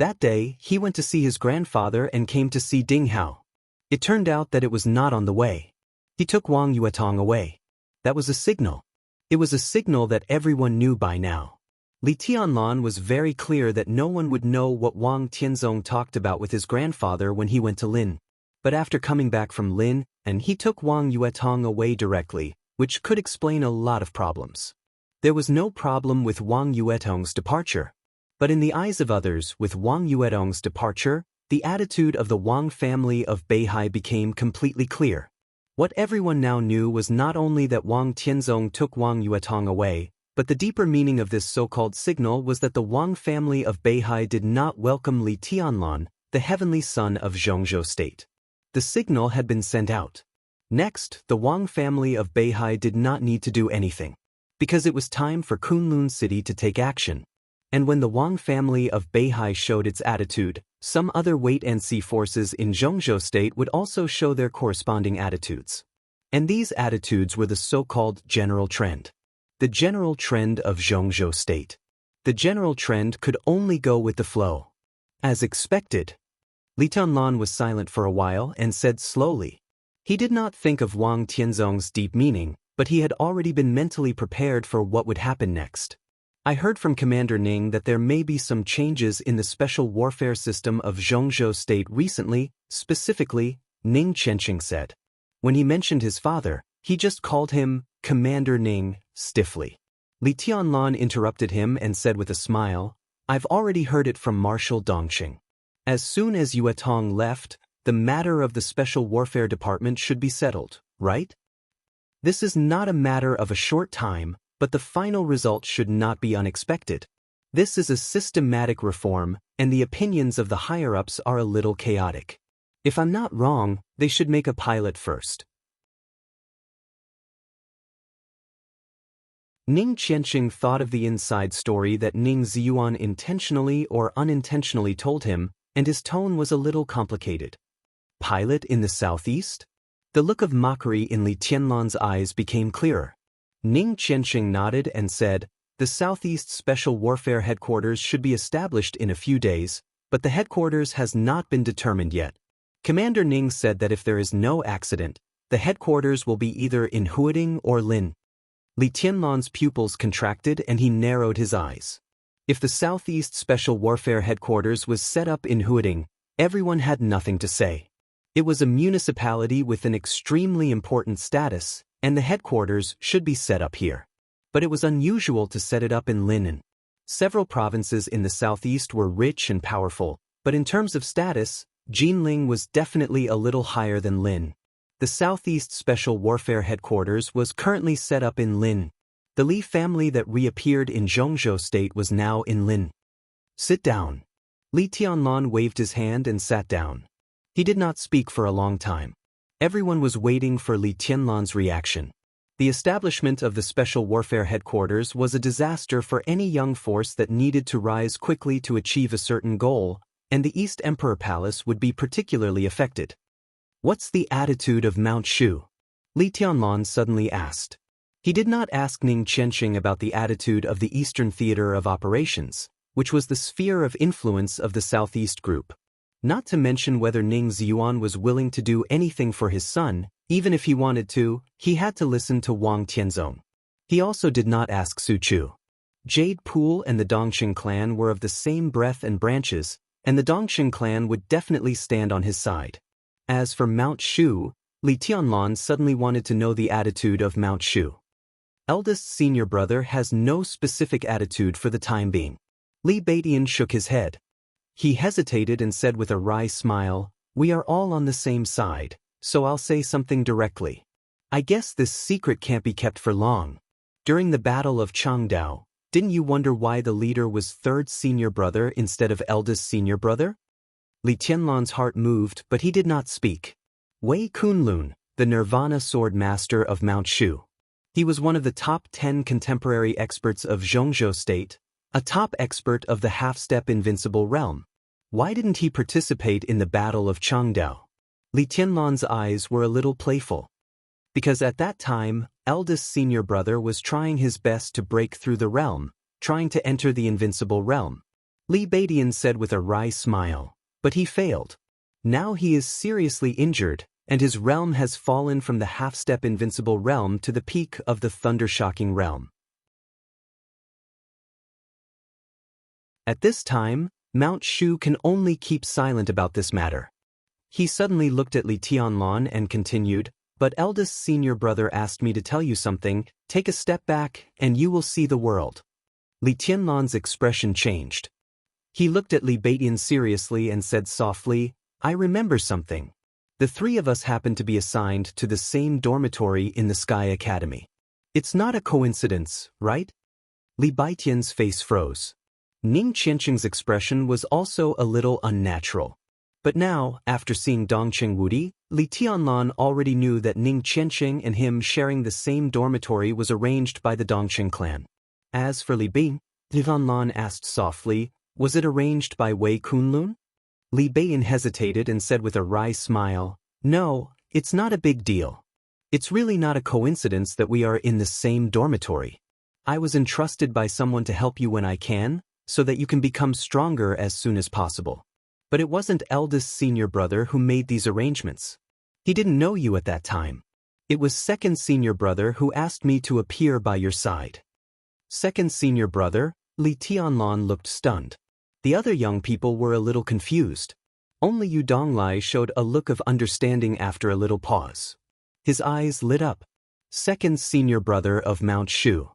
That day, he went to see his grandfather and came to see Ding Hao. It turned out that it was not on the way. He took Wang Yuetong away. That was a signal. It was a signal that everyone knew by now. Li Tianlan was very clear that no one would know what Wang Tianzong talked about with his grandfather when he went to Lin. But after coming back from Lin, and he took Wang Yuetong away directly, which could explain a lot of problems. There was no problem with Wang Yuetong's departure. But in the eyes of others, with Wang Yuetong's departure, the attitude of the Wang family of Beihai became completely clear. What everyone now knew was not only that Wang Tianzong took Wang Yuetong away, but the deeper meaning of this so-called signal was that the Wang family of Beihai did not welcome Li Tianlan, the heavenly son of Zhongzhou State. The signal had been sent out. Next, the Wang family of Beihai did not need to do anything, because it was time for Kunlun City to take action. And when the Wang family of Beihai showed its attitude, some other wait-and-see forces in Zhongzhou State would also show their corresponding attitudes. And these attitudes were the so-called general trend. The general trend of Zhongzhou State. The general trend could only go with the flow. As expected. Li Tianlan was silent for a while and said slowly. He did not think of Wang Tianzong's deep meaning, but he had already been mentally prepared for what would happen next. I heard from Commander Ning that there may be some changes in the special warfare system of Zhongzhou State recently, specifically, Ning Qianqing said. When he mentioned his father, he just called him Commander Ning, stiffly. Li Tianlan interrupted him and said with a smile, I've already heard it from Marshal Dongqing. As soon as Yuetong left, the matter of the Special Warfare Department should be settled, right? This is not a matter of a short time, but the final result should not be unexpected. This is a systematic reform, and the opinions of the higher-ups are a little chaotic. If I'm not wrong, they should make a pilot first. Ning Qianqing thought of the inside story that Ning Ziyuan intentionally or unintentionally told him, and his tone was a little complicated. Pilot in the southeast? The look of mockery in Li Tianlan's eyes became clearer. Ning Qianqing nodded and said, the Southeast Special Warfare Headquarters should be established in a few days, but the headquarters has not been determined yet. Commander Ning said that if there is no accident, the headquarters will be either in Huading or Lin. Li Tianlan's pupils contracted and he narrowed his eyes. If the Southeast Special Warfare Headquarters was set up in Huading, everyone had nothing to say. It was a municipality with an extremely important status, and the headquarters should be set up here. But it was unusual to set it up in Lin. Several provinces in the southeast were rich and powerful, but in terms of status, Jinling was definitely a little higher than Lin. The Southeast Special Warfare Headquarters was currently set up in Lin. The Li family that reappeared in Zhongzhou State was now in Lin. Sit down. Li Tianlan waved his hand and sat down. He did not speak for a long time. Everyone was waiting for Li Tianlan's reaction. The establishment of the Special Warfare Headquarters was a disaster for any young force that needed to rise quickly to achieve a certain goal, and the East Emperor Palace would be particularly affected. What's the attitude of Mount Shu? Li Tianlan suddenly asked. He did not ask Ning Qianqing about the attitude of the Eastern Theater of Operations, which was the sphere of influence of the Southeast Group. Not to mention whether Ning Ziyuan was willing to do anything for his son, even if he wanted to, he had to listen to Wang Tianzong. He also did not ask Su Chu. Jade Pool and the Dongqing clan were of the same breadth and branches, and the Dongqing clan would definitely stand on his side. As for Mount Shu, Li Tianlan suddenly wanted to know the attitude of Mount Shu. Eldest senior brother has no specific attitude for the time being. Li Baidian shook his head. He hesitated and said with a wry smile, we are all on the same side, so I'll say something directly. I guess this secret can't be kept for long. During the Battle of Changdao, didn't you wonder why the leader was third senior brother instead of eldest senior brother? Li Tianlan's heart moved, but he did not speak. Wei Kunlun, the Nirvana sword master of Mount Shu. He was one of the top 10 contemporary experts of Zhongzhou State, a top expert of the half-step invincible realm. Why didn't he participate in the Battle of Changdao? Li Tianlan's eyes were a little playful. Because at that time, eldest senior brother was trying his best to break through the realm, trying to enter the invincible realm. Li Beidian said with a wry smile, but he failed. Now he is seriously injured, and his realm has fallen from the half-step invincible realm to the peak of the thunder-shocking realm. At this time, Mount Shu can only keep silent about this matter. He suddenly looked at Li Tianlan and continued, "But eldest senior brother asked me to tell you something. Take a step back, and you will see the world." Li Tianlan's expression changed. He looked at Li Beidian seriously and said softly, "I remember something. The three of us happen to be assigned to the same dormitory in the Sky Academy. It's not a coincidence, right?" Li Beidian's face froze. Ning Qianqing's expression was also a little unnatural. But now, after seeing Dongqing Wudi, Li Tianlan already knew that Ning Qianqing and him sharing the same dormitory was arranged by the Dongqing clan. As for Li Beidian, Li Tianlan asked softly, "Was it arranged by Wei Kunlun?" Li Beidian hesitated and said with a wry smile, "No, it's not a big deal. It's really not a coincidence that we are in the same dormitory. I was entrusted by someone to help you when I can, so that you can become stronger as soon as possible. But it wasn't eldest senior brother who made these arrangements. He didn't know you at that time. It was second senior brother who asked me to appear by your side." Second senior brother? Li Tianlan looked stunned. The other young people were a little confused. Only Yu Donglai showed a look of understanding after a little pause. His eyes lit up. Second senior brother of Mount Shu.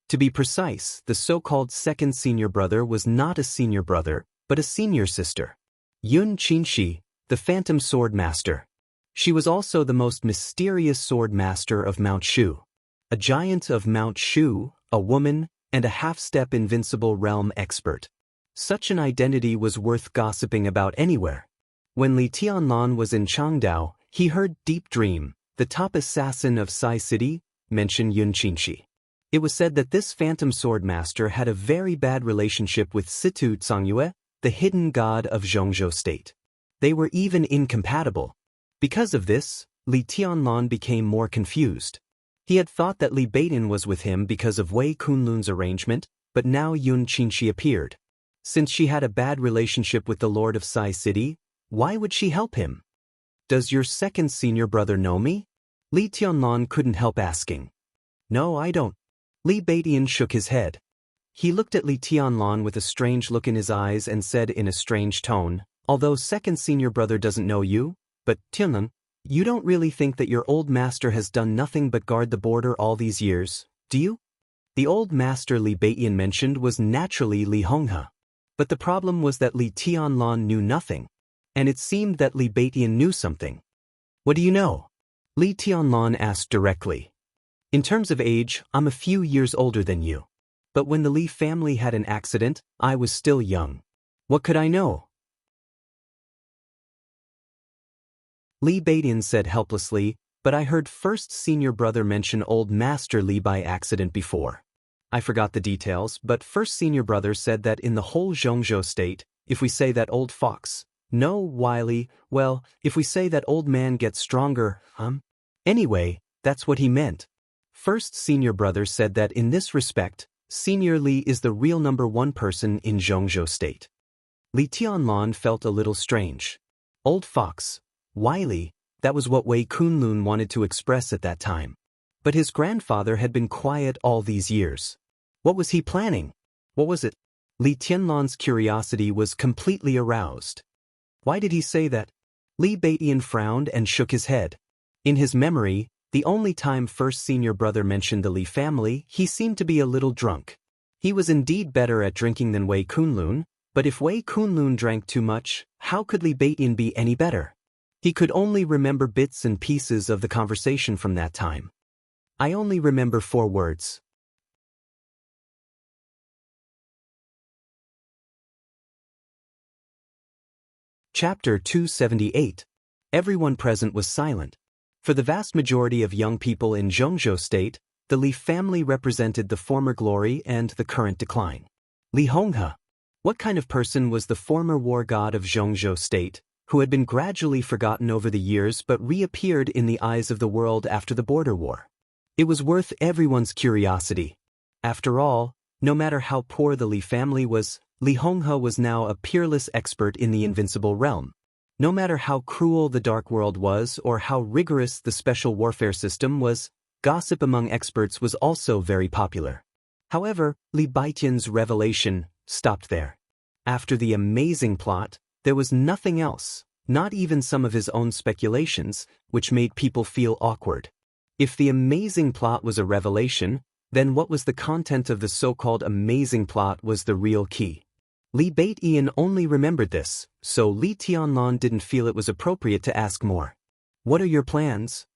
To be precise, the so-called second senior brother was not a senior brother, but a senior sister. Yun Qinshi, the Phantom Sword Master. She was also the most mysterious sword master of Mount Shu. A giant of Mount Shu, a woman, and a half-step invincible realm expert. Such an identity was worth gossiping about anywhere. When Li Tianlan was in Changdao, he heard Deep Dream, the top assassin of Sai City, mention Yun Qinshi. It was said that this Phantom Sword Master had a very bad relationship with Situ Cangyue, the hidden god of Zhongzhou State. They were even incompatible. Because of this, Li Tianlan became more confused. He had thought that Li Beidian was with him because of Wei Kunlun's arrangement, but now Yun Qinshi appeared. Since she had a bad relationship with the Lord of Sai City, why would she help him? "Does your second senior brother know me?" Li Tianlan couldn't help asking. "No, I don't." Li Beidian shook his head. He looked at Li Tianlan with a strange look in his eyes and said in a strange tone, "Although second senior brother doesn't know you, but Tianlan, you don't really think that your old master has done nothing but guard the border all these years, do you?" The old master Li Beidian mentioned was naturally Li Honghe. But the problem was that Li Tianlan knew nothing. And it seemed that Li Beidian knew something. "What do you know?" Li Tianlan asked directly. "In terms of age, I'm a few years older than you. But when the Li family had an accident, I was still young. What could I know?" Li Beidian said helplessly, "But I heard first senior brother mention old master Li by accident before. I forgot the details, but first senior brother said that in the whole Zhongzhou state, if we say that old fox, no, wily, well, if we say that old man gets stronger, Anyway, that's what he meant. First senior brother said that in this respect, Senior Li is the real #1 person in Zhongzhou state." Li Tianlan felt a little strange. Old fox, wily, that was what Wei Kunlun wanted to express at that time. But his grandfather had been quiet all these years. What was he planning? What was it? Li Tianlan's curiosity was completely aroused. Why did he say that? Li Beidian frowned and shook his head. In his memory, the only time first senior brother mentioned the Li family, he seemed to be a little drunk. He was indeed better at drinking than Wei Kunlun, but if Wei Kunlun drank too much, how could Li Beidian be any better? He could only remember bits and pieces of the conversation from that time. "I only remember 4 words. Chapter 278. Everyone present was silent. For the vast majority of young people in Zhongzhou State, the Li family represented the former glory and the current decline. Li Honghe. What kind of person was the former war god of Zhongzhou State, who had been gradually forgotten over the years but reappeared in the eyes of the world after the border war? It was worth everyone's curiosity. After all, no matter how poor the Li family was, Li Honghe was now a peerless expert in the invincible realm. No matter how cruel the Dark World was or how rigorous the special warfare system was, gossip among experts was also very popular. However, Li Baitian's revelation stopped there. After the amazing plot, there was nothing else, not even some of his own speculations, which made people feel awkward. If the amazing plot was a revelation, then what was the content of the so-called amazing plot was the real key. Li Baitian only remembered this, so Li Tianlan didn't feel it was appropriate to ask more. "What are your plans?"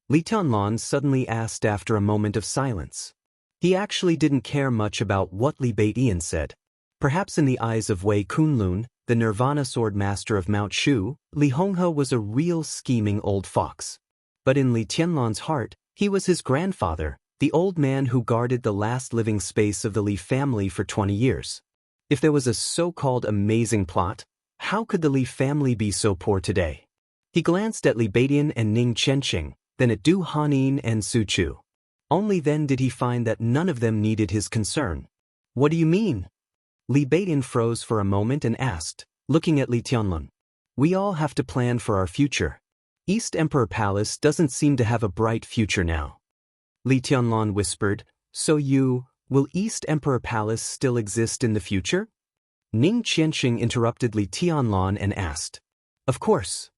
Li Tianlan suddenly asked after a moment of silence. He actually didn't care much about what Li Baitian said. Perhaps in the eyes of Wei Kunlun, the Nirvana sword master of Mount Shu, Li Honghe was a real scheming old fox. But in Li Tianlan's heart, he was his grandfather, the old man who guarded the last living space of the Li family for 20 years. If there was a so-called amazing plot, how could the Li family be so poor today? He glanced at Li Baidian and Ning Qianqing, then at Du Hanin and Su Chu. Only then did he find that none of them needed his concern. "What do you mean?" Li Baidian froze for a moment and asked, looking at Li Tianlan. "We all have to plan for our future. East Emperor Palace doesn't seem to have a bright future now." Li Tianlan whispered, "So will East Emperor Palace still exist in the future?" Ning Qianqing interrupted Li Tianlan and asked. "Of course."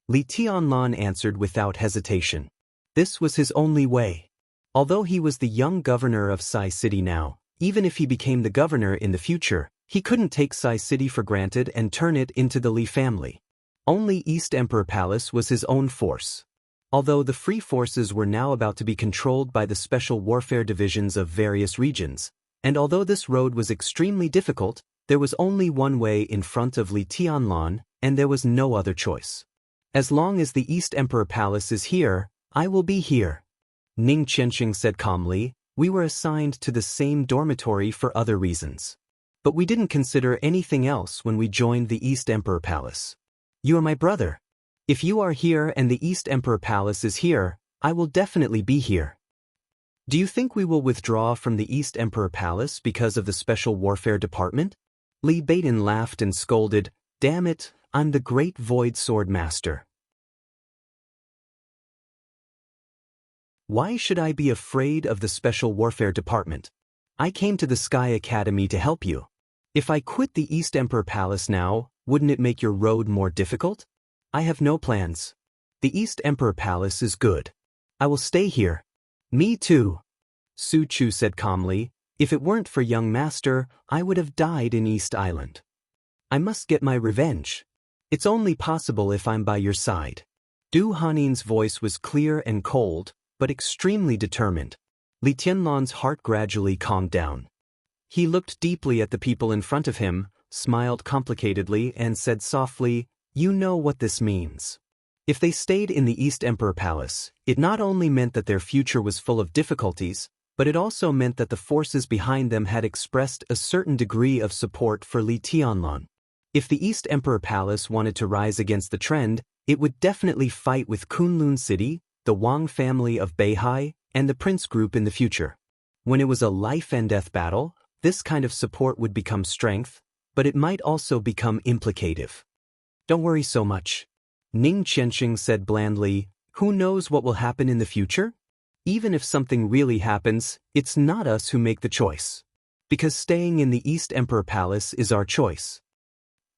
Li Tianlan answered without hesitation. This was his only way. Although he was the young governor of Sai City now, even if he became the governor in the future, he couldn't take Sai City for granted and turn it into the Li family. Only East Emperor Palace was his own force. Although the free forces were now about to be controlled by the special warfare divisions of various regions, and although this road was extremely difficult, there was only one way in front of Li Tianlan, and there was no other choice. "As long as the East Emperor Palace is here, I will be here," Ning Qianqing said calmly. "We were assigned to the same dormitory for other reasons. But we didn't consider anything else when we joined the East Emperor Palace. You are my brother. If you are here and the East Emperor Palace is here, I will definitely be here." "Do you think we will withdraw from the East Emperor Palace because of the Special Warfare Department?" Li Baidian laughed and scolded, "Damn it, I'm the great Void Sword Master. Why should I be afraid of the Special Warfare Department? I came to the Sky Academy to help you. If I quit the East Emperor Palace now, wouldn't it make your road more difficult? I have no plans. The East Emperor Palace is good. I will stay here." "Me too," Su Chu said calmly. "If it weren't for young master, I would have died in East Island. I must get my revenge. It's only possible if I'm by your side." Du Hanin's voice was clear and cold, but extremely determined. Li Tianlan's heart gradually calmed down. He looked deeply at the people in front of him, smiled complicatedly, and said softly, "You know what this means." If they stayed in the East Emperor Palace, it not only meant that their future was full of difficulties, but it also meant that the forces behind them had expressed a certain degree of support for Li Tianlan. If the East Emperor Palace wanted to rise against the trend, it would definitely fight with Kunlun City, the Wang family of Beihai, and the Prince Group in the future. When it was a life-and-death battle, this kind of support would become strength, but it might also become implicative. "Don't worry so much," Ning Qianqing said blandly. "Who knows what will happen in the future? Even if something really happens, it's not us who make the choice. Because staying in the East Emperor Palace is our choice."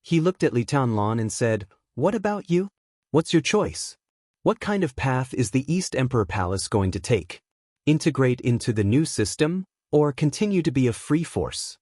He looked at Li Tianlan and said, "What about you? What's your choice? What kind of path is the East Emperor Palace going to take? Integrate into the new system, or continue to be a free force?"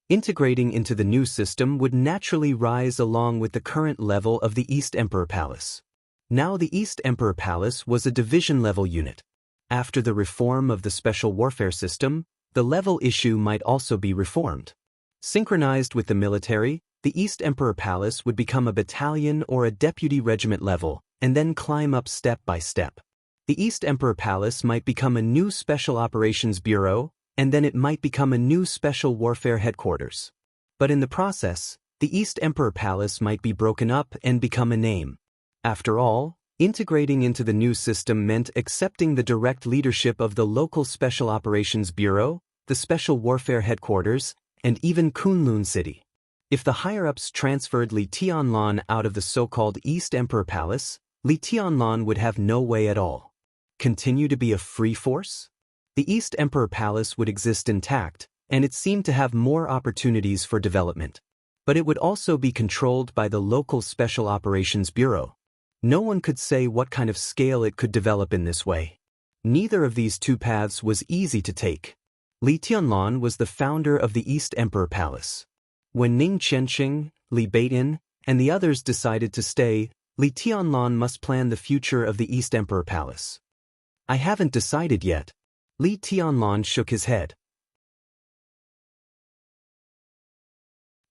Integrating into the new system would naturally rise along with the current level of the East Emperor Palace. Now the East Emperor Palace was a division-level unit. After the reform of the special warfare system, the level issue might also be reformed. Synchronized with the military, the East Emperor Palace would become a battalion or a deputy regiment level, and then climb up step by step. The East Emperor Palace might become a new Special Operations Bureau, and then it might become a new Special Warfare Headquarters. But in the process, the East Emperor Palace might be broken up and become a name. After all, integrating into the new system meant accepting the direct leadership of the local Special Operations Bureau, the Special Warfare Headquarters, and even Kunlun City. If the higher-ups transferred Li Tianlan out of the so-called East Emperor Palace, Li Tianlan would have no way at all. Continue to be a free force? The East Emperor Palace would exist intact, and it seemed to have more opportunities for development. But it would also be controlled by the local Special Operations Bureau. No one could say what kind of scale it could develop in this way. Neither of these two paths was easy to take. Li Tianlan was the founder of the East Emperor Palace. When Ning Qianqing, Li Beidian, and the others decided to stay, Li Tianlan must plan the future of the East Emperor Palace. I haven't decided yet. Li Tianlan shook his head.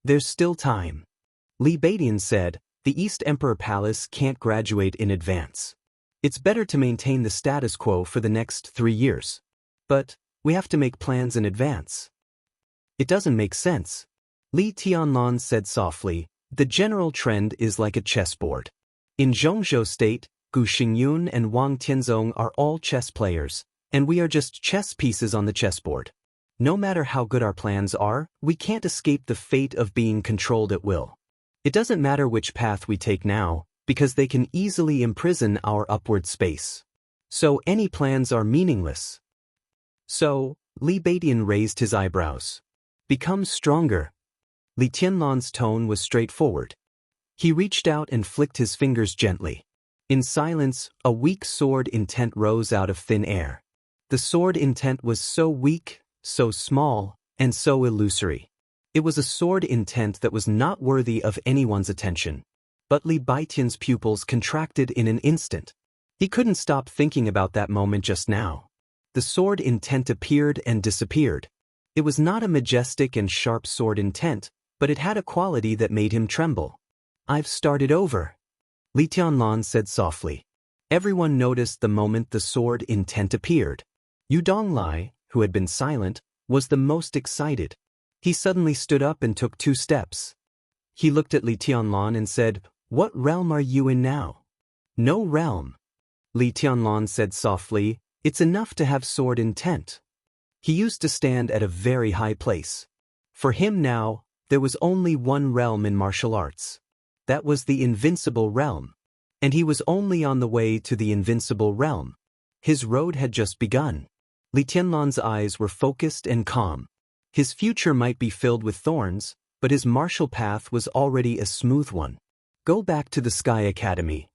There's still time. Li Beidian said, the East Emperor Palace can't graduate in advance. It's better to maintain the status quo for the next 3 years. But we have to make plans in advance. It doesn't make sense. Li Tianlan said softly, the general trend is like a chessboard. In Zhongzhou State, Gu Xingyun and Wang Tianzong are all chess players, and we are just chess pieces on the chessboard. No matter how good our plans are, we can't escape the fate of being controlled at will. It doesn't matter which path we take now, because they can easily imprison our upward space. So any plans are meaningless. So, Li Beidian raised his eyebrows. Become stronger. Li Tianlan's tone was straightforward. He reached out and flicked his fingers gently. In silence, a weak sword intent rose out of thin air. The sword intent was so weak, so small, and so illusory. It was a sword intent that was not worthy of anyone's attention. But Li Beidian's pupils contracted in an instant. He couldn't stop thinking about that moment just now. The sword intent appeared and disappeared. It was not a majestic and sharp sword intent, but it had a quality that made him tremble. I've started over. Li Tianlan said softly. Everyone noticed the moment the sword intent appeared. Yu Donglai, who had been silent, was the most excited. He suddenly stood up and took 2 steps. He looked at Li Tianlan and said, what realm are you in now? No realm. Li Tianlan said softly, it's enough to have sword intent. He used to stand at a very high place. For him now, there was only one realm in martial arts. That was the invincible realm. And he was only on the way to the invincible realm. His road had just begun. Li Tianlan's eyes were focused and calm. His future might be filled with thorns, but his martial path was already a smooth one. Go back to the Sky Academy.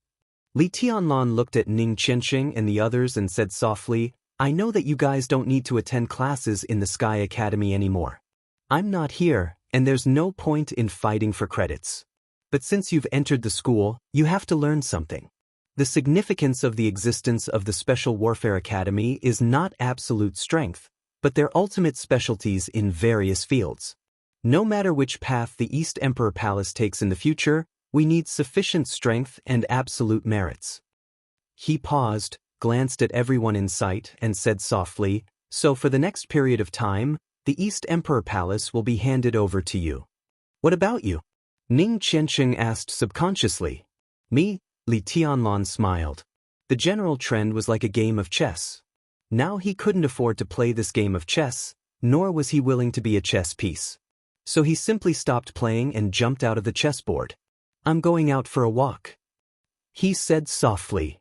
Li Tianlan looked at Ning Qianqing and the others and said softly, I know that you guys don't need to attend classes in the Sky Academy anymore. I'm not here, and there's no point in fighting for credits. But since you've entered the school, you have to learn something. The significance of the existence of the Special Warfare Academy is not absolute strength, but their ultimate specialties in various fields. No matter which path the East Emperor Palace takes in the future, we need sufficient strength and absolute merits. He paused, glanced at everyone in sight, and said softly, so for the next period of time, the East Emperor Palace will be handed over to you. What about you? Ning Qianqing asked subconsciously. Me? Li Tianlan smiled. The general trend was like a game of chess. Now he couldn't afford to play this game of chess, nor was he willing to be a chess piece. So he simply stopped playing and jumped out of the chessboard. I'm going out for a walk. He said softly.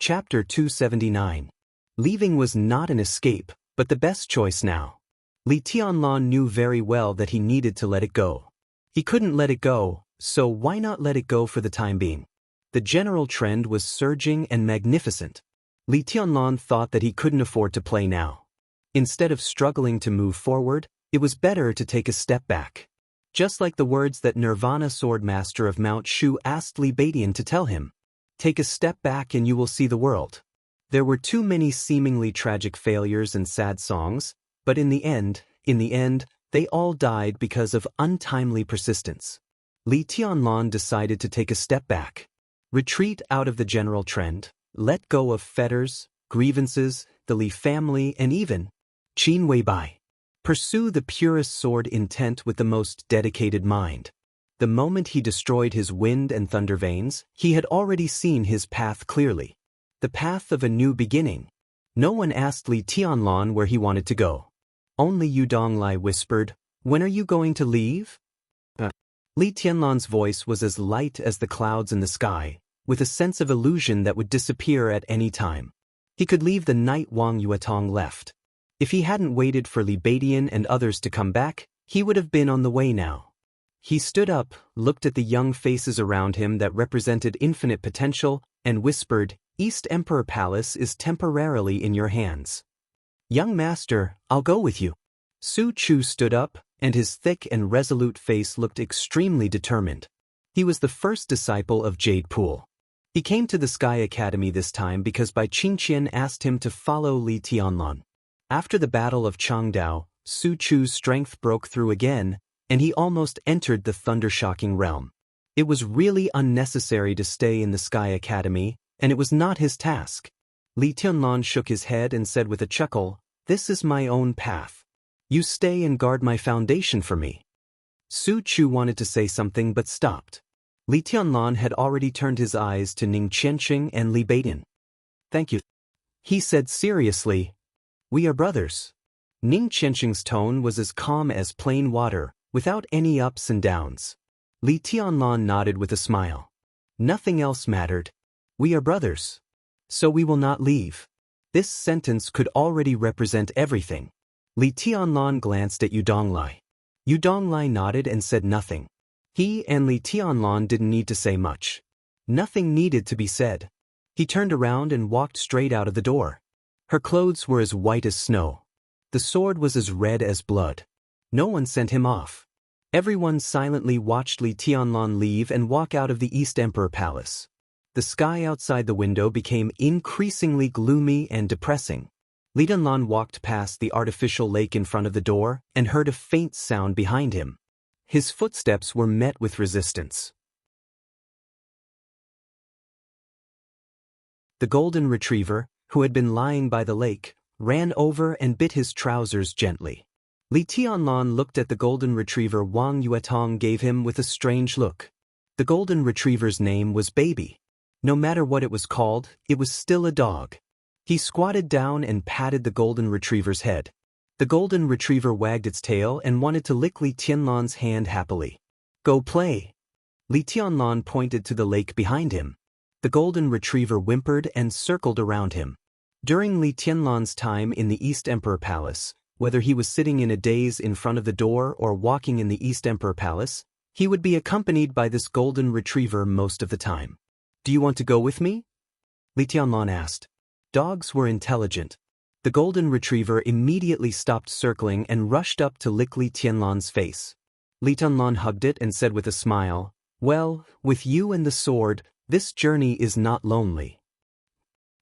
Chapter 279. Leaving was not an escape, but the best choice now. Li Tianlan knew very well that he needed to let it go. He couldn't let it go, so why not let it go for the time being? The general trend was surging and magnificent. Li Tianlan thought that he couldn't afford to play now. Instead of struggling to move forward, it was better to take a step back. Just like the words that Nirvana Swordmaster of Mount Shu asked Li Beidian to tell him. Take a step back and you will see the world. There were too many seemingly tragic failures and sad songs, but in the end, they all died because of untimely persistence. Li Tianlan decided to take a step back. Retreat out of the general trend, let go of fetters, grievances, the Li family, and even Qin Weibai. Pursue the purest sword intent with the most dedicated mind. The moment he destroyed his wind and thunder veins, he had already seen his path clearly. The path of a new beginning. No one asked Li Tianlan where he wanted to go. Only Yu Donglai whispered, "When are you going to leave?" Li Tianlan's voice was as light as the clouds in the sky, with a sense of illusion that would disappear at any time. He could leave the night Wang Yuetong left. If he hadn't waited for Li Beidian and others to come back, he would have been on the way now. He stood up, looked at the young faces around him that represented infinite potential, and whispered, "East Emperor Palace is temporarily in your hands. Young master, I'll go with you." Su Chu stood up, and his thick and resolute face looked extremely determined. He was the first disciple of Jade Pool. He came to the Sky Academy this time because Bai Qingqian asked him to follow Li Tianlan. After the Battle of Changdao, Su Chu's strength broke through again, and he almost entered the thunder-shocking realm. It was really unnecessary to stay in the Sky Academy, and it was not his task. Li Tianlan shook his head and said with a chuckle, "This is my own path. You stay and guard my foundation for me." Su Chu wanted to say something but stopped. Li Tianlan had already turned his eyes to Ning Qianqing and Li Beidian. "Thank you," he said seriously. "We are brothers." Ning Qianqing's tone was as calm as plain water, without any ups and downs. Li Tianlan nodded with a smile. Nothing else mattered. "We are brothers. So we will not leave." This sentence could already represent everything. Li Tianlan glanced at Yu Donglai. Yu Donglai nodded and said nothing. He and Li Tianlan didn't need to say much. Nothing needed to be said. He turned around and walked straight out of the door. Her clothes were as white as snow. The sword was as red as blood. No one sent him off. Everyone silently watched Li Tianlan leave and walk out of the East Emperor Palace. The sky outside the window became increasingly gloomy and depressing. Li Tianlan walked past the artificial lake in front of the door and heard a faint sound behind him. His footsteps were met with resistance. The golden retriever, who had been lying by the lake, ran over and bit his trousers gently. Li Tianlan looked at the golden retriever Wang Yuetong gave him with a strange look. The golden retriever's name was Baby. No matter what it was called, it was still a dog. He squatted down and patted the golden retriever's head. The golden retriever wagged its tail and wanted to lick Li Tianlan's hand happily. "Go play." Li Tianlan pointed to the lake behind him. The golden retriever whimpered and circled around him. During Li Tianlan's time in the East Emperor Palace, whether he was sitting in a daze in front of the door or walking in the East Emperor Palace, he would be accompanied by this golden retriever most of the time. "Do you want to go with me?" Li Tianlan asked. Dogs were intelligent. The golden retriever immediately stopped circling and rushed up to lick Li Tianlan's face. Li Tianlan hugged it and said with a smile, "Well, with you and the sword, this journey is not lonely."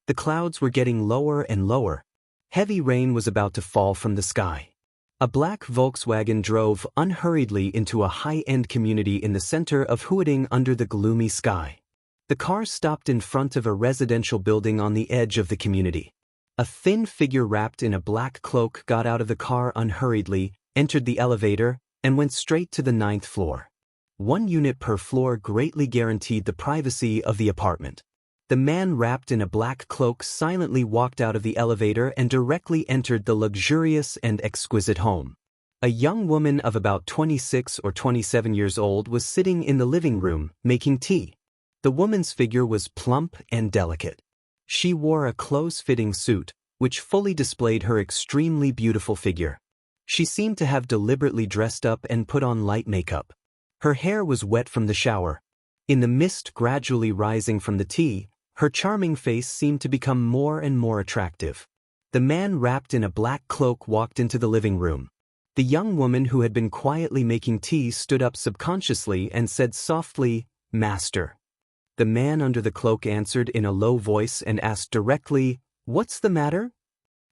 The clouds were getting lower and lower. Heavy rain was about to fall from the sky. A black Volkswagen drove unhurriedly into a high-end community in the center of Huading under the gloomy sky. The car stopped in front of a residential building on the edge of the community. A thin figure wrapped in a black cloak got out of the car unhurriedly, entered the elevator, and went straight to the 9th floor. 1 unit per floor greatly guaranteed the privacy of the apartment. The man wrapped in a black cloak silently walked out of the elevator and directly entered the luxurious and exquisite home. A young woman of about 26 or 27 years old was sitting in the living room, making tea. The woman's figure was plump and delicate. She wore a close-fitting suit, which fully displayed her extremely beautiful figure. She seemed to have deliberately dressed up and put on light makeup. Her hair was wet from the shower. In the mist gradually rising from the tea, her charming face seemed to become more and more attractive. The man wrapped in a black cloak walked into the living room. The young woman who had been quietly making tea stood up subconsciously and said softly, "Master." The man under the cloak answered in a low voice and asked directly, "What's the matter?"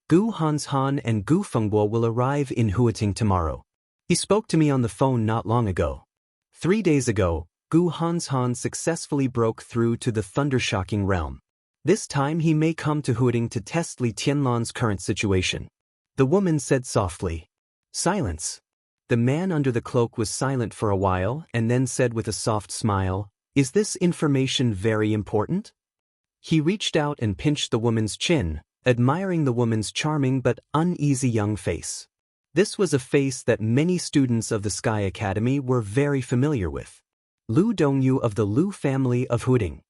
"Gu Hanshan and Gu Fengbo will arrive in Huating tomorrow. He spoke to me on the phone not long ago. 3 days ago, Gu Hanshan successfully broke through to the thunder-shocking realm. This time he may come to Huating to test Li Tianlan's current situation." The woman said softly. "Silence." The man under the cloak was silent for a while and then said with a soft smile, "Is this information very important?" He reached out and pinched the woman's chin, admiring the woman's charming but uneasy young face. This was a face that many students of the Sky Academy were very familiar with. Lu Dongyu of the Lu family of Huding.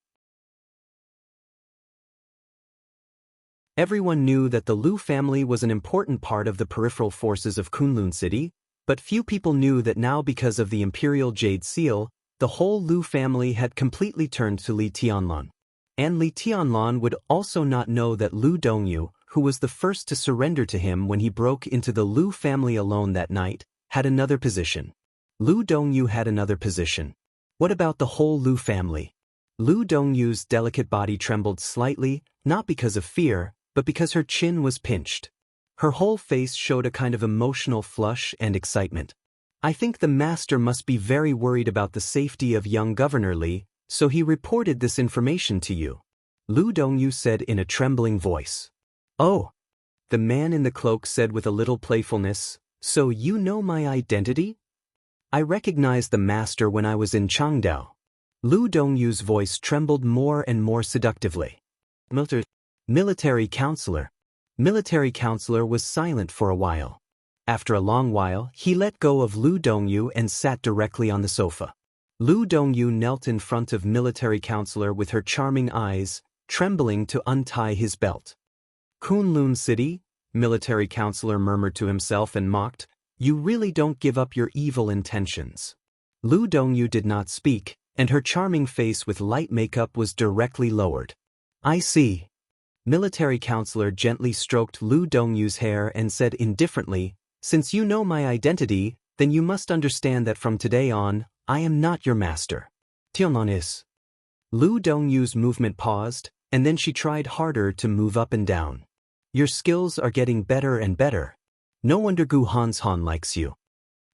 Everyone knew that the Lu family was an important part of the peripheral forces of Kunlun City, but few people knew that now because of the Imperial Jade Seal, the whole Lu family had completely turned to Li Tianlan. And Li Tianlan would also not know that Lu Dongyu, who was the first to surrender to him when he broke into the Lu family alone that night, had another position. Lu Dongyu had another position. What about the whole Lu family? Lu Dongyu's delicate body trembled slightly, not because of fear, but because her chin was pinched. Her whole face showed a kind of emotional flush and excitement. I think the master must be very worried about the safety of young Governor Li, so he reported this information to you. Lu Dongyu said in a trembling voice. Oh, the man in the cloak said with a little playfulness, so you know my identity? I recognized the master when I was in Changdao. Lu Dongyu's voice trembled more and more seductively. Military counselor. Military counselor was silent for a while. After a long while, he let go of Lu Dongyu and sat directly on the sofa. Lu Dongyu knelt in front of military counselor with her charming eyes, trembling to untie his belt. Kunlun City, military counselor murmured to himself and mocked, you really don't give up your evil intentions. Lu Dongyu did not speak, and her charming face with light makeup was directly lowered. I see. Military counselor gently stroked Lu Dongyu's hair and said indifferently, since you know my identity, then you must understand that from today on, I am not your master. Tianlan is. Lu Dongyu's movement paused, and then she tried harder to move up and down. Your skills are getting better and better. No wonder Gu Hanshan likes you.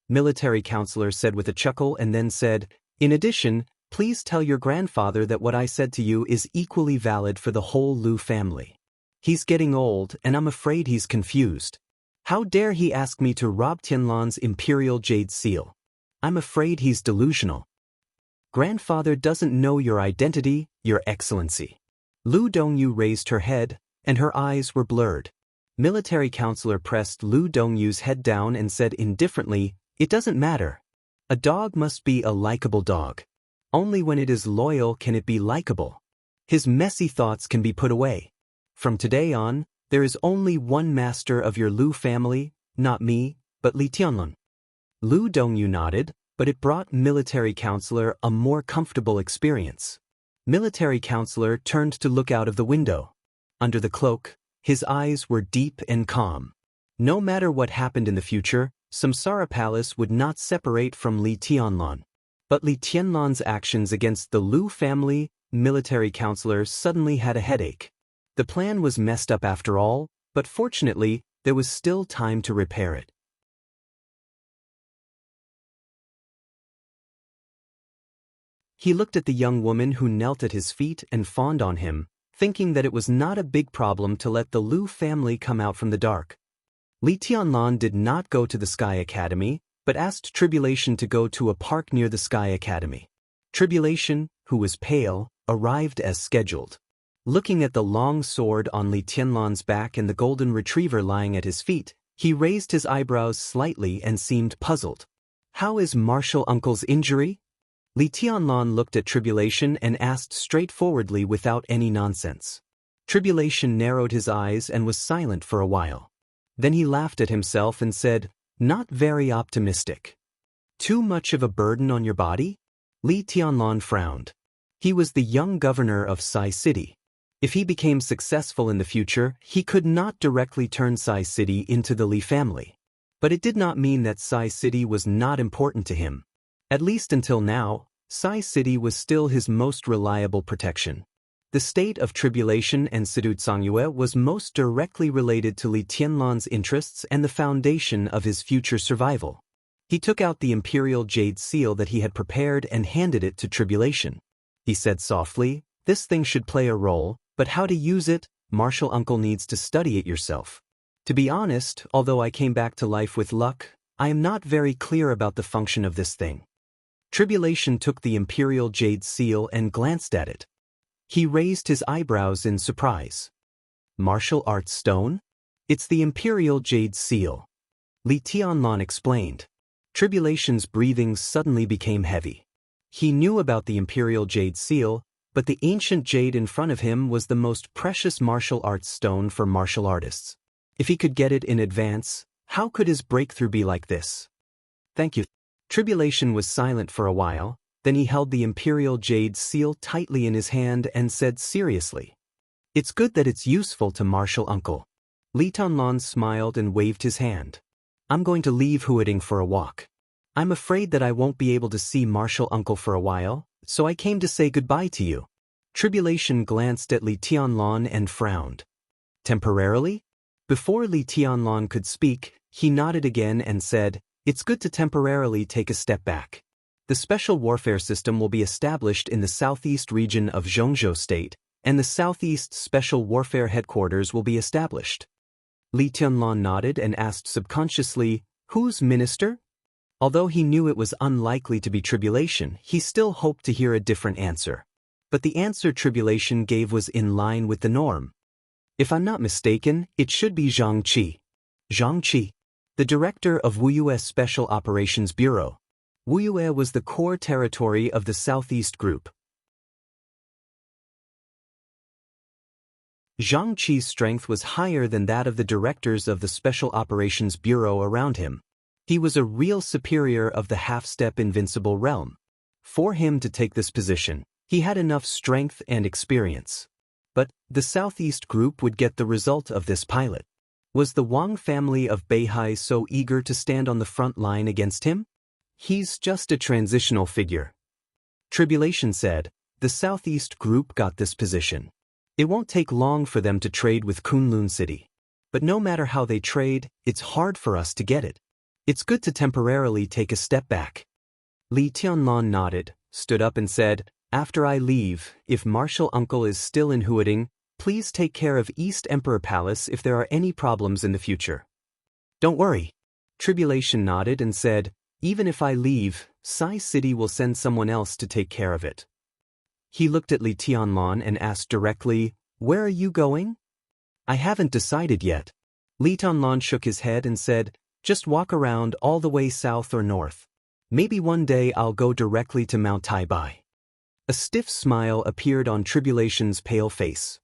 Military counselor said with a chuckle and then said, in addition, please tell your grandfather that what I said to you is equally valid for the whole Lu family. He's getting old and I'm afraid he's confused. How dare he ask me to rob Tianlan's Imperial Jade Seal? I'm afraid he's delusional. Grandfather doesn't know your identity, Your Excellency. Lu Dongyu raised her head, and her eyes were blurred. Military counselor pressed Lu Dongyu's head down and said indifferently, it doesn't matter. A dog must be a likable dog. Only when it is loyal can it be likable. His messy thoughts can be put away. From today on, there is only one master of your Lu family, not me, but Li Tianlan. Lu Dongyu nodded, but it brought military counselor a more comfortable experience. Military counselor turned to look out of the window. Under the cloak, his eyes were deep and calm. No matter what happened in the future, Samsara Palace would not separate from Li Tianlan. But Li Tianlan's actions against the Lu family, military counselor suddenly had a headache. The plan was messed up after all, but fortunately, there was still time to repair it. He looked at the young woman who knelt at his feet and fawned on him, thinking that it was not a big problem to let the Lu family come out from the dark. Li Tianlan did not go to the Sky Academy, but asked Tribulation to go to a park near the Sky Academy. Tribulation, who was pale, arrived as scheduled. Looking at the long sword on Li Tianlan's back and the golden retriever lying at his feet, he raised his eyebrows slightly and seemed puzzled. How is Martial Uncle's injury? Li Tianlan looked at Tribulation and asked straightforwardly without any nonsense. Tribulation narrowed his eyes and was silent for a while. Then he laughed at himself and said, not very optimistic. Too much of a burden on your body? Li Tianlan frowned. He was the young governor of Sai City. If he became successful in the future, he could not directly turn Sai City into the Li family. But it did not mean that Sai City was not important to him. At least until now, Sai City was still his most reliable protection. The state of Tribulation and Sidut Songyue was most directly related to Li Tianlan's interests and the foundation of his future survival. He took out the Imperial Jade Seal that he had prepared and handed it to Tribulation. He said softly, this thing should play a role, but how to use it, Martial Uncle needs to study it yourself. To be honest, although I came back to life with luck, I am not very clear about the function of this thing. Tribulation took the Imperial Jade Seal and glanced at it. He raised his eyebrows in surprise. Martial arts stone? It's the Imperial Jade Seal. Li Tianlan explained. Tribulation's breathing suddenly became heavy. He knew about the Imperial Jade Seal, but the ancient jade in front of him was the most precious martial arts stone for martial artists. If he could get it in advance, how could his breakthrough be like this? Thank you. Tribulation was silent for a while, then he held the Imperial Jade Seal tightly in his hand and said seriously. It's good that it's useful to Martial Uncle. Li Tianlan smiled and waved his hand. I'm going to leave Huading for a walk. I'm afraid that I won't be able to see Martial Uncle for a while, so I came to say goodbye to you. Tribulation glanced at Li Tianlan and frowned. Temporarily? Before Li Tianlan could speak, he nodded again and said, It's good to temporarily take a step back. The special warfare system will be established in the southeast region of Zhongzhou State, and the Southeast Special Warfare Headquarters will be established. Li Tianlan nodded and asked subconsciously, Who's minister? Although he knew it was unlikely to be Tribulation, he still hoped to hear a different answer. But the answer Tribulation gave was in line with the norm. If I'm not mistaken, it should be Zhang Qi. Zhang Qi, the director of Wuyue Special Operations Bureau. Wuyue was the core territory of the Southeast Group. Zhang Qi's strength was higher than that of the directors of the Special Operations Bureau around him. He was a real superior of the half-step invincible realm. For him to take this position, he had enough strength and experience. But the Southeast Group would get the result of this pilot. Was the Wang family of Beihai so eager to stand on the front line against him? He's just a transitional figure. Tribulation said, the Southeast Group got this position. It won't take long for them to trade with Kunlun City. But no matter how they trade, it's hard for us to get it. It's good to temporarily take a step back. Li Tianlan nodded, stood up and said, After I leave, if Martial Uncle is still in Huading, please take care of East Emperor Palace if there are any problems in the future. Don't worry. Tribulation nodded and said, Even if I leave, Sai City will send someone else to take care of it. He looked at Li Tianlan and asked directly, Where are you going? I haven't decided yet. Li Tianlan shook his head and said, Just walk around all the way south or north. Maybe one day I'll go directly to Mount Taibai. A stiff smile appeared on Tribulation's pale face.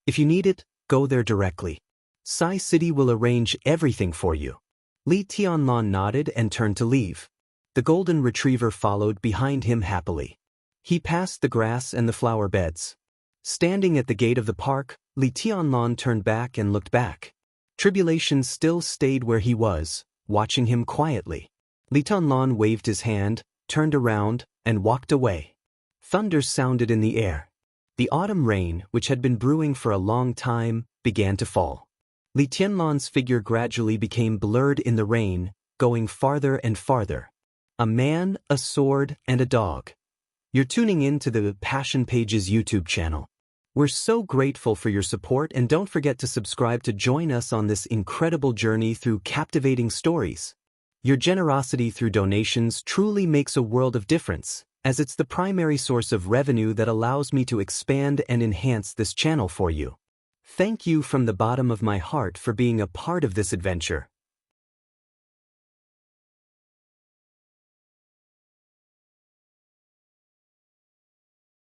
If you need it, go there directly. Sai City will arrange everything for you. Li Tianlan nodded and turned to leave. The golden retriever followed behind him happily. He passed the grass and the flower beds. Standing at the gate of the park, Li Tianlan turned back and looked back. Tribulation still stayed where he was, watching him quietly. Li Tianlan waved his hand, turned around, and walked away. Thunder sounded in the air. The autumn rain, which had been brewing for a long time, began to fall. Li Tianlan's figure gradually became blurred in the rain, going farther and farther. A man, a sword, and a dog. You're tuning in to the Passion Pages YouTube channel. We're so grateful for your support, and don't forget to subscribe to join us on this incredible journey through captivating stories. Your generosity through donations truly makes a world of difference, as it's the primary source of revenue that allows me to expand and enhance this channel for you. Thank you from the bottom of my heart for being a part of this adventure.